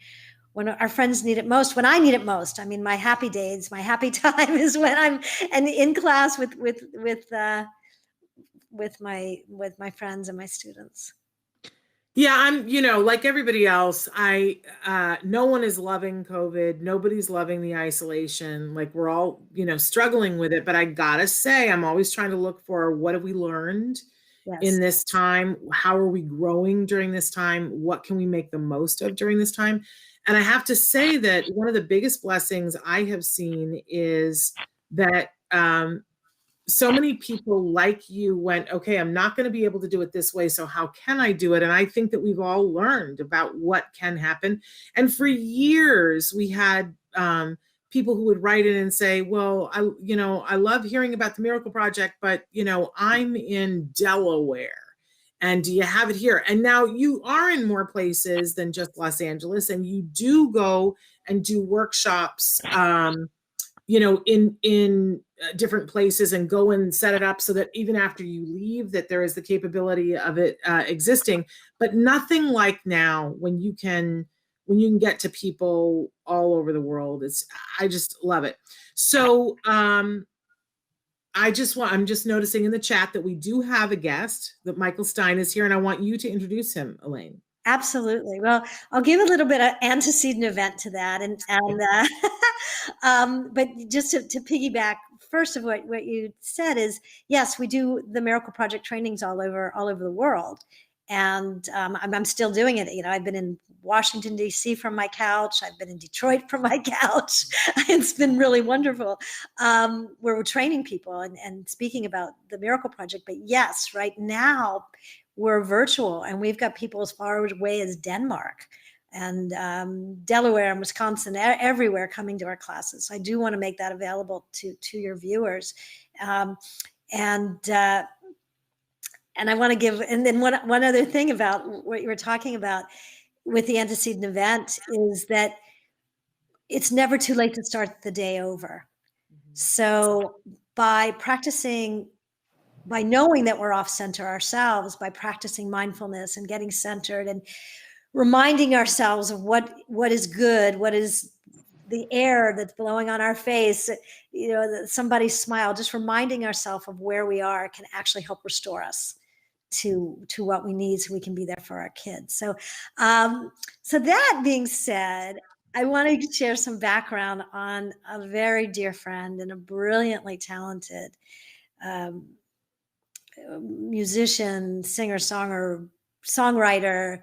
our friends need it most, when I need it most. I mean, my happy days, my happy time is when I'm in class with my friends and my students. Yeah, I'm, like everybody else, no one is loving COVID. Nobody's loving the isolation. Like, we're all, struggling with it. But I gotta say, I'm always trying to look for, what have we learned in this time? How are we growing during this time? What can we make the most of during this time? And I have to say that one of the biggest blessings I have seen is that so many people like you went, okay, I'm not going to be able to do it this way, so how can I do it? And I think that we've all learned about what can happen. And for years, we had people who would write in and say, well, I love hearing about the Miracle Project, but, I'm in Delaware. And do you have it here? And now you are in more places than just Los Angeles, and you do go and do workshops, in different places, and go and set it up so that even after you leave, that there is the capability of it existing. But nothing like now, when you can get to people all over the world. I just love it. So I'm just noticing in the chat that we do have a guest, that Michael Stein is here, and I want you to introduce him, Elaine. Absolutely. Well, I'll give a little bit of antecedent event to that, but just to piggyback first of what you said is, yes, we do the Miracle Project trainings all over the world, and I'm still doing it. You know, I've been in Washington D.C. from my couch. I've been in Detroit from my couch. It's been really wonderful, where we're training people and speaking about the Miracle Project. But yes, right now we're virtual, and we've got people as far away as Denmark and Delaware and Wisconsin, everywhere coming to our classes. So I do want to make that available to your viewers. And I want to give, and then one other thing about what you were talking about with the antecedent event is that it's never too late to start the day over. So by knowing that we're off center ourselves, by practicing mindfulness and getting centered and reminding ourselves of what is good, what is the air that's blowing on our face, you know, somebody's smile, just reminding ourselves of where we are can actually help restore us to what we need so we can be there for our kids. So, so that being said, I want to share some background on a very dear friend and a brilliantly talented musician, singer, songwriter.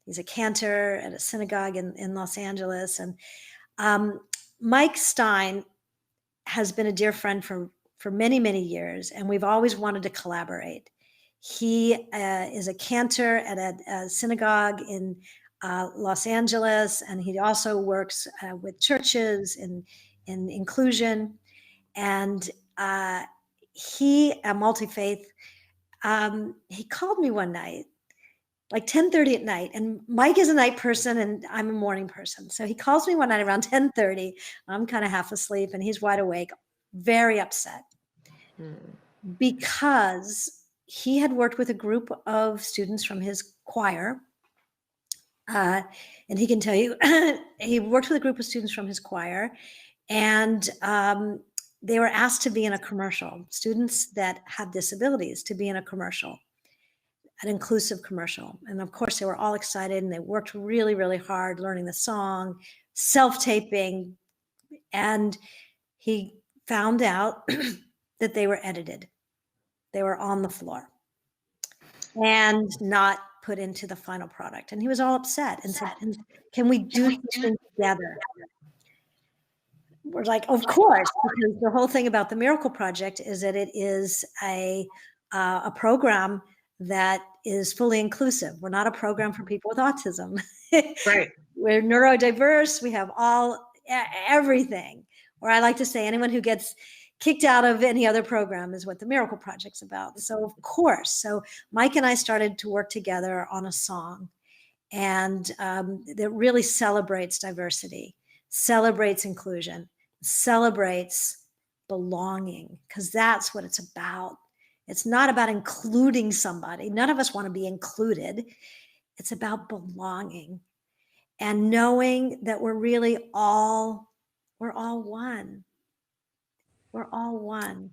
He's a cantor at a synagogue in Los Angeles. And Mike Stein has been a dear friend for many, many years, and we've always wanted to collaborate. He is a cantor at a synagogue in Los Angeles, and he also works with churches in inclusion. And he, a multi-faith, he called me one night, like 10:30 at night. And Mike is a night person and I'm a morning person. So he calls me one night around 10:30. I'm kind of half asleep and he's wide awake, very upset because he had worked with a group of students from his choir. And he can tell you, he worked with a group of students from his choir, and they were asked to be in a commercial, students that have disabilities to be in a commercial, an inclusive commercial. And of course, they were all excited and they worked really, really hard learning the song, self-taping. And he found out that they were edited. They were on the floor and not put into the final product. And he was all upset and said, can we do something together? We're like, of course, because the whole thing about the Miracle Project is that it is a program that is fully inclusive. We're not a program for people with autism. Right. We're neurodiverse. We have everything. Or I like to say anyone who gets kicked out of any other program is what the Miracle Project's about. So of course, so Mike and I started to work together on a song, and that really celebrates diversity, celebrates inclusion, celebrates belonging, because that's what it's about. It's not about including somebody. None of us want to be included. It's about belonging and knowing that we're all one. We're all one.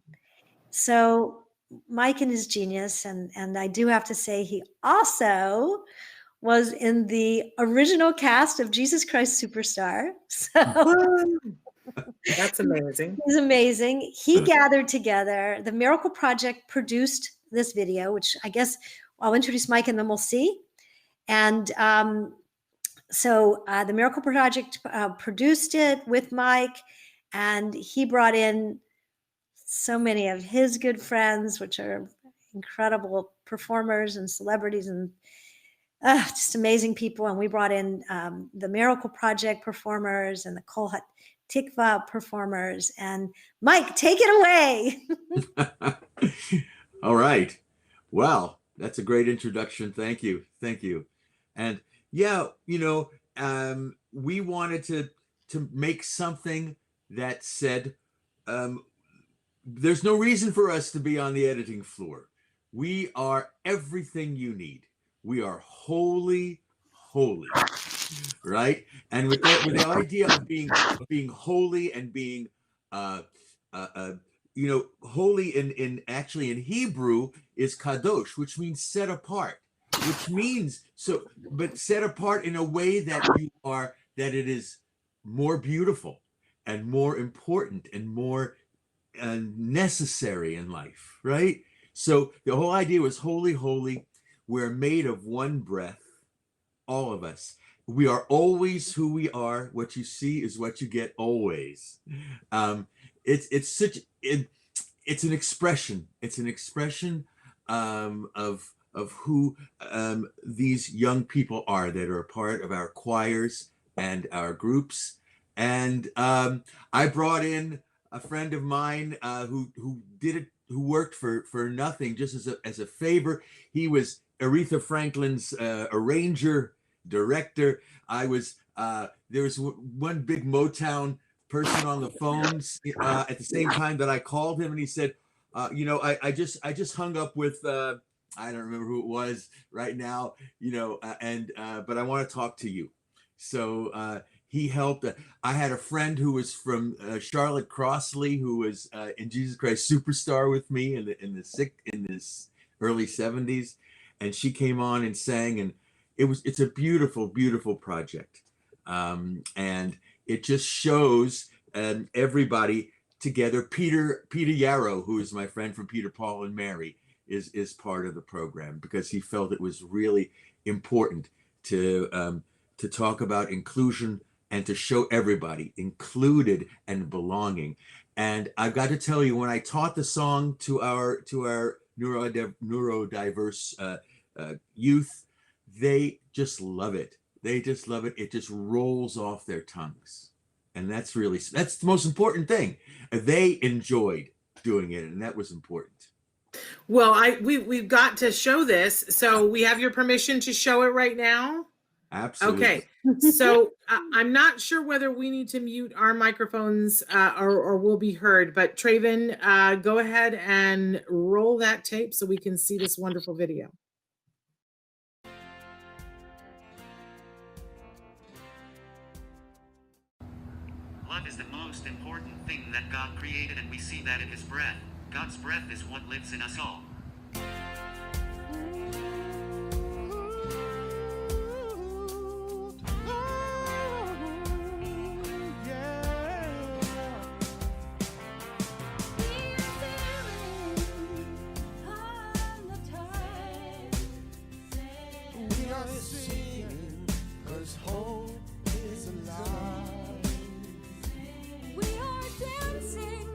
So Mike and his genius, and I do have to say he also was in the original cast of Jesus Christ Superstar. So that's amazing. He's amazing. He gathered together. The Miracle Project produced this video, which I guess I'll introduce Mike and then we'll see. And so the Miracle Project produced it with Mike, and he brought in so many of his good friends, which are incredible performers and celebrities and just amazing people. And we brought in the Miracle Project performers and the Kol Tikva performers. And Mike, take it away. All right. Well, that's a great introduction. Thank you. Thank you. And yeah, you know, we wanted to make something that said, there's no reason for us to be on the editing floor. We are everything you need. We are holy, right? And with the idea of being holy and being, you know, holy in Hebrew is kadosh, which means set apart. which means so, but set apart in a way that that it is more beautiful and more important and more necessary in life, right? So the whole idea was holy, holy. We're made of one breath, all of us. We are always who we are. What you see is what you get always. It's such it's an expression. It's an expression of who these young people are that are a part of our choirs and our groups. And I brought in a friend of mine who did it, who worked for nothing, just as a favor. He was Aretha Franklin's arranger, director. I was there was one big Motown person on the phones at the same time that I called him, and he said, I just hung up with I don't remember who it was right now, but I want to talk to you. So he helped. I had a friend who was from Charlotte Crossley, who was in Jesus Christ Superstar with me in this early '70s, and she came on and sang, and it's a beautiful, beautiful project, and it just shows everybody together. Peter Yarrow, who is my friend from Peter, Paul, and Mary, is part of the program because he felt it was really important to talk about inclusion and to show everybody included and belonging. And I've got to tell you, when I taught the song to our neurodiverse youth, they just love it. They just love it. It just rolls off their tongues. And that's the most important thing. They enjoyed doing it, and that was important. Well, we've got to show this. So we have your permission to show it right now? Absolutely. Okay. So I'm not sure whether we need to mute our microphones or we'll be heard, but Traven, go ahead and roll that tape so we can see this wonderful video. Blood is the most important thing that God created, and we see that in His breath. God's breath is what lives in us all. We are dancing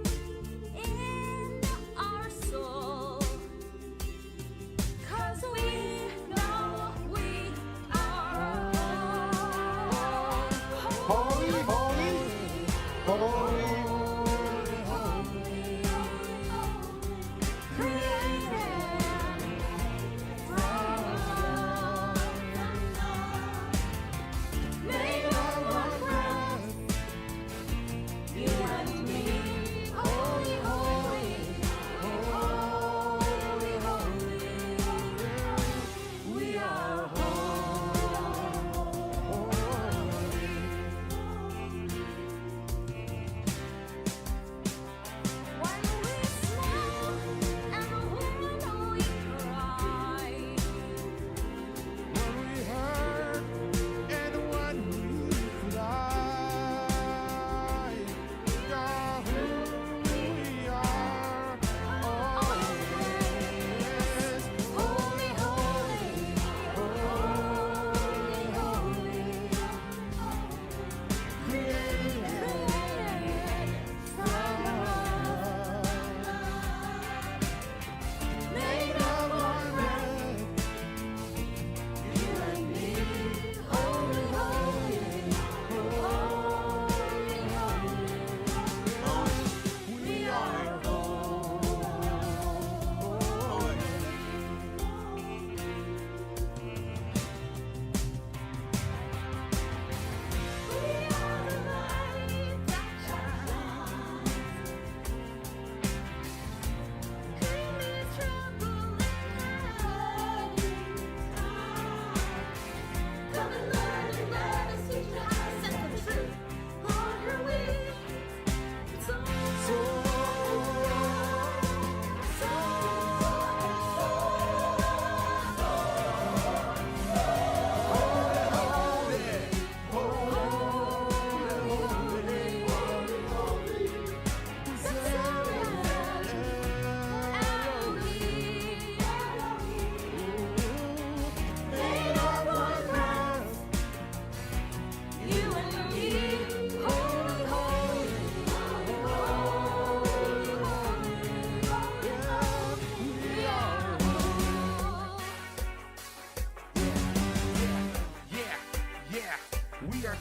in our soul.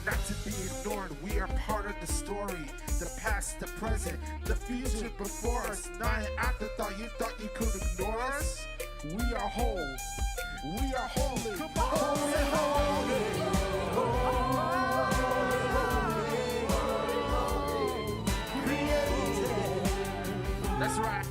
not to be ignored. We are part of the story, the past, the present, the future before us. Not an afterthought. You thought you could ignore us? We are whole. We are holy. Holy, holy. That's right.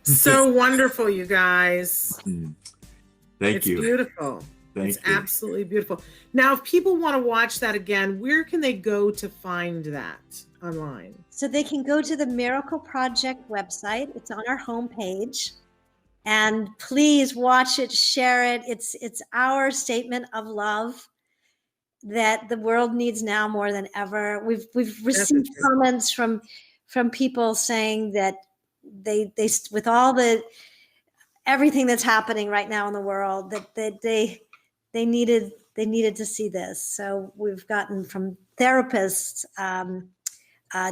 So wonderful, you guys. Thank It's you. beautiful. Thank It's you. absolutely beautiful. Now, if people want to watch that again, where can they go to find that online? So they can go to the Miracle Project website. It's on our homepage. And please watch it, share it. It's our statement of love that the world needs now more than ever. We've received comments from people saying that they with all the everything that's happening right now in the world, that they needed to see this. So we've gotten from therapists,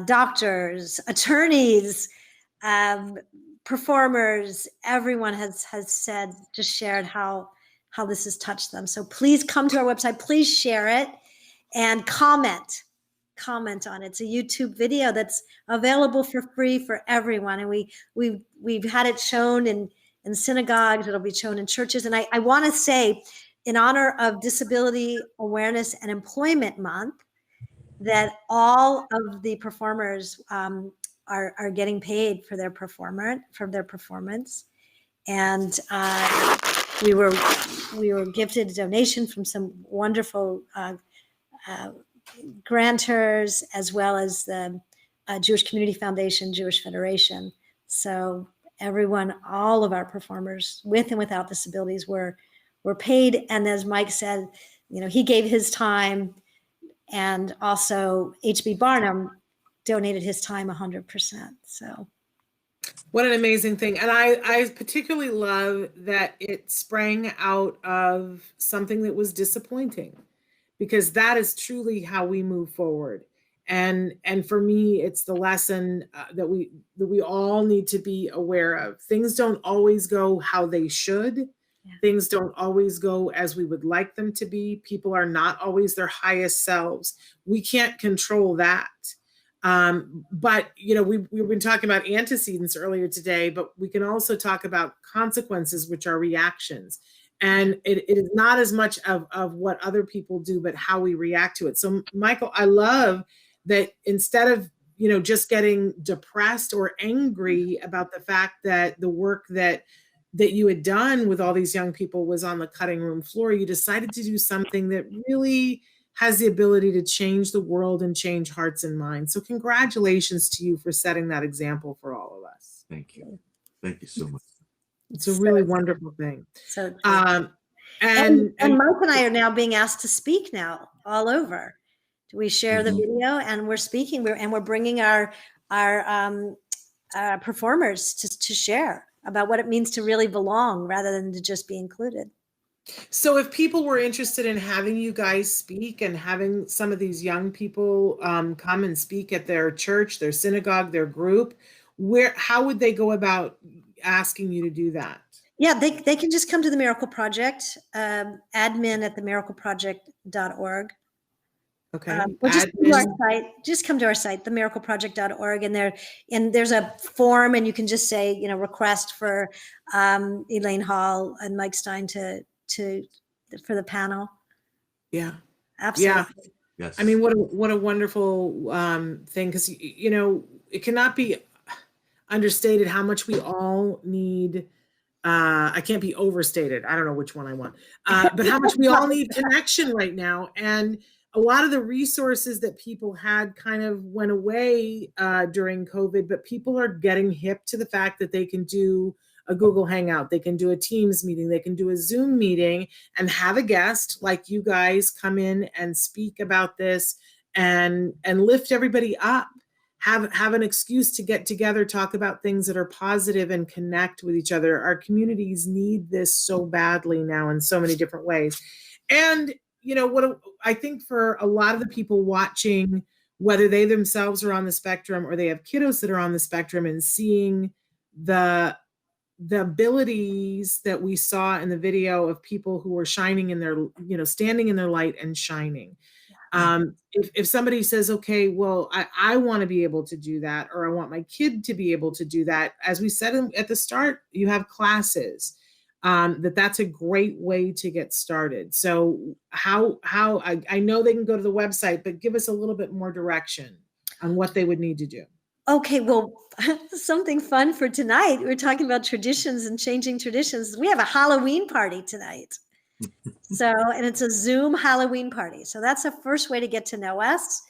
doctors, attorneys, performers, everyone has said, just shared how this has touched them. So please come to our website, please share it and comment on it. It's a YouTube video that's available for free for everyone. And we've had it shown in synagogues, it'll be shown in churches. And I want to say, in honor of Disability Awareness and Employment Month, that all of the performers are getting paid for their performance, and we were gifted a donation from some wonderful grantors, as well as the Jewish Community Foundation, Jewish Federation. So everyone, all of our performers, with and without disabilities, were paid. And as Mike said, he gave his time. And also HB Barnum donated his time 100%. So what an amazing thing. And I particularly love that it sprang out of something that was disappointing, because that is truly how we move forward. And for me, it's the lesson that we all need to be aware of. Things don't always go how they should. Things don't always go as we would like them to be. People are not always their highest selves. We can't control that. But, we've been talking about antecedents earlier today, but we can also talk about consequences, which are reactions. And it is not as much of what other people do, but how we react to it. So, Michael, I love that instead of, just getting depressed or angry about the fact that the work that you had done with all these young people was on the cutting room floor, you decided to do something that really has the ability to change the world and change hearts and minds. So congratulations to you for setting that example for all of us. Thank you. Thank you so much. It's a really wonderful thing. So and Mike and I are now being asked to speak now all over. We share the video, and we're speaking, we're bringing our performers to share about what it means to really belong rather than to just be included. So if people were interested in having you guys speak and having some of these young people come and speak at their church, their synagogue, their group, how would they go about asking you to do that? Yeah, they can just come to the Miracle Project, admin at themiracleproject.org. Okay. Or just come to our site. Just come to our site, themiracleproject.org, and there's a form, and you can just say, request for Elaine Hall and Mike Stein for the panel. Yeah, absolutely. Yeah. Yes. I mean, what a wonderful thing, because it cannot be understated how much we all need I can't be overstated. I don't know which one I want, but how much we all need connection right now. And a lot of the resources that people had kind of went away during COVID, but people are getting hip to the fact that they can do a Google Hangout, they can do a Teams meeting, they can do a Zoom meeting and have a guest like you guys come in and speak about this and lift everybody up. Have an excuse to get together, talk about things that are positive and connect with each other. Our communities need this so badly now in so many different ways. And, you know, what I think for a lot of the people watching, whether they themselves are on the spectrum or they have kiddos that are on the spectrum, and seeing the abilities that we saw in the video of people who were shining in their, you know, standing in their light and shining. If somebody says, okay, well, I want to be able to do that, or I want my kid to be able to do that, as we said at the start, you have classes, that's a great way to get started. So how I know they can go to the website, but give us a little bit more direction on what they would need to do. Okay, well, something fun for tonight. We're talking about traditions and changing traditions. We have a Halloween party tonight. So, and it's a Zoom Halloween party. So that's the first way to get to know us,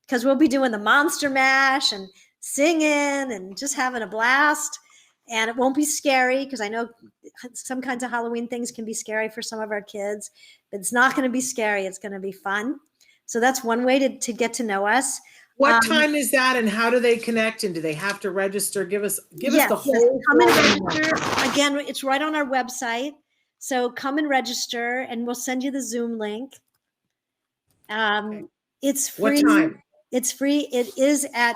because we'll be doing the Monster Mash and singing and just having a blast. And it won't be scary, because I know some kinds of Halloween things can be scary for some of our kids, but it's not going to be scary. It's going to be fun. So that's one way to get to know us. What time is that, and how do they connect, and do they have to register? Give us the whole. Come and register. Again, it's right on our website. So come and register, and we'll send you the Zoom link. It's free. What time? It's free. It is at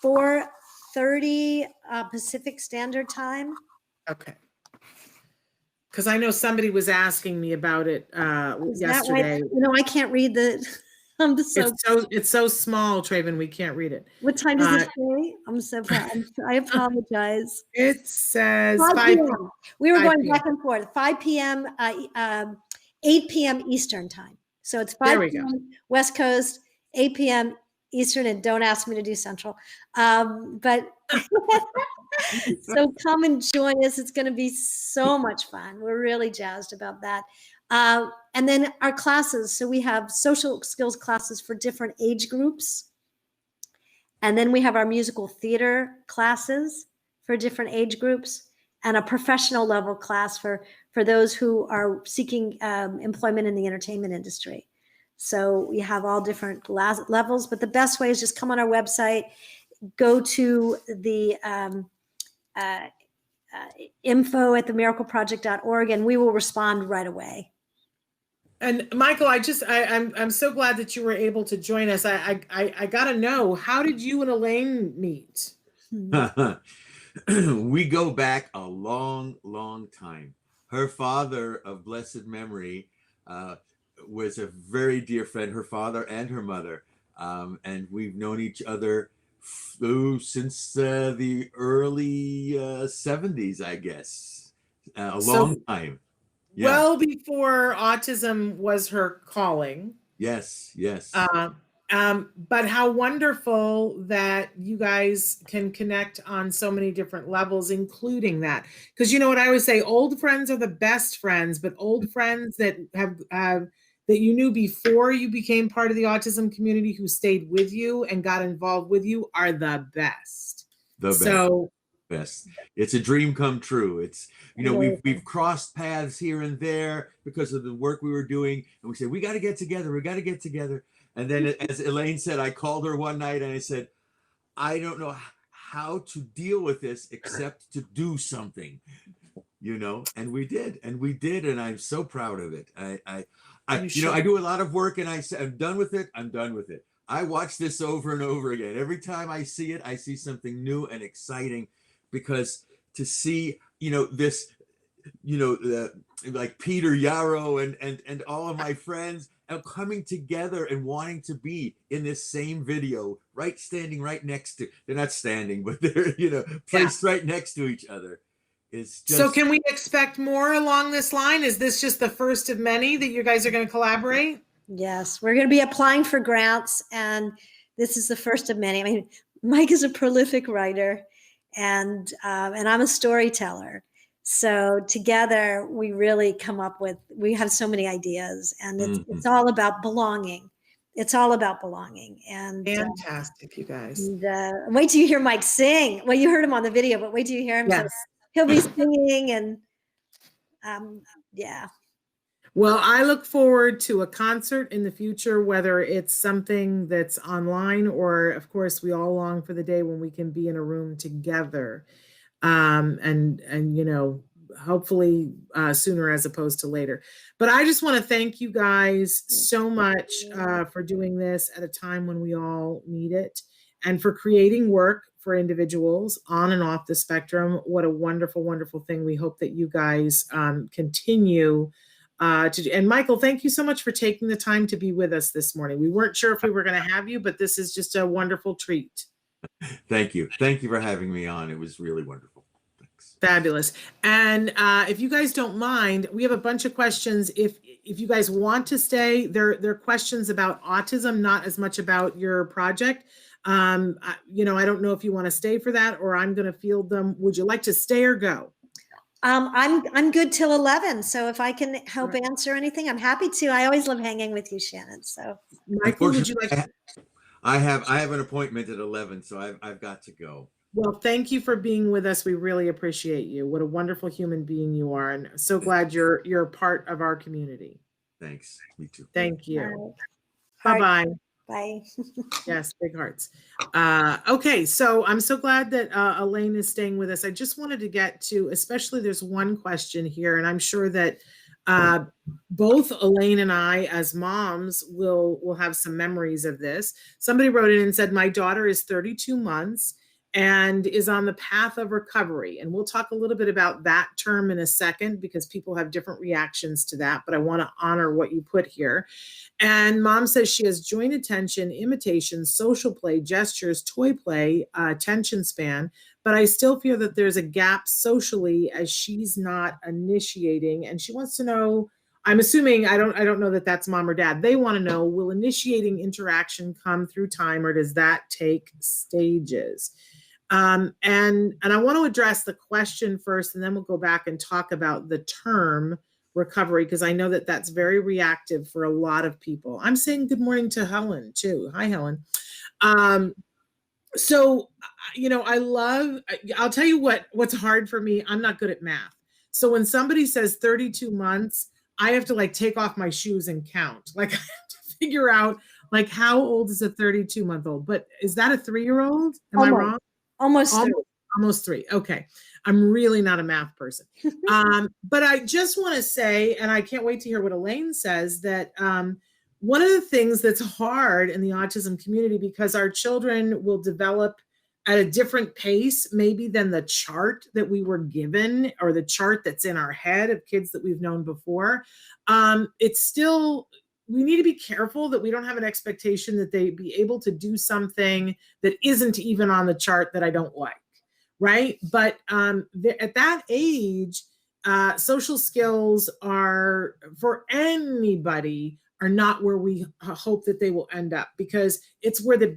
4:30 Pacific Standard Time. Okay. Because I know somebody was asking me about it yesterday. You know, I can't read the. It's so small, Traven. We can't read it. What time does it say? I'm so proud. I apologize. It says 5 p.m. We were going back and forth. 5 p.m., 8 p.m. Eastern time. So it's 5 p.m. West Coast, 8 p.m. Eastern, and don't ask me to do Central. But so come and join us. It's going to be so much fun. We're really jazzed about that. And then our classes. So we have social skills classes for different age groups. And then we have our musical theater classes for different age groups, and a professional level class for those who are seeking employment in the entertainment industry. So we have all different levels, but the best way is just come on our website, go to the info@themiracleproject.org, and we will respond right away. And Michael, I'm so glad that you were able to join us. I got to know, how did you and Elaine meet? We go back a long, long time. Her father of blessed memory was a very dear friend, her father and her mother. And we've known each other since the early 70s, I guess. Long time. Yeah. Well before autism was her calling. Yes. But how wonderful that you guys can connect on so many different levels, including that. Because you know what I always say, old friends are the best friends, but old friends that have that you knew before you became part of the autism community, who stayed with you and got involved with you, are the best. Best. It's a dream come true. It's, you know, we've crossed paths here and there because of the work we were doing, and we said, we got to get together. And then, as Elaine said, I called her one night and I said, I don't know how to deal with this except to do something, you know, and we did, and I'm so proud of it. I do a lot of work, and I say, I'm done with it. I watch this over and over again. Every time I see it, I see something new and exciting, because to see, you know, this, you know, like Peter Yarrow and all of my friends coming together and wanting to be in this same video, standing right next to, they're not standing, but they're, you know, placed right next to each other. It's just, so can we expect more along this line? Is this just the first of many that you guys are going to collaborate? Yes, we're going to be applying for grants, and this is the first of many. I mean, Mike is a prolific writer, and I'm a storyteller. So together we really come up with, we have so many ideas, and it's Mhm. all about belonging. It's all about belonging. And Fantastic, you guys. wait till you hear Mike sing. Well, you heard him on the video, but wait till you hear him. Yes. So he'll be singing, and yeah. Well, I look forward to a concert in the future, whether it's something that's online, or of course we all long for the day when we can be in a room together. And hopefully sooner as opposed to later. But I just want to thank you guys so much for doing this at a time when we all need it, and for creating work for individuals on and off the spectrum. What a wonderful, wonderful thing. We hope that you guys continue to do. And Michael, thank you so much for taking the time to be with us this morning. We weren't sure if we were going to have you, but this is just a wonderful treat. Thank you. Thank you for having me on. It was really wonderful. Thanks. Fabulous. And if you guys don't mind, we have a bunch of questions. If you guys want to stay, they're questions about autism, not as much about your project. I don't know if you want to stay for that, or I'm going to field them. Would you like to stay or go? I'm good till 11. So if I can help answer anything, I'm happy to. I always love hanging with you, Shannon. So Michael, would you like? I have an appointment at 11, so I've got to go. Well, thank you for being with us. We really appreciate you. What a wonderful human being you are, and so glad you're a part of our community. Thanks. Me too. Thank you. Right. Bye-bye. Bye. Yes, big hearts. Okay, so I'm so glad that Elaine is staying with us. I just wanted to get to, especially there's one question here, and I'm sure that both Elaine and I as moms will have some memories of this. Somebody wrote in and said, my daughter is 32 months and is on the path of recovery. And we'll talk a little bit about that term in a second, because people have different reactions to that, but I want to honor what you put here. And mom says she has joint attention, imitation, social play, gestures, toy play, attention span, but I still feel that there's a gap socially as she's not initiating. And she wants to know, I'm assuming, I don't know that that's mom or dad. They want to know, will initiating interaction come through time, or does that take stages? And I want to address the question first, and then we'll go back and talk about the term recovery, because I know that that's very reactive for a lot of people. I'm saying good morning to Helen too. Hi, Helen. So, I'll tell you what's hard for me. I'm not good at math. So when somebody says 32 months, I have to like take off my shoes and count. Like I have to figure out like how old is a 32-month-old? But is that a 3-year-old? Am I wrong? Almost 3. Okay. I'm really not a math person. But I just want to say, and I can't wait to hear what Elaine says, that one of the things that's hard in the autism community, because our children will develop at a different pace, maybe than the chart that we were given, or the chart that's in our head of kids that we've known before. It's still, we need to be careful that we don't have an expectation that they be able to do something that isn't even on the chart that I don't like, right? But at that age, social skills are, for anybody, are not where we hope that they will end up, because it's where the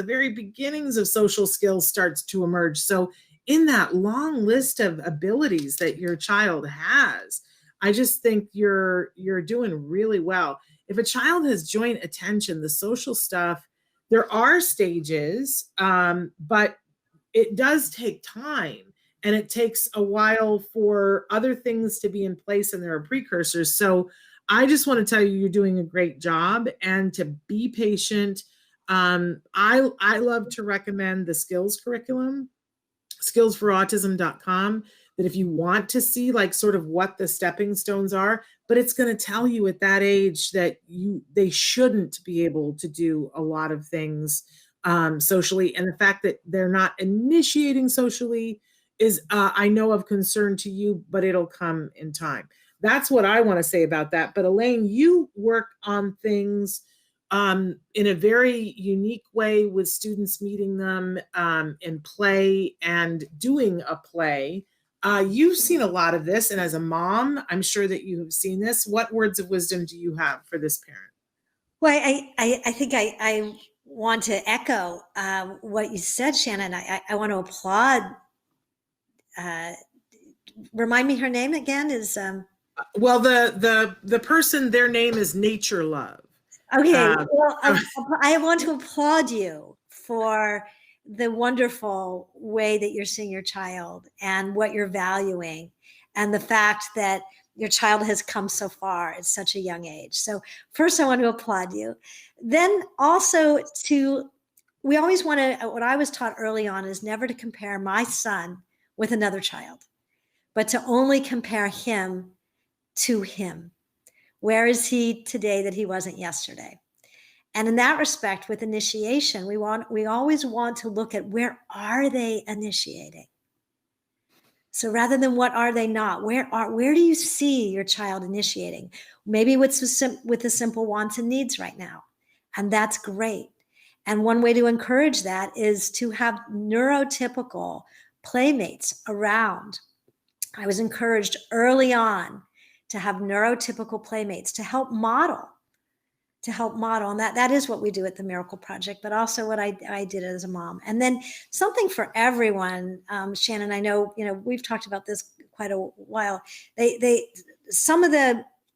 very beginnings of social skills starts to emerge. So in that long list of abilities that your child has, I just think you're doing really well. If a child has joint attention, the social stuff, there are stages, but it does take time, and it takes a while for other things to be in place, and there are precursors. So I just want to tell you, you're doing a great job, and to be patient. I love to recommend the skills curriculum, skillsforautism.com, that if you want to see like sort of what the stepping stones are, but it's going to tell you at that age that they shouldn't be able to do a lot of things socially. And the fact that they're not initiating socially is, I know, of concern to you, but it'll come in time. That's what I want to say about that. But Elaine, you work on things in a very unique way, with students meeting them in play and doing a play. You've seen a lot of this, and as a mom, I'm sure that you have seen this. What words of wisdom do you have for this parent? Well, I think I want to echo what you said, Shannon. I want to applaud remind me her name again is Well, the person, their name is Nature Love. okay. Well, I want to applaud you for the wonderful way that you're seeing your child and what you're valuing, and the fact that your child has come so far at such a young age. So first, I want to applaud you. Then also we always want to, what I was taught early on is never to compare my son with another child, but to only compare him to him. Where is he today that he wasn't yesterday? And in that respect, with initiation, we always want to look at where are they initiating? So rather than what are they not, where do you see your child initiating? Maybe with the simple wants and needs right now. And that's great. And one way to encourage that is to have neurotypical playmates around. I was encouraged early on to have neurotypical playmates to help model. And that is what we do at the Miracle Project, but also what I did as a mom. And then something for everyone, Shannon, I know, we've talked about this quite a while. Some of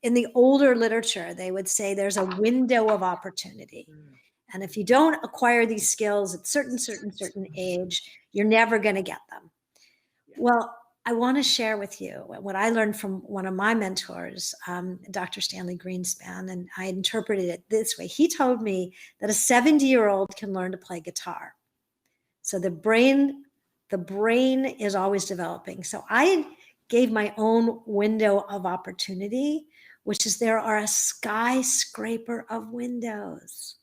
in the older literature, they would say there's a window of opportunity. And if you don't acquire these skills at certain age, you're never going to get them. Well, I want to share with you what I learned from one of my mentors, Dr. Stanley Greenspan, and I interpreted it this way. He told me that a 70-year-old can learn to play guitar. So the brain is always developing. So I gave my own window of opportunity, which is there are a skyscraper of windows.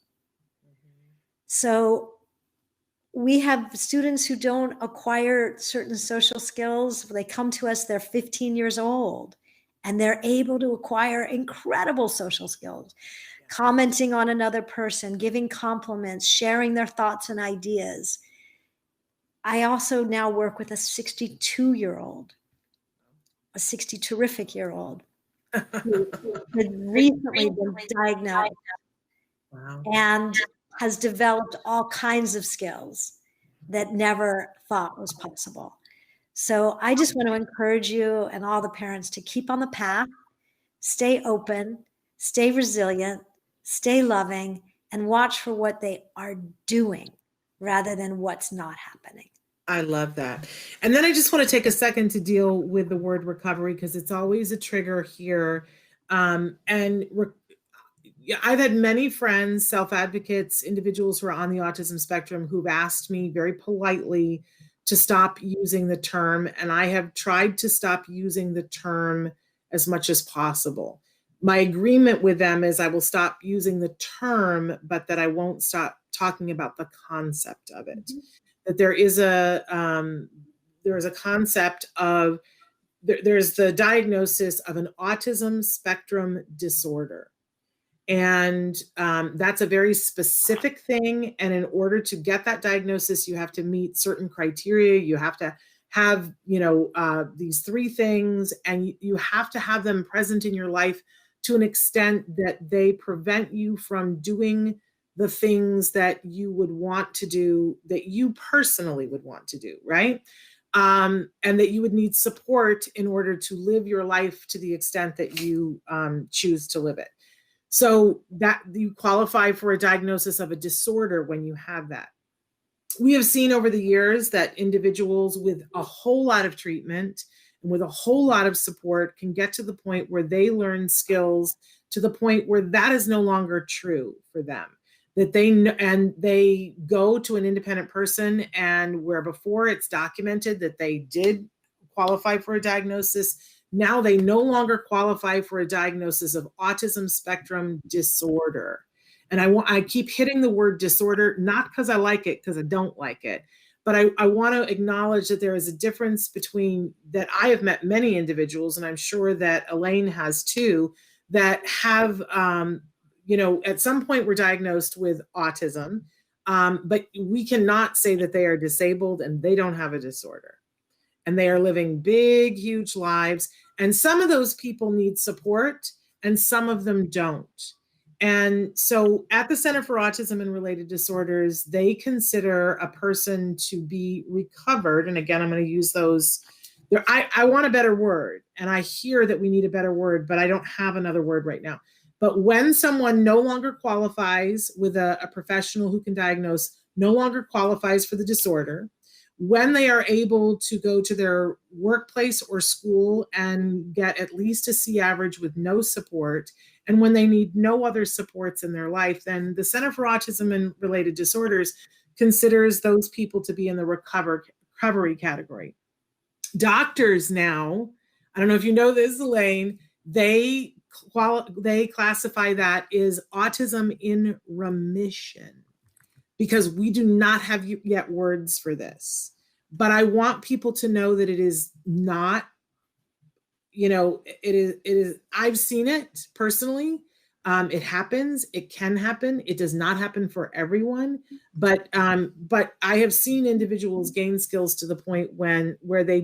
So we have students who don't acquire certain social skills. They come to us, they're 15 years old, and they're able to acquire incredible social skills, commenting on another person, giving compliments, sharing their thoughts and ideas. I also now work with a 62-year-old, a 60-terrific-year-old who had recently been diagnosed. Wow. And has developed all kinds of skills that never thought was possible. So I just want to encourage you and all the parents to keep on the path, stay open, stay resilient, stay loving, and watch for what they are doing rather than what's not happening. I love that. And then I just want to take a second to deal with the word recovery, because it's always a trigger here. I've had many friends, self-advocates, individuals who are on the autism spectrum who've asked me very politely to stop using the term, and I have tried to stop using the term as much as possible. My agreement with them is I will stop using the term, but that I won't stop talking about the concept of it. Mm-hmm. That there is a concept of, there's the diagnosis of an autism spectrum disorder. And that's a very specific thing. And in order to get that diagnosis, you have to meet certain criteria. You have to have, these three things, and you have to have them present in your life to an extent that they prevent you from doing the things that you would want to do, that you personally would want to do, right? And that you would need support in order to live your life to the extent that you choose to live it. So that you qualify for a diagnosis of a disorder when you have that. We have seen over the years that individuals with a whole lot of treatment and with a whole lot of support can get to the point where they learn skills to the point where that is no longer true for them. That they go to an independent person, and where before it's documented that they did qualify for a diagnosis, now they no longer qualify for a diagnosis of autism spectrum disorder. And I keep hitting the word disorder, not because I like it, because I don't like it, but I want to acknowledge that there is a difference between that. I have met many individuals, and I'm sure that Elaine has too, that have, at some point were diagnosed with autism, but we cannot say that they are disabled and they don't have a disorder. And they are living big, huge lives. And some of those people need support and some of them don't. And so at the Center for Autism and Related Disorders, they consider a person to be recovered. And again, I'm going to use those I want a better word, and I hear that we need a better word, but I don't have another word right now. But when someone no longer qualifies with a professional who can diagnose, no longer qualifies for the disorder, when they are able to go to their workplace or school and get at least a C average with no support, and when they need no other supports in their life, then the Center for Autism and Related Disorders considers those people to be in the recovery category. Doctors now, I don't know if you know this, Elaine, they classify that as autism in remission, because we do not have yet words for this. But I want people to know that it is not, it is, I've seen it personally. It happens, it can happen. It does not happen for everyone, but I have seen individuals gain skills to the point where they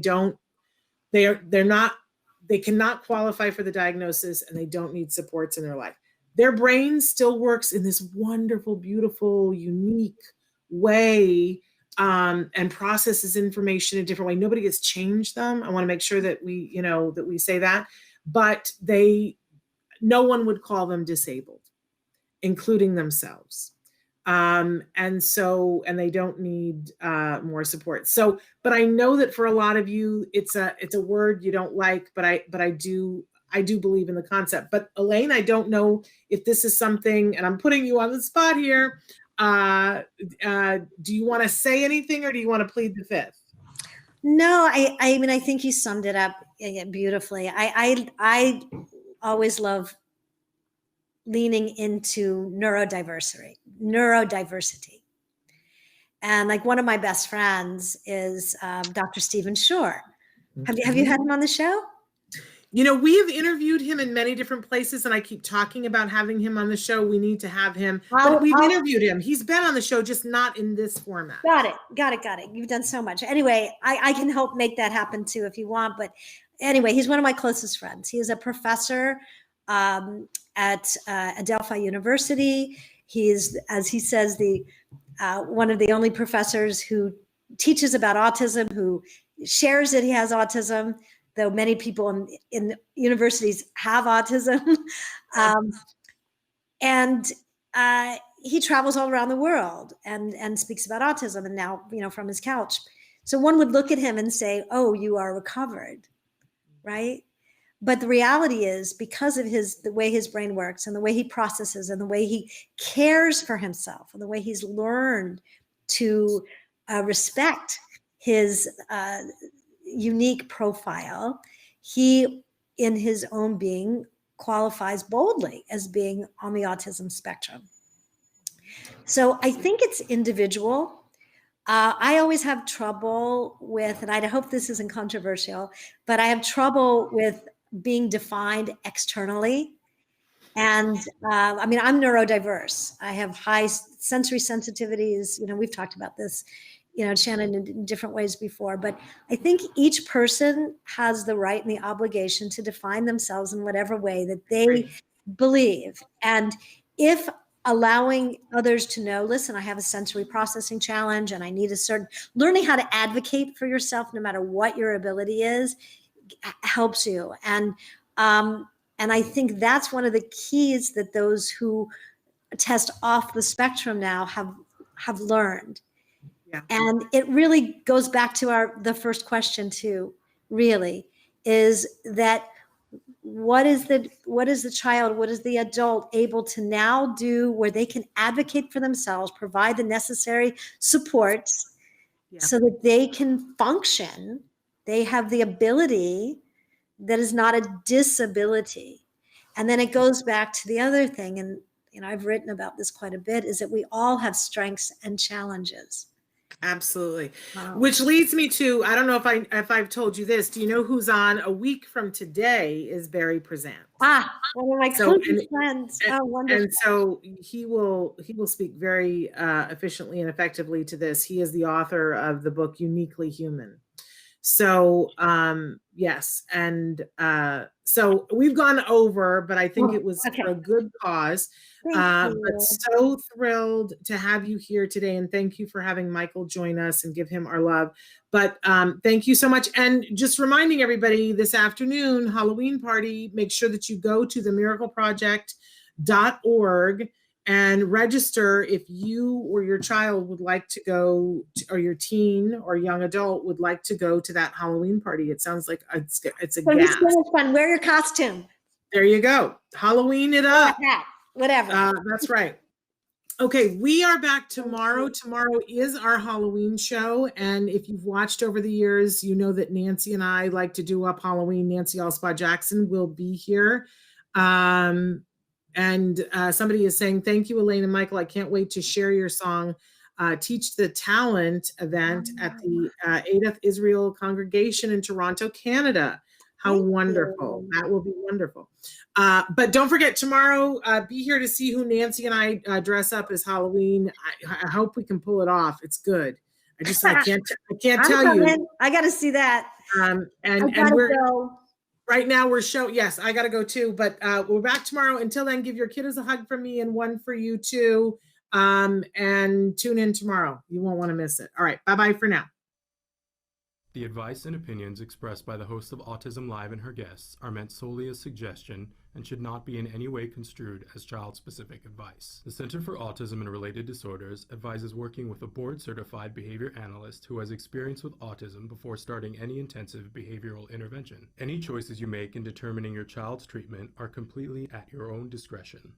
cannot qualify for the diagnosis, and they don't need supports in their life. Their brain still works in this wonderful, beautiful, unique way, and processes information in a different way. Nobody gets changed them. I want to make sure that we say that, but no one would call them disabled, including themselves. And they don't need more support. So, but I know that for a lot of you, it's a word you don't like, but I do believe in the concept. But Elaine, I don't know if this is something, and I'm putting you on the spot here. Do you want to say anything, or do you want to plead the fifth? No, I mean, I think you summed it up beautifully. I always love leaning into neurodiversity. And like one of my best friends is Dr. Stephen Shore. Have you had him on the show? We have interviewed him in many different places, and I keep talking about having him on the show. We need to have him. But we've interviewed him. He's been on the show, just not in this format. Got it. You've done so much. Anyway, I can help make that happen too if you want. But anyway, he's one of my closest friends. He is a professor at Adelphi University. He is, as he says, the one of the only professors who teaches about autism, who shares that he has autism, though many people in universities have autism. And he travels all around the world and speaks about autism, and now, from his couch. So one would look at him and say, oh, you are recovered, right? But the reality is, because of the way his brain works and the way he processes and the way he cares for himself and the way he's learned to respect his unique profile, he, in his own being, qualifies boldly as being on the autism spectrum. So I think it's individual. I always have trouble with, and I hope this isn't controversial, but I have trouble with being defined externally. And I mean, I'm neurodiverse. I have high sensory sensitivities. We've talked about this, Shannon, in different ways before. But I think each person has the right and the obligation to define themselves in whatever way that they believe. And if allowing others to know, listen, I have a sensory processing challenge and I need learning how to advocate for yourself, no matter what your ability is, helps you. And I think that's one of the keys that those who test off the spectrum now have learned. Yeah. And it really goes back to the first question too, really, is that what is the child, what is the adult able to now do where they can advocate for themselves, provide the necessary supports so that they can function. They have the ability that is not a disability. And then it goes back to the other thing, and I've written about this quite a bit, is that we all have strengths and challenges. Absolutely. Which leads me to, I don't know if I've told you this, do you know who's on a week from today is Barry Present? One of my closest friends. Wonderful. And so he will speak very efficiently and effectively to this. He is the author of the book Uniquely Human. So yes, and so we've gone over, but I think it was for a good cause. But so thrilled to have you here today, and thank you for having Michael join us and give him our love. But thank you so much. And just reminding everybody, this afternoon, Halloween party, make sure that you go to themiracleproject.org and register if you or your child would like to go to, or your teen or young adult would like to go to that Halloween party. It sounds like it's a gas. Fun. Wear your costume. There you go. Halloween it up. Whatever. That's right. Okay, we are back tomorrow. Tomorrow is our Halloween show. And if you've watched over the years, you know that Nancy and I like to do up Halloween. Nancy Allspaw Jackson will be here. And somebody is saying, thank you, Elaine and Michael. I can't wait to share your song, Teach the Talent event at the Adath Israel Congregation in Toronto, Canada. How wonderful. That will be wonderful. But don't forget, tomorrow, be here to see who Nancy and I dress up as Halloween. I hope we can pull it off. It's good. I can't tell you. I got to see that. And we're right now yes, I got to go too, but we're back tomorrow. Until then, give your kiddos a hug from me and one for you too. And tune in tomorrow. You won't want to miss it. All right. Bye-bye for now. The advice and opinions expressed by the host of Autism Live and her guests are meant solely as suggestion and should not be in any way construed as child-specific advice. The Center for Autism and Related Disorders advises working with a board-certified behavior analyst who has experience with autism before starting any intensive behavioral intervention. Any choices you make in determining your child's treatment are completely at your own discretion.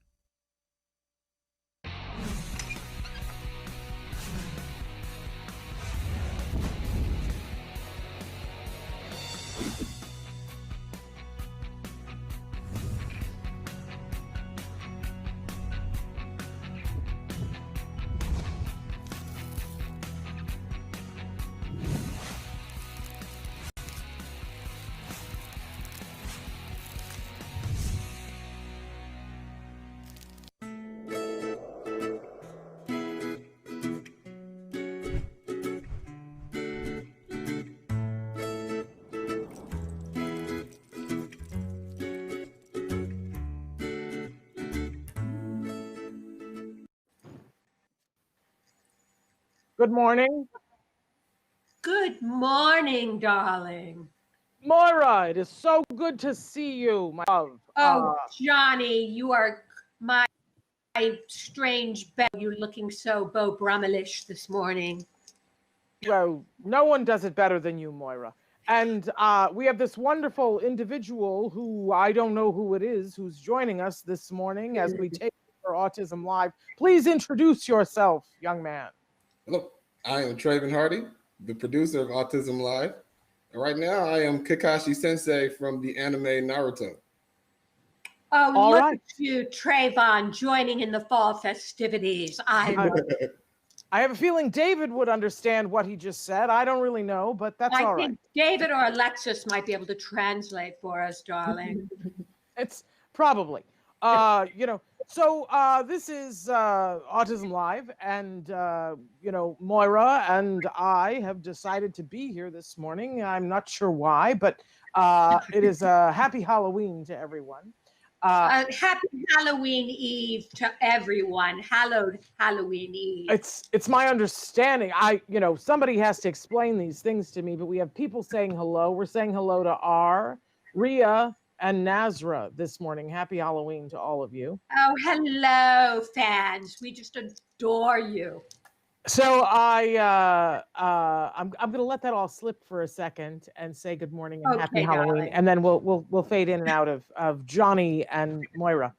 Good morning. Good morning, darling. Moira, it is so good to see you, my love. Oh, Johnny, you are my strange Beau. You're looking so Beau Brummelish this morning. Well, no one does it better than you, Moira. And we have this wonderful individual who I don't know who it is, who's joining us this morning as we take for Autism Live. Please introduce yourself, young man. Hello, I am Traven Hardy, the producer of Autism Live. And right now I am Kakashi Sensei from the anime Naruto. Oh, all look at you, Trayvon, joining in the fall festivities. I have a feeling David would understand what he just said. I don't really know, but that's all right. I think David or Alexis might be able to translate for us, darling. It's probably. So this is Autism Live, and Moira and I have decided to be here this morning. I'm not sure why, but it is a happy Halloween to everyone. Happy Halloween Eve to everyone. Hallowed Halloween Eve. It's my understanding. Somebody has to explain these things to me, but we have people saying hello. We're saying hello to R, Ria, and Nazra this morning. Happy Halloween to all of you. Oh, hello, fans. We just adore you. So I'm going to let that all slip for a second and say good morning and happy Halloween, darling. And then we'll fade in and out of Johnny and Moira.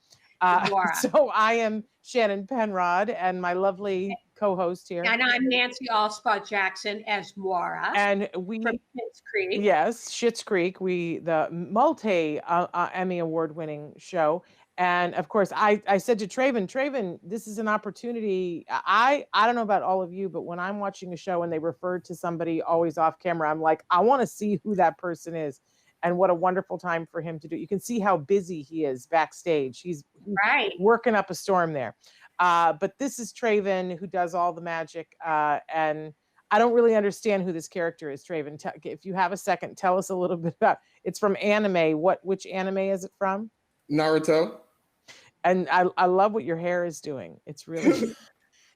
So I am Shannon Penrod, and my lovely co-host here. And I'm Nancy Allspaw Jackson as Moira. And we from Schitt's Creek. Yes, Schitt's Creek. The multi Emmy award-winning show. And of course, I said to Traven, this is an opportunity. I don't know about all of you, but when I'm watching a show and they refer to somebody always off camera, I'm like, I want to see who that person is. And what a wonderful time for him to do. You can see how busy he is backstage. He's working up a storm there. But this is Traven, who does all the magic. And I don't really understand who this character is, Traven. If you have a second, tell us a little bit about. It's from anime. Which anime is it from? Naruto. And I love what your hair is doing. It's really,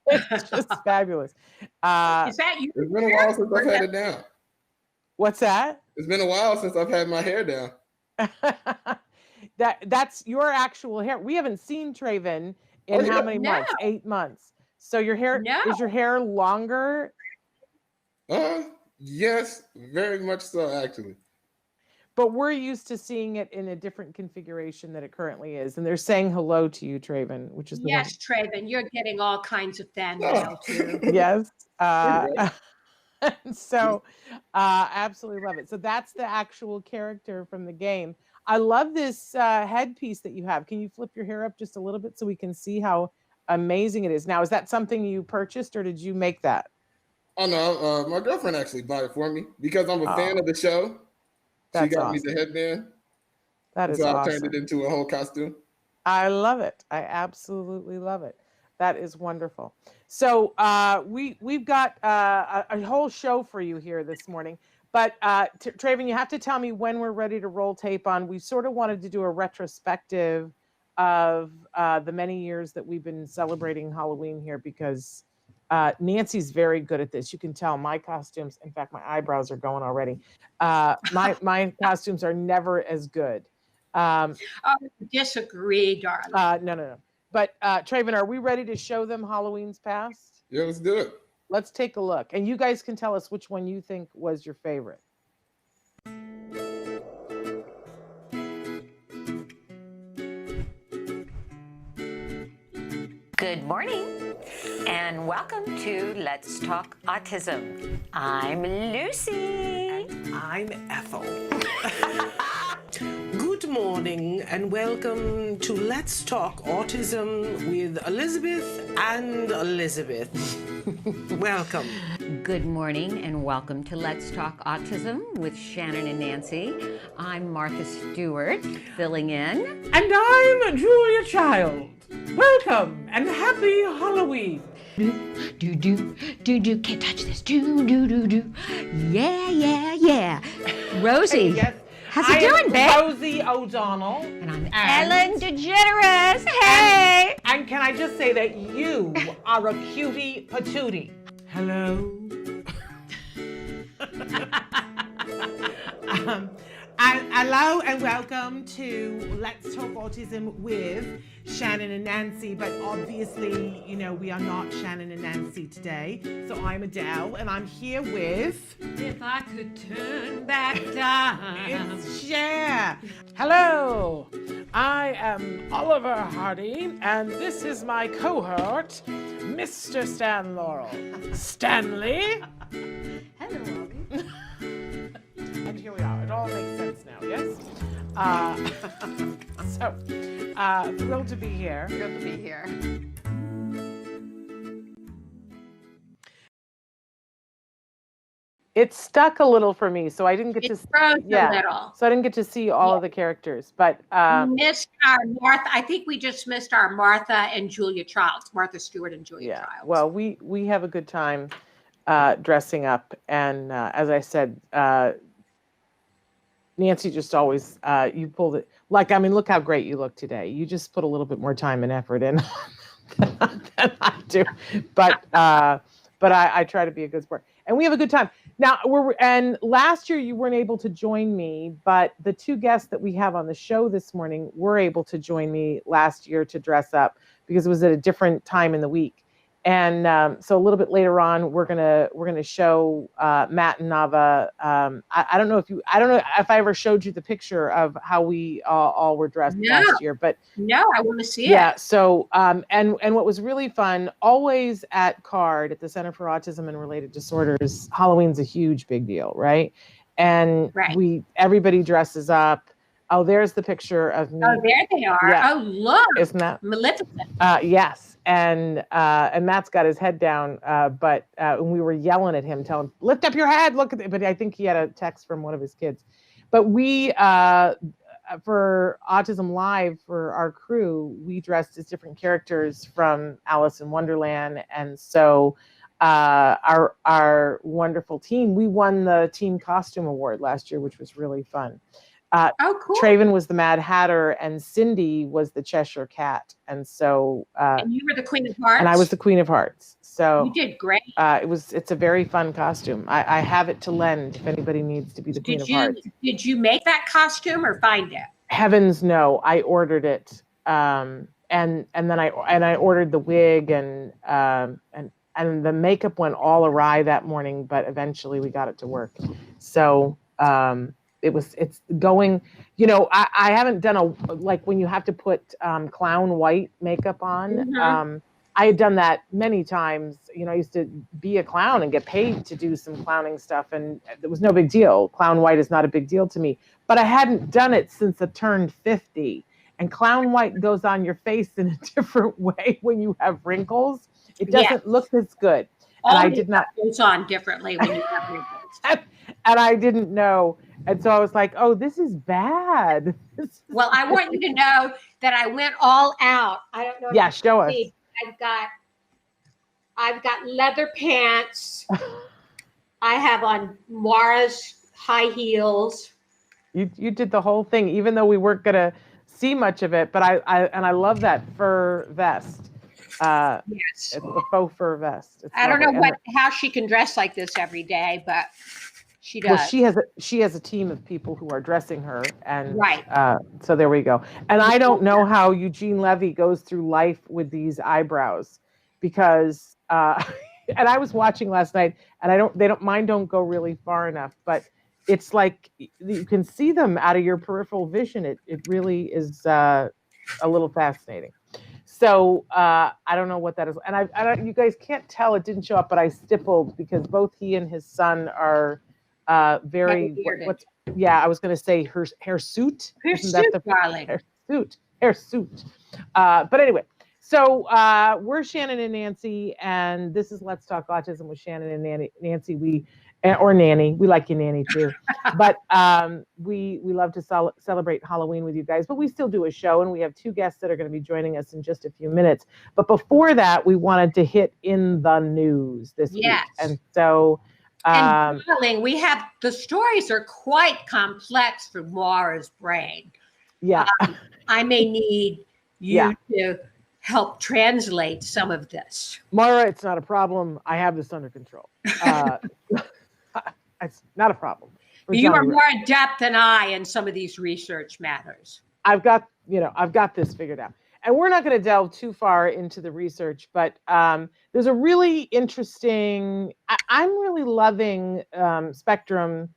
it's just fabulous. Is that you? It's been a while since I've had it down. What's that? It's been a while since I've had my hair down. That's your actual hair. We haven't seen Traven in how many months? 8 months. So your hair is your hair longer? Yes, very much so, actually. But we're used to seeing it in a different configuration that it currently is. And they're saying hello to you, Traven, which is the yes, Traven. You're getting all kinds of fan mail too. Yes. So absolutely love it. So that's the actual character from the game. I love this headpiece that you have. Can you flip your hair up just a little bit so we can see how amazing it is? Now, is that something you purchased or did you make that? Oh no, my girlfriend actually bought it for me because I'm a fan of the show. She got me the headband. That is so awesome. I turned it into a whole costume. I love it. I absolutely love it. That is wonderful. So we've got a whole show for you here this morning. But Traven, you have to tell me when we're ready to roll tape on. We sort of wanted to do a retrospective of the many years that we've been celebrating Halloween here because Nancy's very good at this. You can tell my costumes. In fact, my eyebrows are going already. My costumes are never as good. Disagree, darling. No. But Traven, are we ready to show them Halloween's past? Yeah, let's do it. Let's take a look. And you guys can tell us which one you think was your favorite. Good morning and welcome to Let's Talk Autism. I'm Lucy. And I'm Ethel. Good morning and welcome to Let's Talk Autism with Elizabeth and Elizabeth. Welcome. Good morning and welcome to Let's Talk Autism with Shannon and Nancy. I'm Martha Stewart, filling in. And I'm Julia Child. Welcome and happy Halloween. Do, can't touch this. Do. Yeah. Rosie. Yes. How's it doing, babe? Rosie O'Donnell. And I'm Ellen DeGeneres. Hey! And can I just say that you are a cutie patootie. Hello. And hello and welcome to Let's Talk Autism with Shannon and Nancy, but obviously, we are not Shannon and Nancy today. So I'm Adele, and I'm here with... If I could turn back time. It's Cher. Hello, I am Oliver Hardy, and this is my cohort, Mr. Stan Laurel. Stanley. Hello, Ollie. And here we are. It all makes sense now, yes? Thrilled to be here. Thrilled to be here. It stuck a little for me, so I didn't get to. A little. So I didn't get to see all of the characters, but missed our Martha. I think we just missed our Martha and Julia Childs, Martha Stewart and Julia Childs. Well, we have a good time dressing up, and as I said, Nancy just always you pulled it. Look how great you look today. You just put a little bit more time and effort in than I do, but I try to be a good sport, and we have a good time. Now and last year you weren't able to join me, but the two guests that we have on the show this morning were able to join me last year to dress up because it was at a different time in the week. And so a little bit later on, we're gonna show Matt and Nava. I don't know if I ever showed you the picture of how we all were dressed last year, but no, I want to see it. Yeah. So and what was really fun, always at CARD at the Center for Autism and Related Disorders, Halloween's a huge big deal, right? And everybody dresses up. Oh, there's the picture of me. Oh, there they are. Yeah. Oh, look. Isn't that Maleficent? Yes. And Matt's got his head down, but we were yelling at him, telling him, lift up your head, look at it. But I think he had a text from one of his kids. But we, for Autism Live, for our crew, we dressed as different characters from Alice in Wonderland. And so our wonderful team. We won the team costume award last year, which was really fun. Oh, cool. Traven was the Mad Hatter and Cindy was the Cheshire Cat. And so and you were the Queen of Hearts? and I was the Queen of Hearts. So you did great. It's a very fun costume. I have it to lend if anybody needs to be the Queen of Hearts. Did you make that costume or find it? Heavens no, I ordered it. And then I ordered the wig and the makeup went all awry that morning, but eventually we got it to work. So it's going, I haven't done like when you have to put clown white makeup on. I had done that many times. I used to be a clown and get paid to do some clowning stuff, and it was no big deal. Clown white is not a big deal to me, but I hadn't done it since I turned 50. And clown white goes on your face in a different way when you have wrinkles. It doesn't look as good. And I did not. It goes on differently when you have wrinkles. And I didn't know. And so I was like, oh, this is bad. Well, I want you to know that I went all out. I don't know. Yeah, show us. I've got leather pants. I have on Mara's high heels. You did the whole thing, even though we weren't gonna see much of it. But I love that fur vest. Yes, it's the faux fur vest. I don't know how she can dress like this every day, but she does. Well, she has a team of people who are dressing her, and right. So there we go. And I don't know how Eugene Levy goes through life with these eyebrows, because and I was watching last night, and mine don't go really far enough, but it's like you can see them out of your peripheral vision. It really is a little fascinating. So I don't know what that is, and you guys can't tell, it didn't show up, but I stippled because both he and his son are very I was going to say hirsute. Darling. Hirsute. But anyway, so we're Shannon and Nancy, and this is Let's Talk Autism with Shannon and Nancy. Or Nanny, we like you, Nanny, too. But we love to celebrate Halloween with you guys, but we still do a show, and we have two guests that are going to be joining us in just a few minutes. But before that, we wanted to hit in the news this week. And so and darling, the stories are quite complex for Mara's brain. Yeah. I may need you to help translate some of this. Mara, it's not a problem. I have this under control. It's not a problem. You are more adept than I in some of these research matters. I've got this figured out. And we're not going to delve too far into the research, but there's a really interesting, I'm really loving Spectrum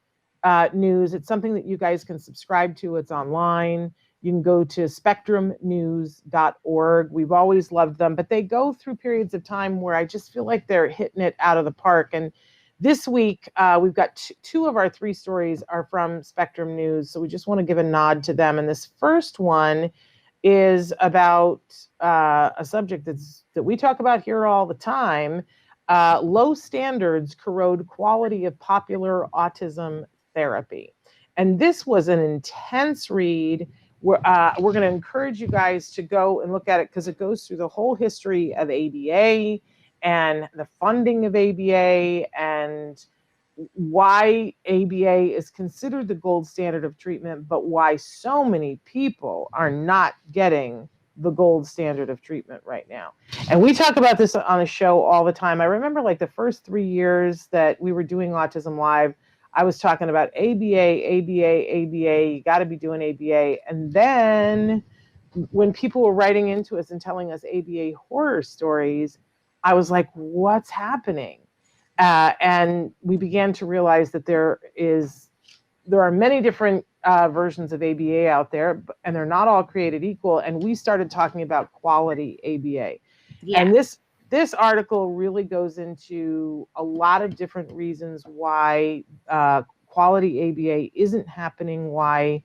News. It's something that you guys can subscribe to. It's online. You can go to spectrumnews.org. We've always loved them, but they go through periods of time where I just feel like they're hitting it out of the park. And this week, we've got two of our three stories are from Spectrum News. So we just want to give a nod to them. And this first one is about a subject that we talk about here all the time. Low standards corrode quality of popular autism therapy. And this was an intense read. We're going to encourage you guys to go and look at it because it goes through the whole history of ABA and the funding of ABA and why ABA is considered the gold standard of treatment, but why so many people are not getting the gold standard of treatment right now. And we talk about this on the show all the time. I remember like the first 3 years that we were doing Autism Live, I was talking about ABA, you got to be doing ABA. And then when people were writing into us and telling us ABA horror stories, I was like, what's happening? And we began to realize that there are many different versions of ABA out there, and they're not all created equal. And we started talking about quality ABA. Yeah. And this article really goes into a lot of different reasons why quality ABA isn't happening, why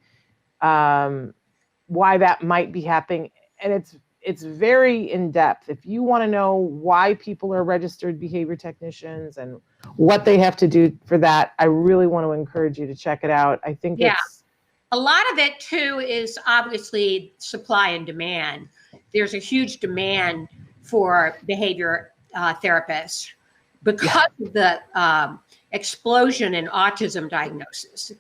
that might be happening. And it's very in-depth. If you want to know why people are registered behavior technicians and what they have to do for that, I really want to encourage you to check it out. I think a lot of it too is obviously supply and demand. There's a huge demand for behavior therapists, because of the explosion in autism diagnosis.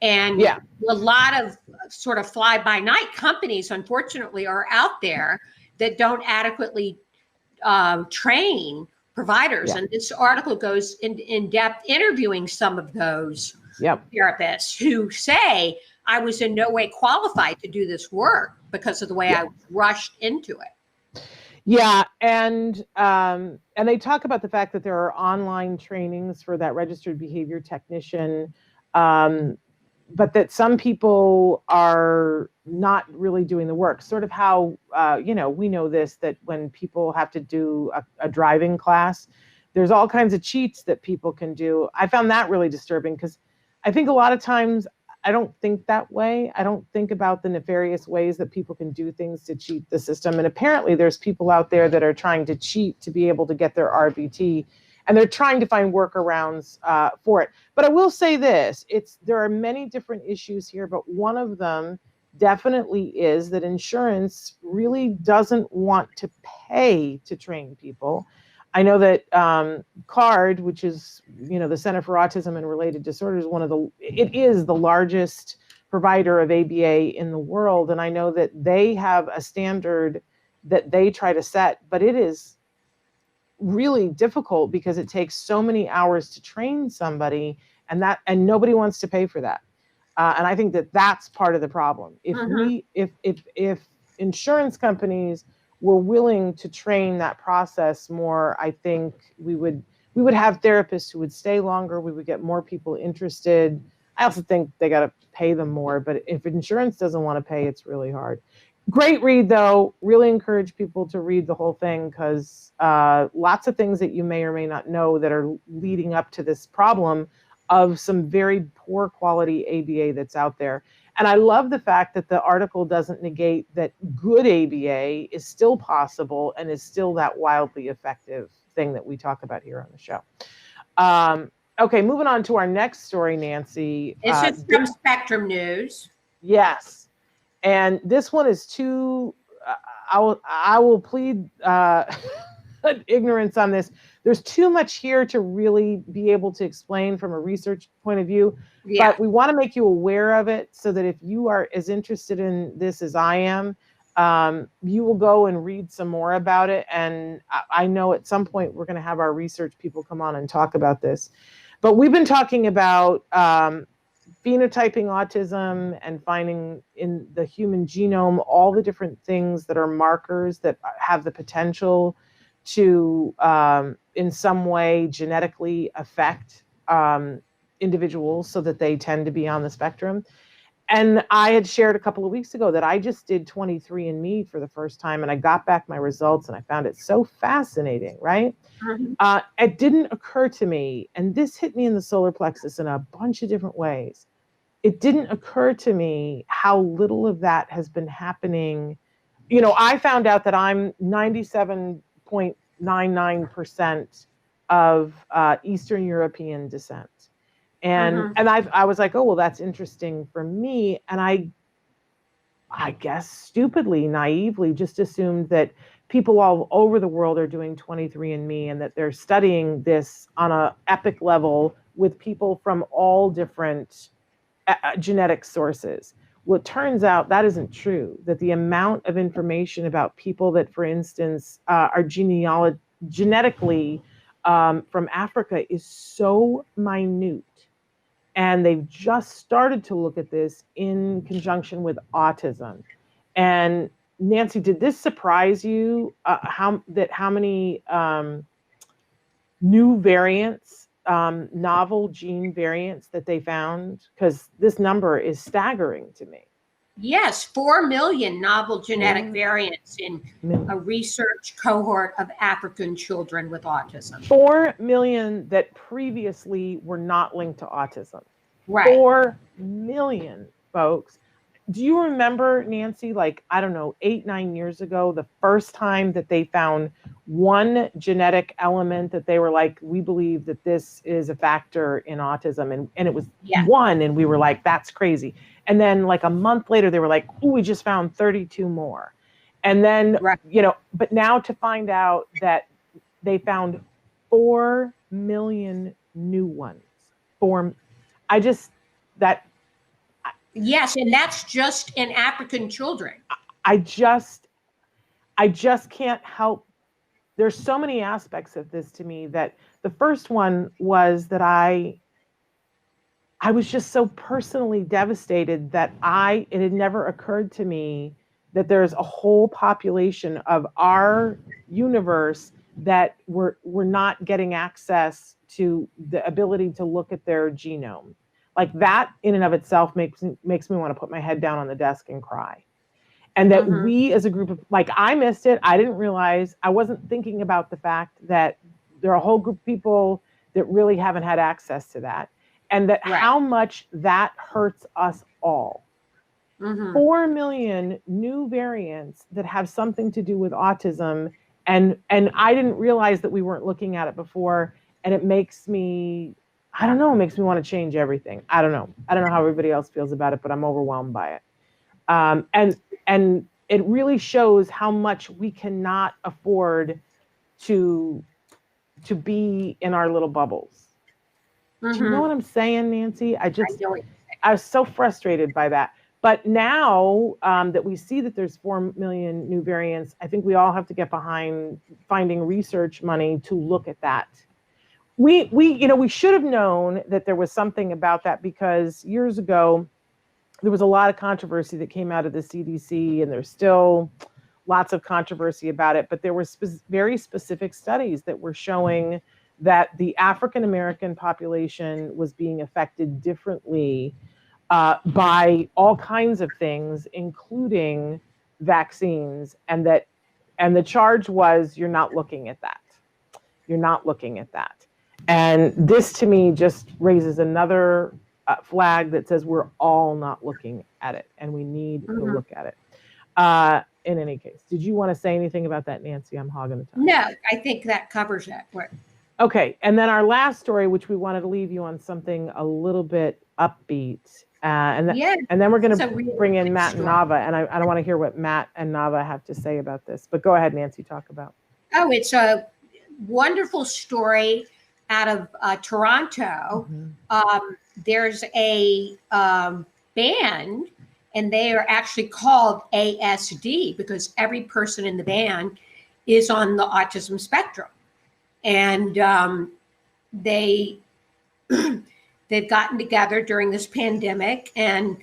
And a lot of sort of fly-by-night companies, unfortunately, are out there that don't adequately train providers. And this article goes in depth interviewing some of those therapists who say, I was in no way qualified to do this work because of the way I was rushed into it. Yeah, and they talk about the fact that there are online trainings for that registered behavior technician, but that some people are not really doing the work. Sort of how we know this, that when people have to do a driving class, there's all kinds of cheats that people can do. I found that really disturbing because I think a lot of times I don't think that way. I don't think about the nefarious ways that people can do things to cheat the system. And apparently there's people out there that are trying to cheat to be able to get their RBT, and they're trying to find workarounds for it. But I will say this, there are many different issues here, but one of them definitely is that insurance really doesn't want to pay to train people. I know that CARD, which is, the Center for Autism and Related Disorders, it is the largest provider of ABA in the world. And I know that they have a standard that they try to set, but it is really difficult because it takes so many hours to train somebody, and nobody wants to pay for that. And I think that that's part of the problem. If insurance companies were willing to train that process more, I think we would have therapists who would stay longer. We would get more people interested. I also think they got to pay them more, but if insurance doesn't want to pay, it's really hard. Great read, though. Really encourage people to read the whole thing, because lots of things that you may or may not know that are leading up to this problem of some very poor quality ABA that's out there. And I love the fact that the article doesn't negate that good ABA is still possible and is still that wildly effective thing that we talk about here on the show. Okay, moving on to our next story, Nancy. This is from Spectrum News. Yes. And this one is too, I will plead ignorance on this. There's too much here to really be able to explain from a research point of view, but we want to make you aware of it so that if you are as interested in this as I am, you will go and read some more about it. And I know at some point we're going to have our research people come on and talk about this. But we've been talking about phenotyping autism and finding in the human genome all the different things that are markers that have the potential to in some way genetically affect individuals so that they tend to be on the spectrum. And I had shared a couple of weeks ago that I just did 23andMe for the first time, and I got back my results and I found it so fascinating, right? It didn't occur to me, and this hit me in the solar plexus in a bunch of different ways. It didn't occur to me how little of that has been happening. I found out that I'm 97.99% of Eastern European descent. And I was like, oh, well, that's interesting for me. And I guess stupidly, naively, just assumed that people all over the world are doing 23andMe and that they're studying this on an epic level with people from all different genetic sources. Well, it turns out that isn't true, that the amount of information about people that, for instance, are genetically from Africa is so minute. And they've just started to look at this in conjunction with autism. And Nancy, did this surprise you, how many new variants, novel gene variants that they found? Because this number is staggering to me. Yes, 4 million novel genetic variants in a research cohort of African children with autism. 4 million that previously were not linked to autism. Right. 4 million, folks. Do you remember, Nancy, 8-9 years ago, the first time that they found one genetic element that they were like, we believe that this is a factor in autism, and it was one, and we were like, that's crazy. And then a month later, they were like, oh, we just found 32 more. And then, but now to find out that they found 4 million new ones. I just, that. Yes, and that's just in African children. I just can't help. There's so many aspects of this to me that the first one was that I was just so personally devastated that it had never occurred to me that there's a whole population of our universe that we're not getting access to the ability to look at their genome. Like that in and of itself makes me want to put my head down on the desk and cry. And that we as a group of, like, I missed it. I didn't realize, I wasn't thinking about the fact that there are a whole group of people that really haven't had access to that. And that how much that hurts us all. 4 million new variants that have something to do with autism. And I didn't realize that we weren't looking at it before. And it makes me, I don't know, it makes me want to change everything. I don't know how everybody else feels about it, but I'm overwhelmed by it. And it really shows how much we cannot afford to be in our little bubbles. Do you know what I'm saying, Nancy? I was so frustrated by that. But now that we see that there's 4 million new variants, I think we all have to get behind finding research money to look at that. We should have known that there was something about that, because years ago, there was a lot of controversy that came out of the CDC, and there's still lots of controversy about it. But there were very specific studies that were showing that the African American population was being affected differently by all kinds of things, including vaccines, and the charge was, you're not looking at that. You're not looking at that. And this to me just raises another flag that says we're all not looking at it, and we need to look at it. In any case, did you want to say anything about that, Nancy? I'm hogging the time. No, I think that covers it. Okay, and then our last story, which we wanted to leave you on something a little bit upbeat, and then we're going to bring in Matt and Nava, and I want to hear what Matt and Nava have to say about this. But go ahead, Nancy, talk about. Oh, it's a wonderful story out of Toronto. There's a band, and they are actually called ASD because every person in the band is on the autism spectrum. And they've gotten together during this pandemic, and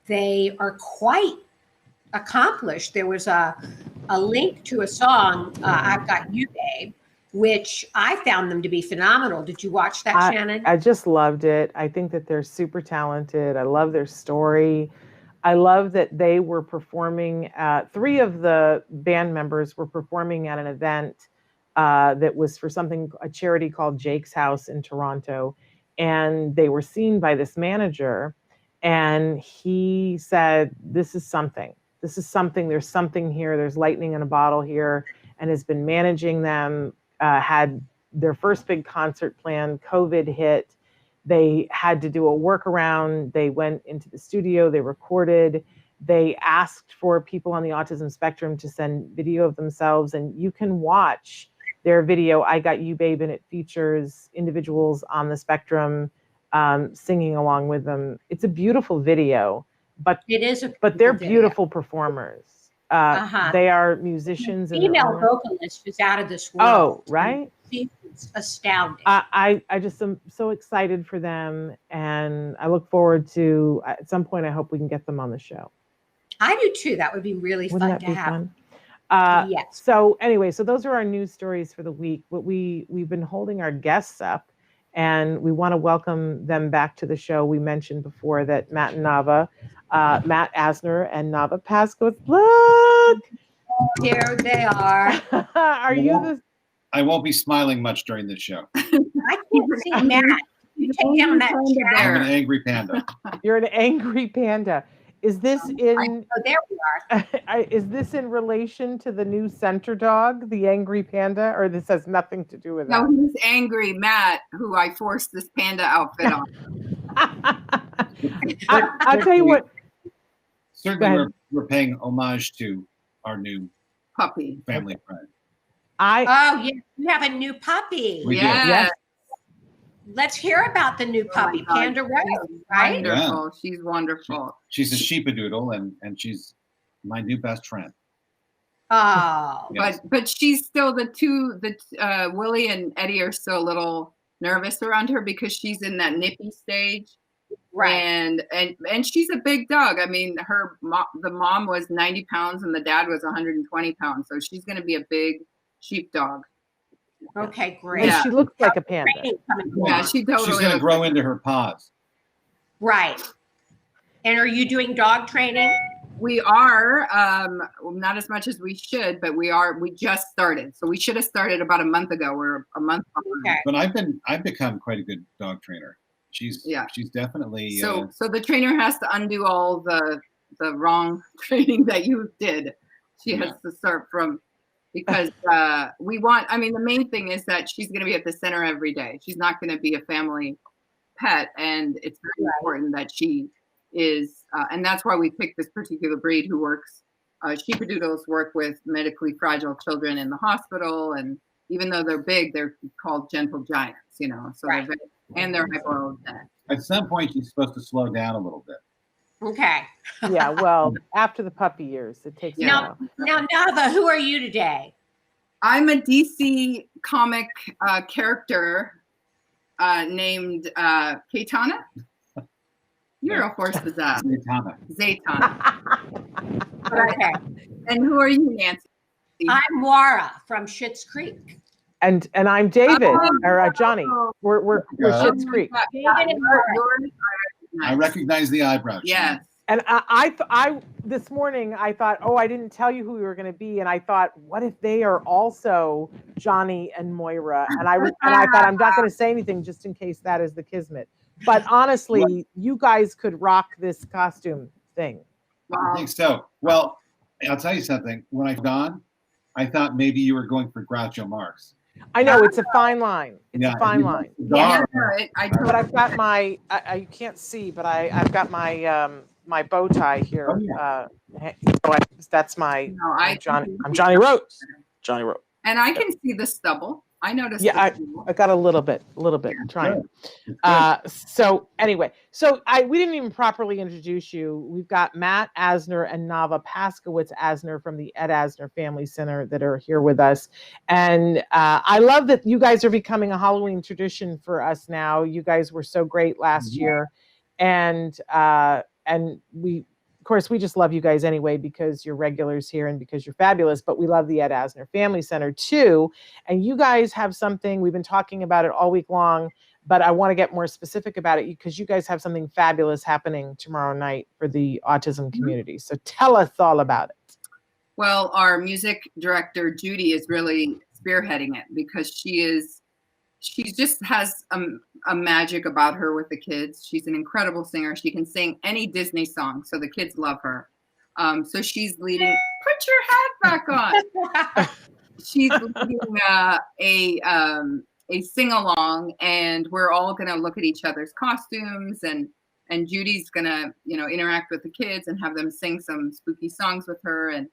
they are quite accomplished. There was a link to a song, I've Got You, Babe, which I found them to be phenomenal. Did you watch that, Shannon? I just loved it. I think that they're super talented. I love their story. I love that they were performing, 3 of the band members were performing at an event that was for a charity called Jake's House in Toronto. And they were seen by this manager, and he said, this is something, there's something here. There's lightning in a bottle here, and has been managing them, had their first big concert planned, COVID hit. They had to do a workaround. They went into the studio, they recorded, they asked for people on the autism spectrum to send video of themselves, and you can watch their video, I Got You, Babe, and it features individuals on the spectrum singing along with them. It's a beautiful video, but they're beautiful performers. They are musicians. The female vocalist is out of this world. Oh, right? She's astounding. I just am so excited for them, and I look forward to, at some point, I hope we can get them on the show. I do too. That would be really fun to have. Fun? Yes. So anyway, so those are our news stories for the week. But we've been holding our guests up, and we want to welcome them back to the show. We mentioned before that Matt and Nava, Matt Asner and Nava Pasco. Look, here they are. I won't be smiling much during this show. I can't see Matt. You take down that chair. I'm an angry panda. You're an angry panda. Is this in? Oh, there we are. Is this in relation to the new center dog, the angry panda, or this has nothing to do with that? No, he's angry Matt, who I forced this panda outfit on. I'll tell you what. Certainly, we're paying homage to our new puppy family friend. I Oh, yeah, you have a new puppy. We do. yes. Let's hear about the new puppy, God, Panda Rose, she's right? Wonderful. She's wonderful. She's a sheepadoodle, and she's my new best friend. Oh, Yes. But she's still Willie and Eddie are still a little nervous around her because she's in that nippy stage. right. And she's a big dog. I mean, the mom was 90 pounds and the dad was 120 pounds. So she's going to be a big sheepdog. Okay, great. And Yeah. she looks like a panda. Yeah, she totally. She's going to looks grow like- into her paws. Right. And are you doing dog training? We are not as much as we should, but we just started. So we should have started about a month ago. We're a month behind. Okay. But I've become quite a good dog trainer. She's definitely So the trainer has to undo all the wrong training that you did. She has to start from, because the main thing is that she's going to be at the center every day. She's not going to be a family pet, and it's very important that she is, and that's why we picked this particular breed who works. Sheepadoodles work with medically fragile children in the hospital, and even though they're big, they're called gentle giants, so they're very, and they're hypoallergenic. at some point she's supposed to slow down a little bit. Okay. Yeah, well, after the puppy years, it takes a while. Now, Nava, who are you today? I'm a DC comic character named Kaitana. You're a horse pizzazz. Zaytana. Okay. And who are you, Nancy? I'm Wara from Schitt's Creek. And I'm David or Johnny. We're Schitt's Creek. I recognize the eyebrows. Yes. And I this morning I thought, oh, I didn't tell you who we were going to be, and I thought, what if they are also Johnny and Moira? And I thought I'm not going to say anything just in case that is the kismet. But honestly, you guys could rock this costume thing. I think so. Well, I'll tell you something. When I've gone, I thought maybe you were going for Groucho Marx. I know it's a fine line. It's a fine line. Yeah, but I've got my. You can't see, but I've got my my bow tie here. Oh, yeah. That's my. No, I'm Johnny Rose. Johnny Rose. And I can see the stubble. I noticed. Yeah, I got a little bit trying. So anyway, we didn't even properly introduce you. We've got Matt Asner and Nava Paskowitz Asner from the Ed Asner Family Center that are here with us. And I love that you guys are becoming a Halloween tradition for us now. You guys were so great last year. And we, of course, we just love you guys anyway because you're regulars here and because you're fabulous, but we love the Ed Asner Family Center too. And you guys have something, we've been talking about it all week long, but I want to get more specific about it because you guys have something fabulous happening tomorrow night for the autism community. So tell us all about it. Well, our music director, Judy, is really spearheading it because she just has a magic about her with the kids. She's an incredible singer. She can sing any Disney song, so the kids love her. So she's leading. Put your hat back on. She's leading a sing along, and we're all gonna look at each other's costumes, and Judy's gonna interact with the kids and have them sing some spooky songs with her, and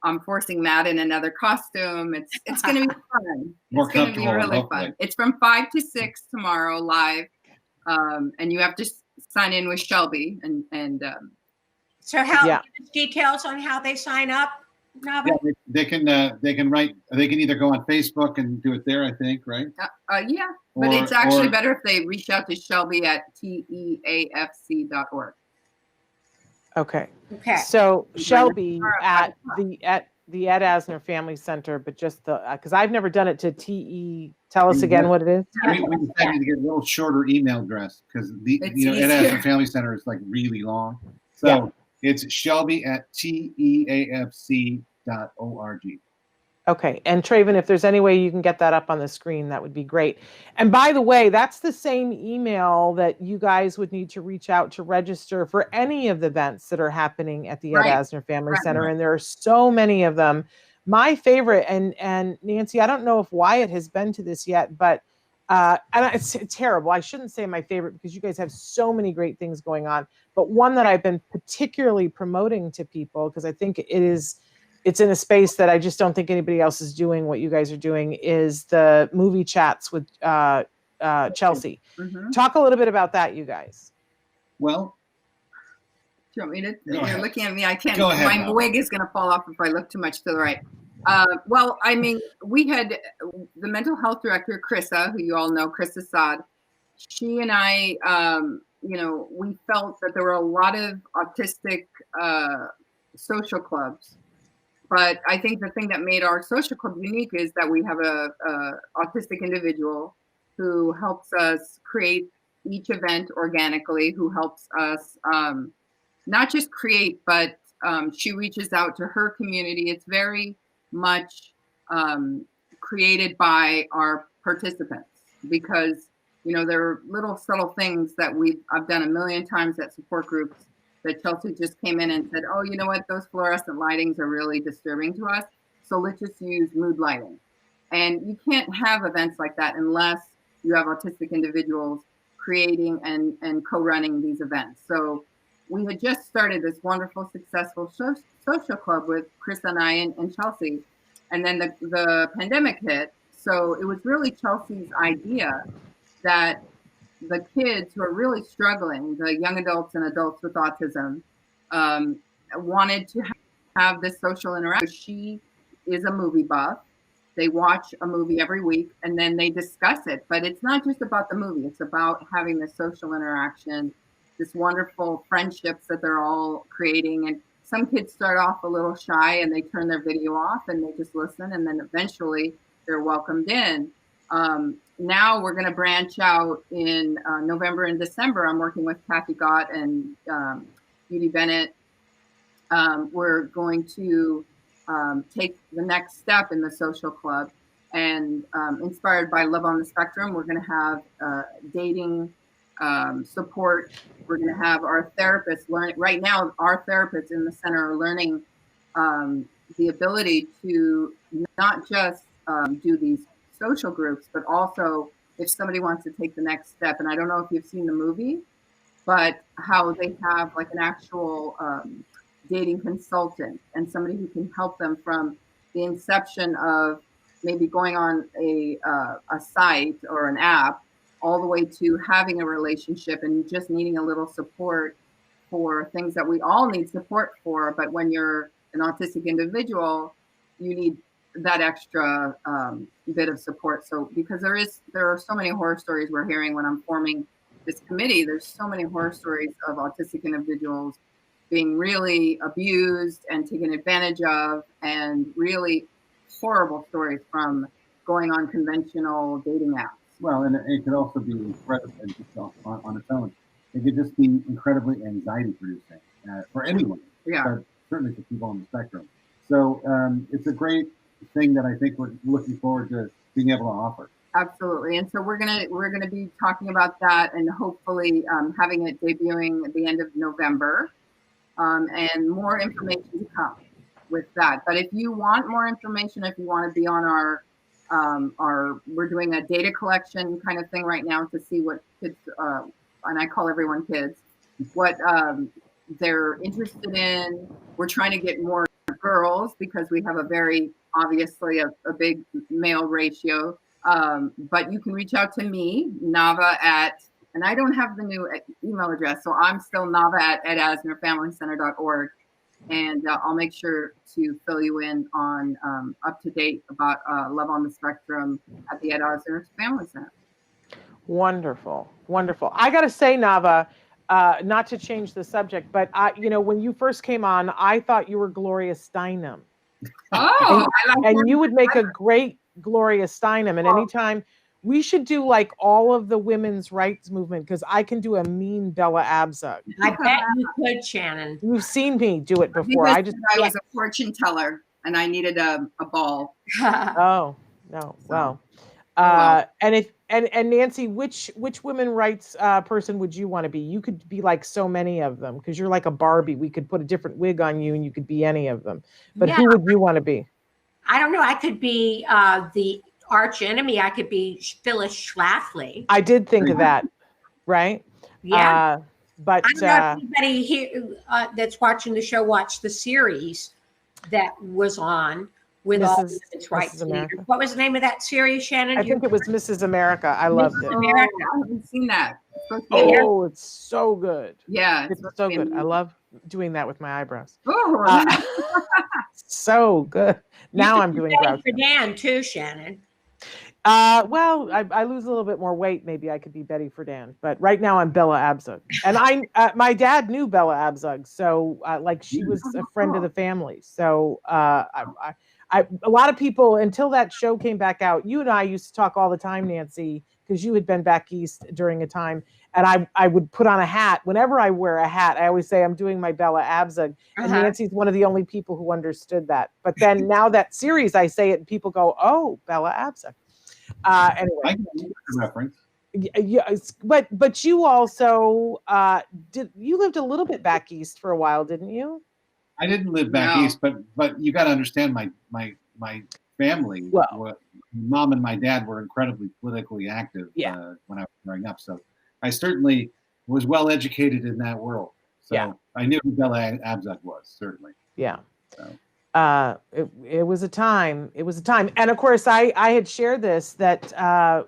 I'm forcing Matt in another costume. It's going to be fun. It's going to be really fun. It's from 5 to 6 tomorrow live, and you have to sign in with Shelby. And so give us details on how they sign up, Nava? Yeah, they can write. They can either go on Facebook and do it there. I think, right? Yeah, but it's actually better if they reach out to Shelby at teafc.org. Okay. So Shelby at the Ed Asner Family Center, but just because I've never done it to TE. Tell us again what it is. We decided to get a little shorter email address because Ed Asner Family Center is like really long. So it's Shelby at teafc.org. Okay. And Traven, if there's any way you can get that up on the screen, that would be great. And by the way, that's the same email that you guys would need to reach out to register for any of the events that are happening at the Ed Asner Family Center. And there are so many of them. My favorite, and Nancy, I don't know if Wyatt has been to this yet, but and it's terrible. I shouldn't say my favorite because you guys have so many great things going on. But one that I've been particularly promoting to people because I think it is it's in a space that I just don't think anybody else is doing what you guys are doing, is the movie chats with Chelsea. Mm-hmm. Talk a little bit about that, you guys. Well, do you want me to? Go You're ahead. looking at me. I can't. Go ahead, My Bob. wig is going to fall off if I look too much to the right. Well, I mean, we had the mental health director, Krissa, who you all know, Chris Assad. She and I, you know, we felt that there were a lot of autistic social clubs. But I think the thing that made our social club unique is that we have a autistic individual who helps us create each event organically, who helps us not just create, but she reaches out to her community. It's very much created by our participants, because, you know, there are little subtle things that I've done a million times at support groups that Chelsea just came in and said, oh, you know what, those fluorescent lightings are really disturbing to us, so let's just use mood lighting. And you can't have events like that unless you have autistic individuals creating and co-running these events. So we had just started this wonderful, successful social club with Chris and I and Chelsea. And then the pandemic hit. So it was really Chelsea's idea that the kids who are really struggling, the young adults and adults with autism, wanted to have this social interaction. She is a movie buff. They watch a movie every week and then they discuss it. But it's not just about the movie. It's about having this social interaction, this wonderful friendships that they're all creating. And some kids start off a little shy and they turn their video off and they just listen. And then eventually they're welcomed in. Now we're going to branch out in November and December. I'm working with Kathy Gott and Judy Bennett. We're going to take the next step in the social club, and inspired by Love on the Spectrum, we're going to have dating support. We're going to have our therapists learn. Right now, our therapists in the center are learning the ability to not just do these social groups, but also if somebody wants to take the next step. And I don't know if you've seen the movie, but how they have like an actual dating consultant and somebody who can help them from the inception of maybe going on a site or an app all the way to having a relationship and just needing a little support for things that we all need support for. But when you're an autistic individual, you need that extra bit of support. So because there are so many horror stories we're hearing when I'm forming this committee, there's so many horror stories of autistic individuals being really abused and taken advantage of, and really horrible stories from going on conventional dating apps. Well, and it could also be incredible on its own. It could just be incredibly anxiety producing for anyone, but certainly for people on the spectrum. So it's a great thing that I think we're looking forward to being able to offer. Absolutely, and so we're gonna be talking about that, and hopefully having it debuting at the end of November, and more information to come with that. But if you want more information, if you want to be on our we're doing a data collection kind of thing right now to see what kids, and I call everyone kids, what they're interested in. We're trying to get more girls because we have a very obviously a big male ratio. But you can reach out to me, Nava and I don't have the new email address, so I'm still nava@asnerfamilycenter.org. And I'll make sure to fill you in on up to date about Love on the Spectrum at the Ed Asner Family Center. Wonderful, wonderful. I got to say, Nava, not to change the subject, but when you first came on, I thought you were Gloria Steinem. Oh, and you would make a great Gloria Steinem. And anytime we should do like all of the women's rights movement, because I can do a mean Bella Abzug. I bet you could, Shannon. You've seen me do it before. I was a fortune teller and I needed a ball. Oh no! Wow. And Nancy, which women rights person would you want to be? You could be like so many of them because you're like a Barbie. We could put a different wig on you and you could be any of them. But who would you want to be? I don't know. I could be the arch enemy. I could be Phyllis Schlafly. I did think of that, right? Yeah. But I don't know if anybody here that's watching the show watched the series. that was on with all Mrs. women's rights Mrs. America. leaders. What was the name of that series, Shannon? I think it was Mrs. America. I loved Mrs. it. America. I haven't seen that. It's supposed to be Oh, it's so good. Yeah, It's so good. I love doing that with my eyebrows. Oh. So good. Now I'm doing Betty Groucho. Friedan too, Shannon. Well, I lose a little bit more weight. Maybe I could be Betty Friedan, but right now I'm Bella Abzug, and my dad knew Bella Abzug, so like she was a friend of the family. So a lot of people, until that show came back out, you and I used to talk all the time, Nancy, because you had been back east during a time, and I would put on a hat. Whenever I wear a hat, I always say I'm doing my Bella Abzug, and Nancy's one of the only people who understood that. But then now that series, I say it, and people go, "Oh, Bella Abzug." Anyway, I can use the reference. Yeah, but you also you lived a little bit back east for a while, didn't you? I didn't live back east, but you got to understand my family. Well, mom and my dad were incredibly politically active when I was growing up. So I certainly was well educated in that world. So I knew who Bella Abzug was, certainly. Yeah. So. It was a time. It was a time. And of course, I had shared this that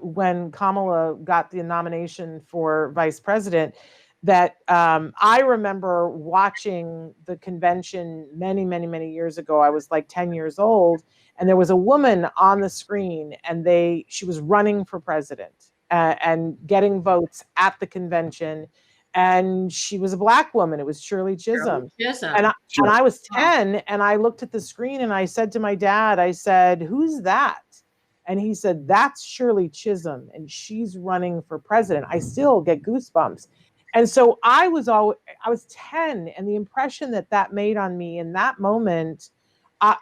when Kamala got the nomination for vice president, that I remember watching the convention many, many, many years ago. I was like 10 years old, and there was a woman on the screen, and she was running for president and getting votes at the convention. And she was a Black woman. It was Shirley Chisholm. And I was 10, and I looked at the screen and I said to my dad, I said, "Who's that?" And he said, "That's Shirley Chisholm, and she's running for president." I still get goosebumps. And so I was 10, and the impression that made on me in that moment, I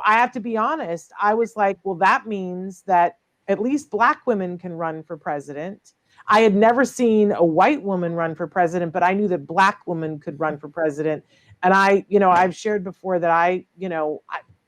have to be honest. I was like, well, that means that at least Black women can run for president. I had never seen a white woman run for president, but I knew that Black women could run for president. And I've shared before that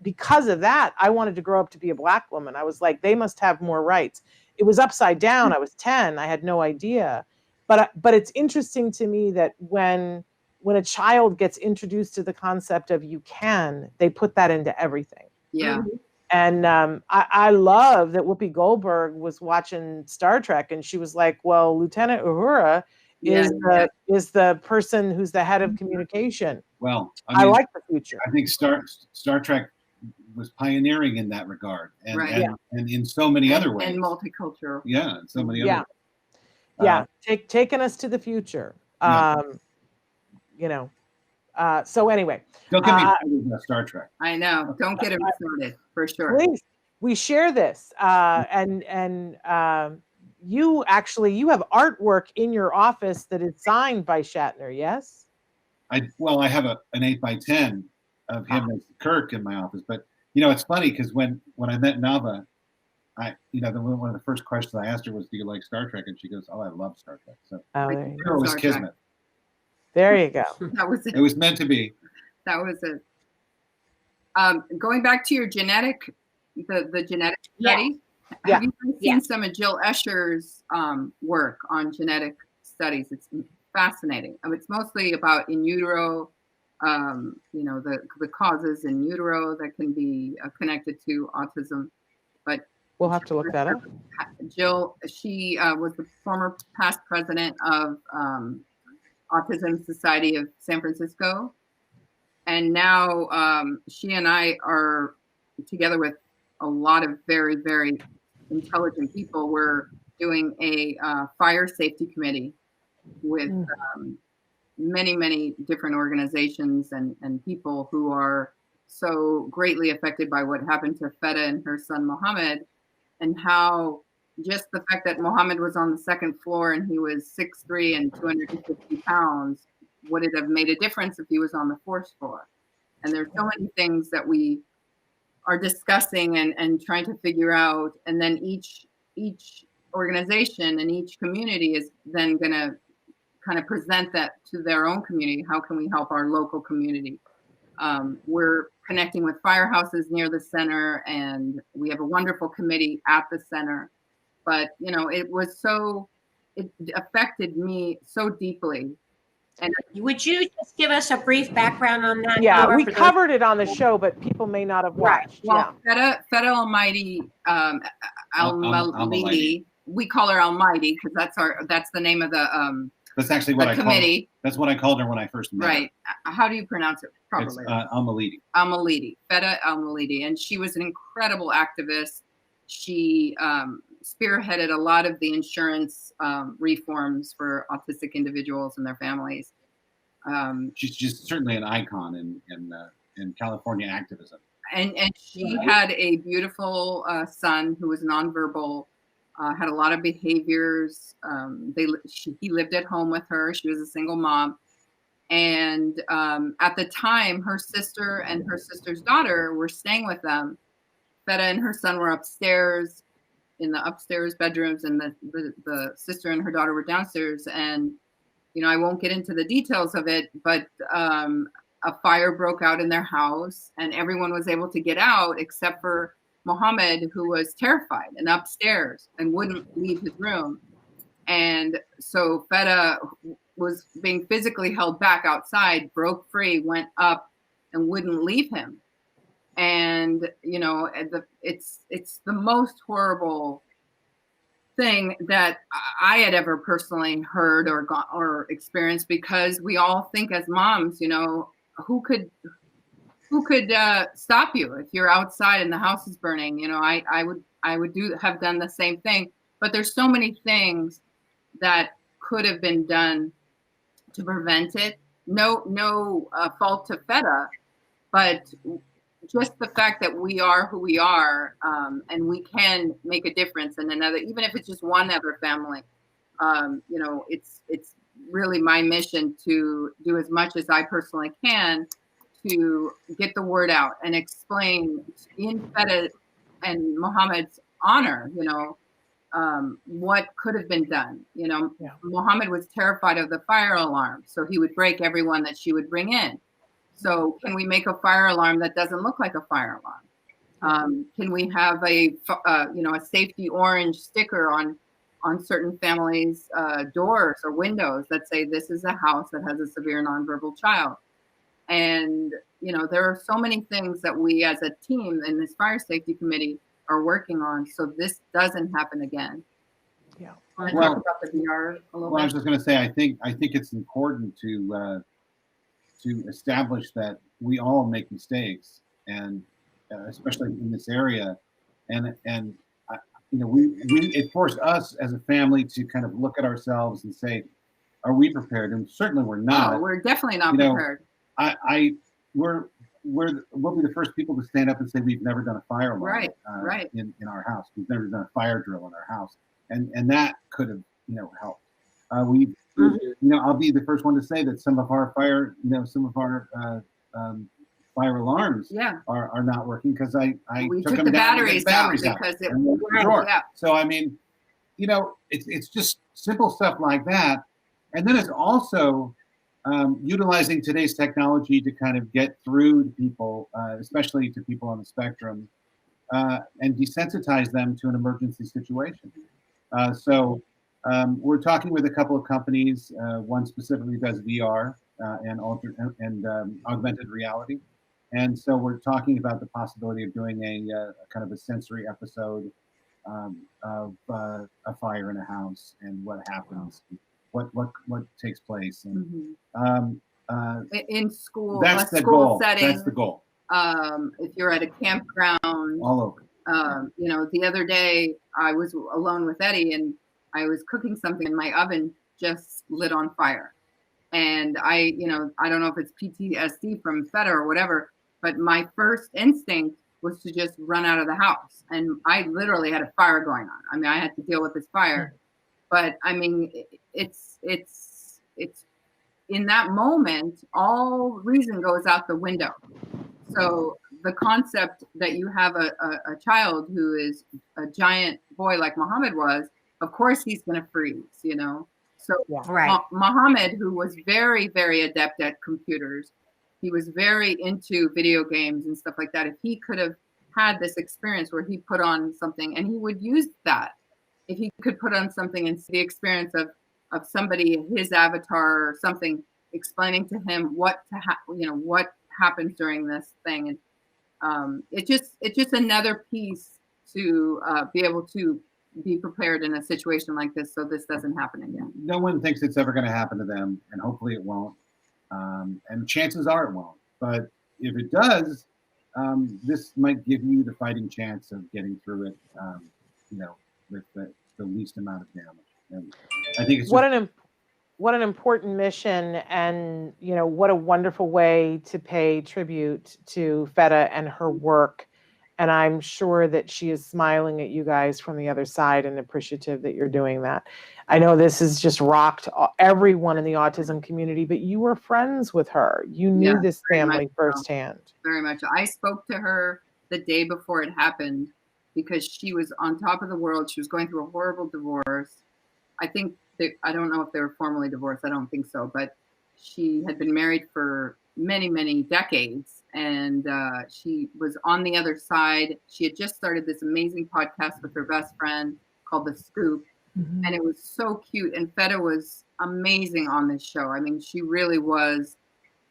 because of that, I wanted to grow up to be a Black woman. I was like, they must have more rights. It was upside down. I was 10. I had no idea. But it's interesting to me that when a child gets introduced to the concept of you can, they put that into everything. Yeah. Mm-hmm. And I love that Whoopi Goldberg was watching Star Trek, and she was like, well, Lieutenant Uhura is the person who's the head of communication. Well, I like the future. I think Star Trek was pioneering in that regard, and in so many other ways. And multicultural. Yeah, in so many other ways. Taking us to the future. So anyway, don't get me started about Star Trek. I know. Don't get him started for sure. Please, we share this, and you have artwork in your office that is signed by Shatner. Yes. I have an 8x10 of him as Kirk in my office, but it's funny because when I met Nava, one of the first questions I asked her was, "Do you like Star Trek?" And she goes, "Oh, I love Star Trek." So it was kismet. There you go. That was it. It was meant to be. That was it. Going back to your the genetic studies. Have you guys seen some of Jill Escher's work on genetic studies? It's fascinating. It's mostly about in utero, the causes in utero that can be connected to autism. But we'll have to look that up. Jill, she was the former past president of Autism Society of San Francisco. And now she and I are together with a lot of very, very intelligent people. We're doing a fire safety committee with many, many different organizations and people who are so greatly affected by what happened to Feta and her son Mohammed, and how just the fact that Mohammed was on the second floor and he was 6'3" and 250 pounds, would it have made a difference if he was on the fourth floor? And there's so many things that we are discussing and trying to figure out. And then each organization and each community is then going to kind of present that to their own community. How can we help our local community? We're connecting with firehouses near the center, and we have a wonderful committee at the center. But, it affected me so deeply And would you just give us a brief background on that? Yeah, Nora, we for those- covered it on the show, but people may not have Right. watched. well, Feta Almighty, Al-Malidi, we call her Almighty because that's the name of the That's actually what the I committee. That's what I called her when I first met her. Right. How do you pronounce it properly? It's Al-Malidi. Al-Malidi, Feta Al-Malidi, and she was an incredible activist. She spearheaded a lot of the insurance reforms for autistic individuals and their families. She's just certainly an icon in California activism. And she had a beautiful son who was nonverbal, had a lot of behaviors. He lived at home with her. She was a single mom. And at the time, her sister and her sister's daughter were staying with them. Feta and her son were upstairs in the upstairs bedrooms, and the sister and her daughter were downstairs. And, I won't get into the details of it, but a fire broke out in their house, and everyone was able to get out except for Mohammed, who was terrified and upstairs and wouldn't leave his room. And so Feta was being physically held back outside, broke free, went up, and wouldn't leave him. And it's the most horrible thing that I had ever personally heard or experienced, because we all think as moms, who could stop you if you're outside and the house is burning? I would have done the same thing. But there's so many things that could have been done to prevent it. No fault to Feta, but just the fact that we are who we are, and we can make a difference in another, even if it's just one other family. It's really my mission to do as much as I personally can to get the word out and explain in Feta and Mohammed's honor, what could have been done. Mohammed was terrified of the fire alarm, so he would break everyone that she would bring in. So can we make a fire alarm that doesn't look like a fire alarm? Can we have a safety orange sticker on certain families' doors or windows that say this is a house that has a severe nonverbal child? And there are so many things that we as a team in this fire safety committee are working on, so this doesn't happen again. Yeah. Want to talk about the VR a little bit? I was just going to say, I think it's important to establish that we all make mistakes, and especially in this area, and it forced us as a family to kind of look at ourselves and say, are we prepared? And certainly we're not. No, we're definitely not prepared. We'll be the first people to stand up and say we've never done a fire alarm in our house. We've never done a fire drill in our house, and that could have helped. I'll be the first one to say that some of our fire alarms are not working because we took the batteries out because it wasn't. Yeah. So it's just simple stuff like that, and then it's also utilizing today's technology to kind of get through to people, especially to people on the spectrum, and desensitize them to an emergency situation. We're talking with a couple of companies. One specifically does VR and augmented reality. And so we're talking about the possibility of doing a kind of a sensory episode of a fire in a house and what happens, what takes place. And, in school, that's the school goal. setting. That's the goal. If you're at a campground, all over. The other day I was alone with Eddie and I was cooking something and my oven just lit on fire. And I don't know if it's PTSD from Feta or whatever, but my first instinct was to just run out of the house. And I literally had a fire going on. I had to deal with this fire. But it's in that moment, all reason goes out the window. So the concept that you have a child who is a giant boy like Mohammed was, of course he's going to freeze, So Mohammed, who was very, very adept at computers, he was very into video games and stuff like that. If he could have had this experience where he put on something, and he would use that, if he could put on something and see the experience of somebody, his avatar or something, explaining to him what happens during this thing, and it's just another piece to be able to be prepared in a situation like this, so this doesn't happen again. No one thinks it's ever going to happen to them, and hopefully it won't. And chances are it won't. But if it does, this might give you the fighting chance of getting through it, with the least amount of damage. And I think it's what an important mission, and what a wonderful way to pay tribute to Feta and her work. And I'm sure that she is smiling at you guys from the other side and appreciative that you're doing that. I know this has just rocked everyone in the autism community, but you were friends with her. You knew this family firsthand. Very much. I spoke to her the day before it happened because she was on top of the world. She was going through a horrible divorce. I don't know if they were formally divorced. I don't think so. But she had been married for many, many decades. And she was on the other side. She had just started this amazing podcast with her best friend called The Scoop. Mm-hmm. And it was so cute. And Feta was amazing on this show. I mean, she really was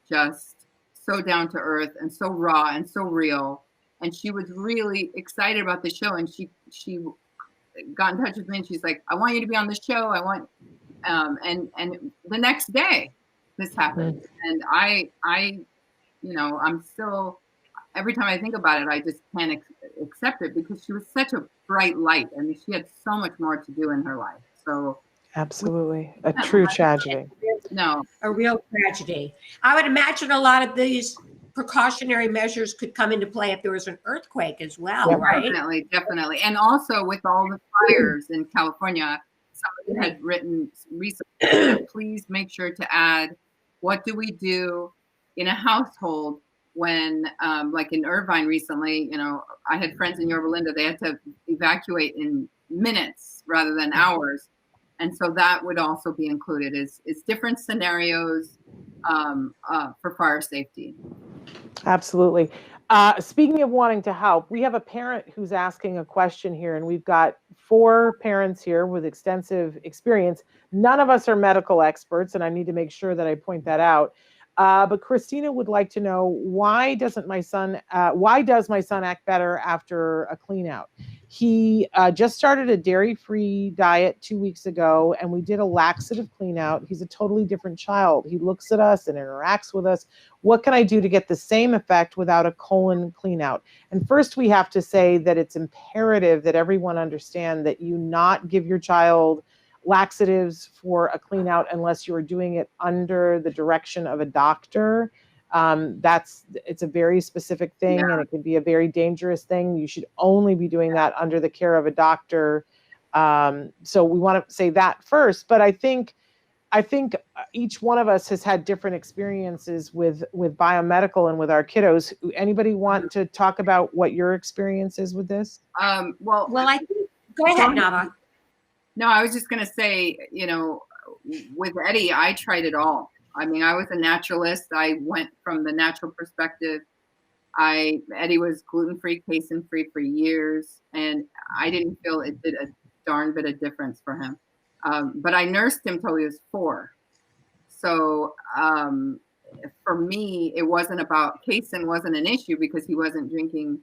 just so down to earth and so raw and so real. And she was really excited about the show. And she got in touch with me and she's like, I want you to be on the show. I want, and the next day this happened. And I'm still, every time I think about it, I just can't accept it because she was such a bright light. I mean, she had so much more to do in her life. So absolutely a true tragedy. No, a real tragedy. I would imagine a lot of these precautionary measures could come into play if there was an earthquake as well, right? Definitely. And also with all the fires in California, somebody had written recently, please make sure to add, what do we do in a household when, like in Irvine recently, I had friends in Yorba Linda, they had to evacuate in minutes rather than hours. And so that would also be included is different scenarios for fire safety. Absolutely. Speaking of wanting to help, we have a parent who's asking a question here, and we've got 4 parents here with extensive experience. None of us are medical experts, and I need to make sure that I point that out. But Christina would like to know, why does my son act better after a clean out? He just started a dairy-free diet 2 weeks ago, and we did a laxative clean out. He's a totally different child. He looks at us and interacts with us. What can I do to get the same effect without a colon clean out? And first, we have to say that it's imperative that everyone understand that you not give your child laxatives for a clean out unless you are doing it under the direction of a doctor. It's a very specific thing, and it can be a very dangerous thing. You should only be doing that under the care of a doctor. So we want to say that first, but I think each one of us has had different experiences with biomedical and with our kiddos. Anybody want to talk about what your experience is with this? Well, I think, go ahead, Nava. No, I was just going to say, with Eddie, I tried it all. I mean, I was a naturalist. I went from the natural perspective. Eddie was gluten-free, casein-free for years, and I didn't feel it did a darn bit of difference for him. But I nursed him till he was 4. So for me, it wasn't about casein wasn't an issue because he wasn't drinking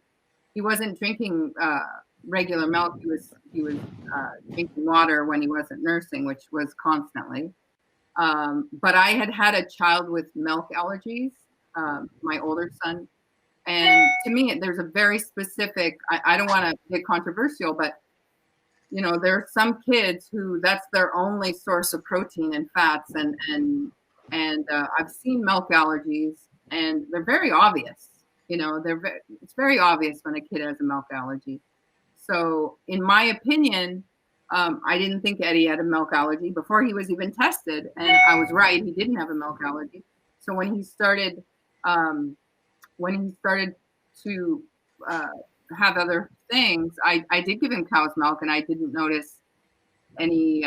regular milk. He was drinking water when he wasn't nursing, which was constantly. But I had a child with milk allergies, my older son. And to me, there's a very specific, I don't want to get controversial, but there are some kids who that's their only source of protein and fats. And I've seen milk allergies, and they're very obvious. It's very obvious when a kid has a milk allergy. So in my opinion, I didn't think Eddie had a milk allergy before he was even tested. And I was right, he didn't have a milk allergy. So when he started to have other things, I did give him cow's milk, and I didn't notice any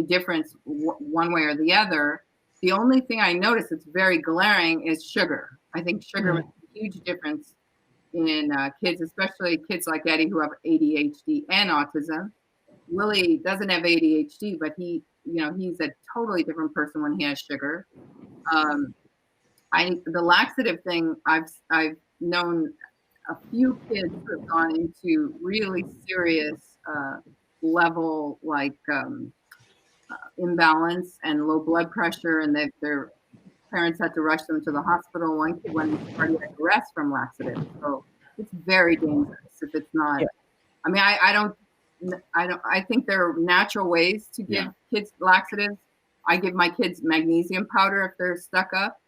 difference one way or the other. The only thing I noticed that's very glaring is sugar. I think sugar makes a huge difference in kids, especially kids like Eddie who have ADHD and autism. Willie doesn't have ADHD, but he he's a totally different person when he has sugar. The laxative thing, I've known a few kids who have gone into really serious level imbalance and low blood pressure, and their parents had to rush them to the hospital. One kid went into cardiac arrest from laxative, so it's very dangerous if it's not. Yeah. I mean, I think there are natural ways to give kids laxatives. I give my kids magnesium powder if they're stuck up.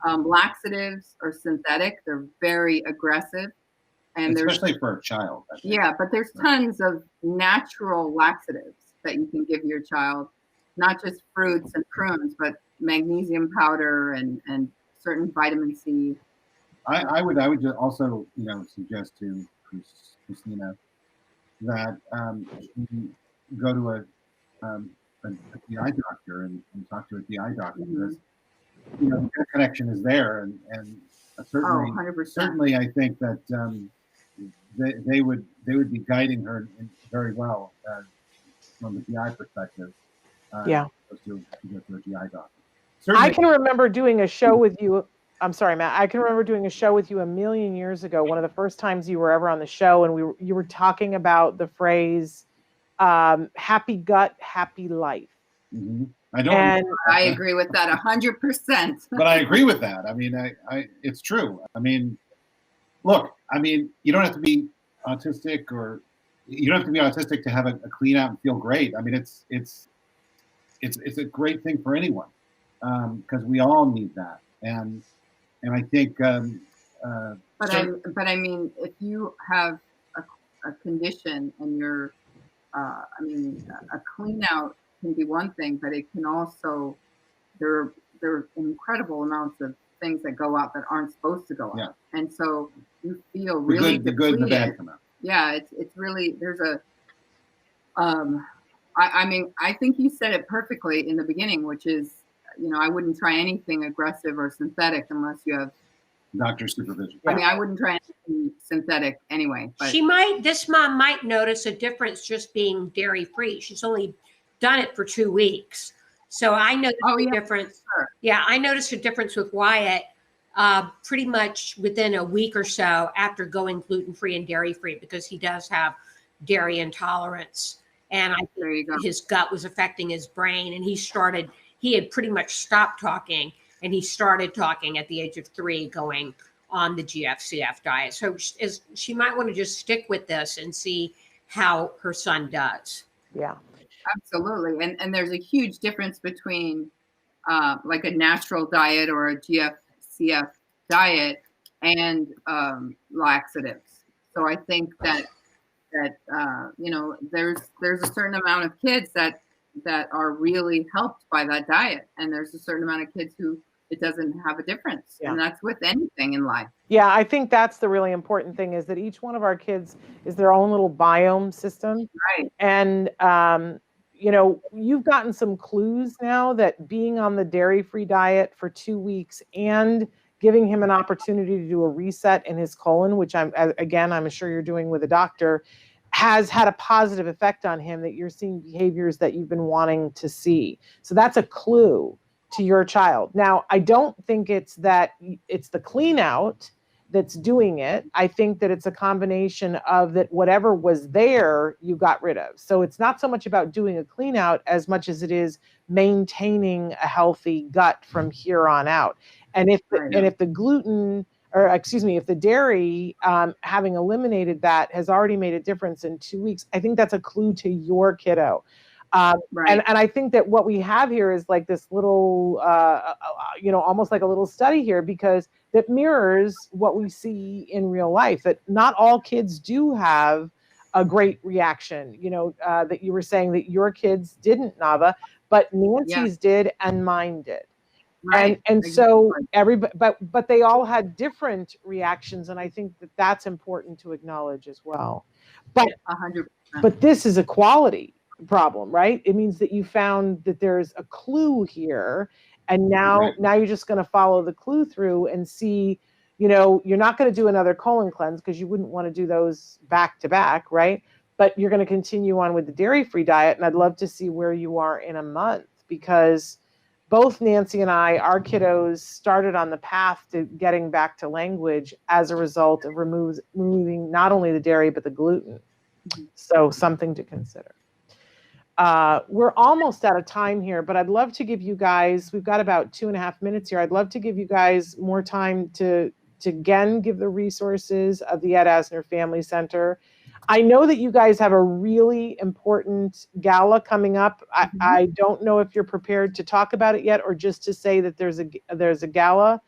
Laxatives are synthetic; they're very aggressive, and especially for a child. Yeah, but there's tons of natural laxatives that you can give your child, not just fruits and prunes, but magnesium powder and certain vitamin C. I would just also suggest to Christina that she go to a DI doctor and talk to a DI doctor, because the connection is there, and certainly 100%. I think that they would be guiding her very well from the DI perspective. To go to a DI doctor. Certainly. I can remember doing a show with you. I'm sorry, Matt. I can remember doing a show with you a million years ago. One of the first times you were ever on the show, and you were talking about the phrase "happy gut, happy life." Mm-hmm. I agree with that 100%. But I agree with that. I mean, it's true. I mean, look. I mean, you don't have to be autistic, to have a clean out and feel great. I mean, it's a great thing for anyone, because we all need that. And I think. But I mean, if you have a condition and you're, a clean out can be one thing, but it can also, there are incredible amounts of things that go out that aren't supposed to go out, and so you feel really the good and the bad come out. Yeah, it's really, there's a. I mean, I think you said it perfectly in the beginning, which is, I wouldn't try anything aggressive or synthetic unless you have doctor supervision. I mean, I wouldn't try anything synthetic anyway. But this mom might notice a difference just being dairy free. She's only done it for 2 weeks. So I noticed a difference. Sure. Yeah, I noticed a difference with Wyatt pretty much within a week or so after going gluten free and dairy free, because he does have dairy intolerance. And I think his gut was affecting his brain, and he had pretty much stopped talking, and he started talking at the age of 3, going on the GFCF diet. So she might want to just stick with this and see how her son does. Yeah, absolutely. And there's a huge difference between like a natural diet or a GFCF diet and laxatives. So I think that there's a certain amount of kids that are really helped by that diet, and there's a certain amount of kids who it doesn't have a difference. And that's with anything in life. Yeah, I think that's the really important thing, is that each one of our kids is their own little biome system. Right. And you've gotten some clues now that being on the dairy-free diet for 2 weeks and giving him an opportunity to do a reset in his colon, which I'm sure you're doing with a doctor, has had a positive effect on him, that you're seeing behaviors that you've been wanting to see. So that's a clue to your child. Now, I don't think it's the clean out that's doing it. I think that it's a combination of that whatever was there, you got rid of. So it's not so much about doing a clean out as much as it is maintaining a healthy gut from here on out. And if the gluten, or excuse me, if the dairy, having eliminated that, has already made a difference in 2 weeks, I think that's a clue to your kiddo. And I think that what we have here is like this little, almost like a little study here, because that mirrors what we see in real life, that not all kids do have a great reaction, that you were saying that your kids didn't, Nava, but Nancy's did and mine did. Right. And so everybody, but they all had different reactions. And I think that that's important to acknowledge as well. But 100%. But this is a quality problem, right? It means that you found that there's a clue here, and now you're just going to follow the clue through and see, you're not going to do another colon cleanse because you wouldn't want to do those back to back, right? but you're going to continue on with the dairy-free diet. And I'd love to see where you are in a month, because both Nancy and I, our kiddos started on the path to getting back to language as a result of removing not only the dairy, but the gluten. So something to consider. We're almost out of time here, but I'd love to give you guys, we've got about 2.5 minutes here. I'd love to give you guys more time to again give the resources of the Ed Asner Family Center. I know that you guys have a really important gala coming up. I don't know if you're prepared to talk about it yet, or just to say that there's a gala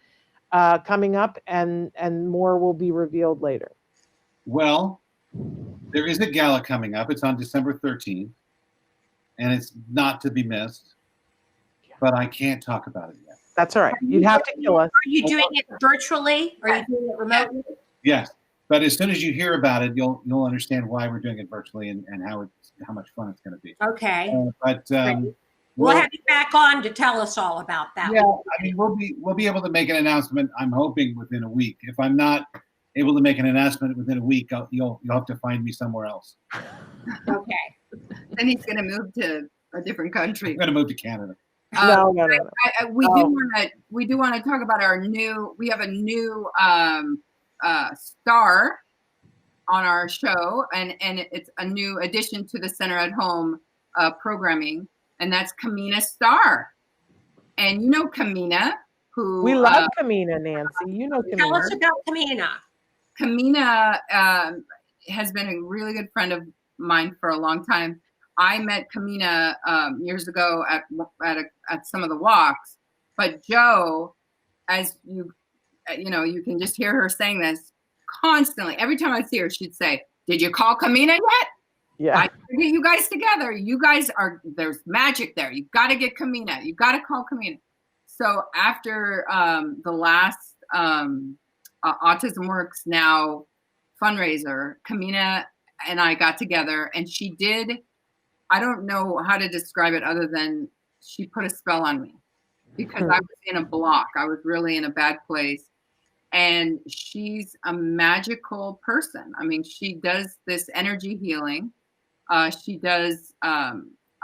coming up, and more will be revealed later. Well, there is a gala coming up. It's on December 13th, and it's not to be missed, but I can't talk about it yet. That's all right. You'd have to kill us. Are you doing it virtually? Or are you doing it remotely? Yes, but as soon as you hear about it, you'll understand why we're doing it virtually and how much fun it's going to be. Okay. But we'll have you back on to tell us all about that. Yeah, I mean, we'll be able to make an announcement, I'm hoping, within a week. If I'm not able to make an announcement within a week, you'll have to find me somewhere else. Okay. Then he's going to move to a different country. I'm going to move to Canada. No. We do want to talk about we have a new star on our show, and it's a new addition to the Center at Home programming, and that's Kamina Starr. And you know Kamina, who we love Kamina, Nancy. You know Kamina. Tell us about Kamina. Kamina has been a really good friend of mine for a long time. I met Kamina years ago at some of the walks, but Jo, as you can just hear her saying this constantly. Every time I see her, she'd say, "Did you call Kamina yet? Yeah, I can get you guys together. You guys there's magic there. You've got to get Kamina. You've got to call Kamina." So after the last Autism Works Now fundraiser, Kamina and I got together, and she did. I don't know how to describe it other than she put a spell on me, because I was in a block. I was really in a bad place. And she's a magical person. I mean, she does this energy healing. She does a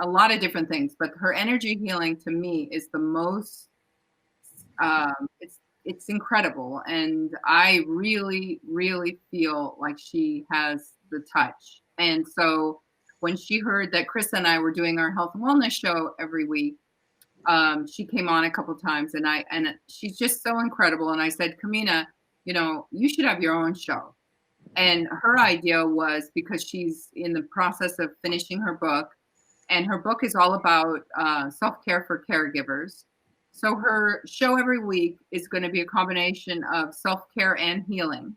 lot of different things, but her energy healing to me is the most, it's incredible. And I really, really feel like she has the touch. And so when she heard that Chris and I were doing our health and wellness show every week, she came on a couple of times, and she's just so incredible. And I said, Kamina, you should have your own show. And her idea was, because she's in the process of finishing her book, and her book is all about self-care for caregivers. So her show every week is going to be a combination of self-care and healing.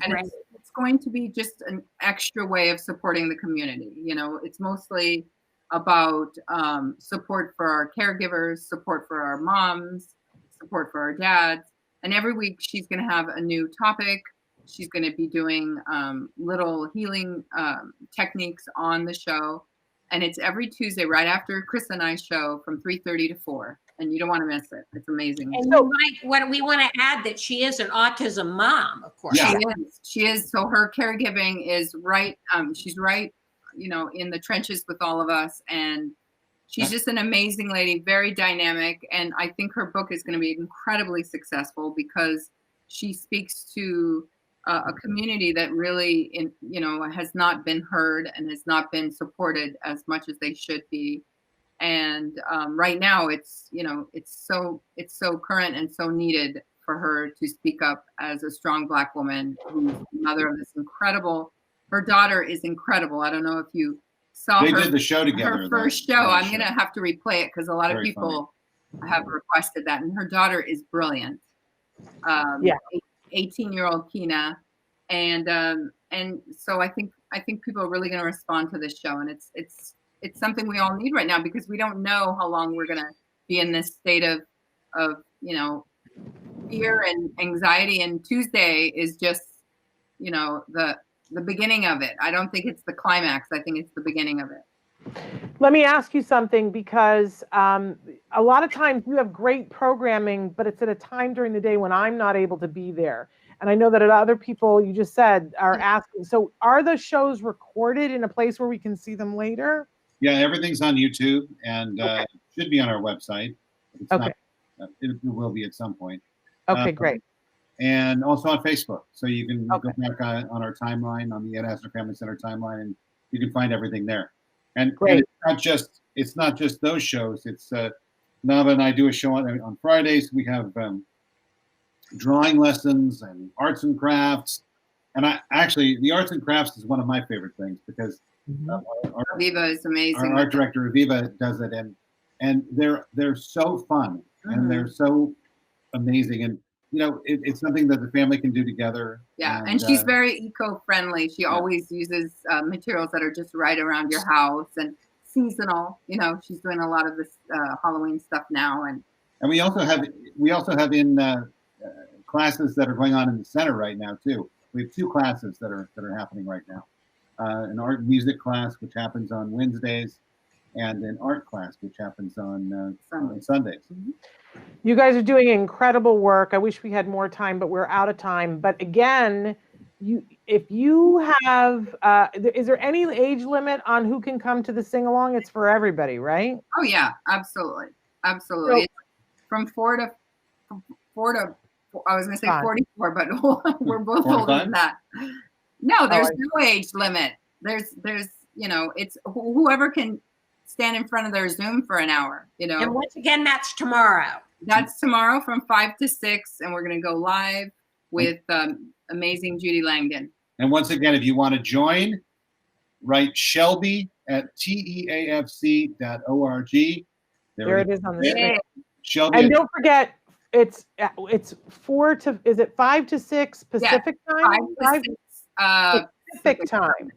And Right. It's going to be just an extra way of supporting the community. It's mostly about support for our caregivers, support for our moms, support for our dads. And every week she's going to have a new topic. She's going to be doing little healing techniques on the show. And it's every Tuesday right after Chris and I show from 3:30 to 4. And you don't want to miss it. It's amazing. And we want to add that she is an autism mom, of course. Yeah. She is. So her caregiving is right. She's right, in the trenches with all of us. And she's just an amazing lady, very dynamic. And I think her book is going to be incredibly successful, because she speaks to a community that really, has not been heard and has not been supported as much as they should be. And right now, it's so current and so needed for her to speak up as a strong Black woman who's the mother of this incredible. Her daughter is incredible. I don't know if you saw They her. did the show together. Her first show. I'm going to have to replay it because a lot of people have requested that. And her daughter is brilliant. 18-year-old Kina, and so I think people are really going to respond to this show, and it's something we all need right now, because we don't know how long we're going to be in this state of fear and anxiety. And Tuesday is just the beginning of it. I don't think it's the climax. I think it's the beginning of it. Let me ask you something, because a lot of times you have great programming, but it's at a time during the day when I'm not able to be there. And I know that other people, you just said, are asking. So are the shows recorded in a place where we can see them later? Yeah, everything's on YouTube, and it should be on our website. It's Okay. not, it will be at some point. Okay, great. And also on Facebook. So you can go back on our timeline, on the Ed Asner Family Center timeline, and you can find everything there. And it's not just those shows. It's Nava and I do a show on Fridays. We have drawing lessons and arts and crafts. And the arts and crafts is one of my favorite things, because Aviva is amazing. Our art director Aviva does it, and they're so fun, and they're so amazing, and it's something that the family can do together. Yeah, and she's very eco-friendly. She always uses materials that are just right around your house and seasonal. She's doing a lot of this Halloween stuff now, and we also have in classes that are going on in the center right now too. We have 2 classes that are happening right now. An art and music class, which happens on Wednesdays, and an art class, which happens on Sundays. You guys are doing incredible work. I wish we had more time, but we're out of time. But again, if you have, is there any age limit on who can come to the sing-along? It's for everybody, right? Oh yeah, absolutely. Absolutely. It's from 4 to, I was going to say 44, but we're both older than that. No, there's no age limit. There's it's whoever can stand in front of their Zoom for an hour, And once again, that's tomorrow. That's tomorrow from 5 to 6, and we're going to go live with amazing Judy Langdon. And once again, if you want to join, write Shelby at teafc.org. There it is on the screen. Shelby, and don't forget, it's 5 to 6 Pacific time? 5 to 6 Pacific time.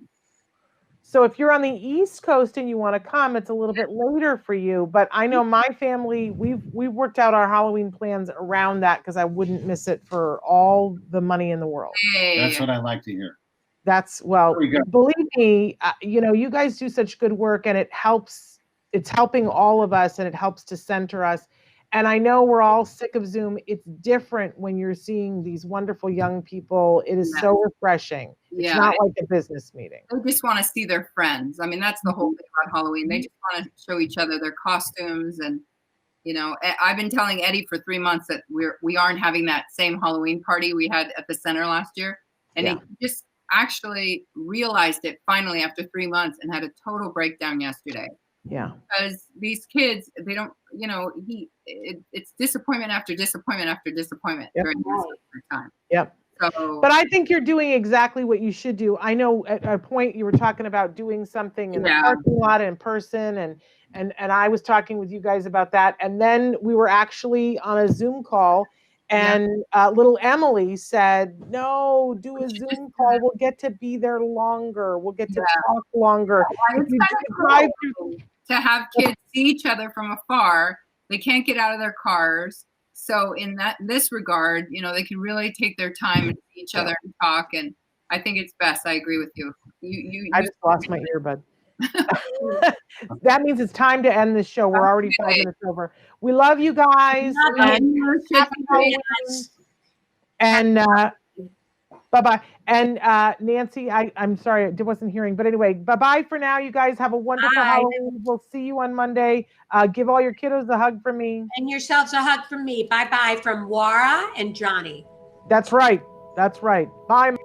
So if you're on the East Coast and you want to come, it's a little bit later for you. But I know my family, we've worked out our Halloween plans around that, because I wouldn't miss it for all the money in the world. That's what I like to hear. Believe me, you guys do such good work, and it's helping all of us, and it helps to center us. And I know we're all sick of Zoom. It's different when you're seeing these wonderful young people. It is so refreshing. It's not like a business meeting. They just want to see their friends. I mean, that's the whole thing about Halloween. They just want to show each other their costumes. And, I've been telling Eddie for 3 months that we aren't having that same Halloween party we had at the center last year. And he just actually realized it finally after 3 months, and had a total breakdown yesterday. Yeah. Because these kids, they don't, it's disappointment after disappointment after disappointment during this time. Yep. So, but I think you're doing exactly what you should do. I know at a point you were talking about doing something in the parking lot in person, and I was talking with you guys about that. And then we were actually on a Zoom call, and little Emily said, "No, do a Zoom call. We'll get to be there longer. We'll get to talk longer." It's kind of cool to have kids see each other from afar. They can't get out of their cars. So in this regard, they can really take their time and see each other and talk. And I think it's best. I agree with you. I just lost my earbud. That means it's time to end this show. We're already 5 minutes over. We love you guys. And bye-bye. And Nancy, I'm sorry, I wasn't hearing. But anyway, bye-bye for now. You guys have a wonderful Halloween. We'll see you on Monday. Give all your kiddos a hug from me. And yourselves a hug from me. Bye-bye from Wara and Johnny. That's right. Bye.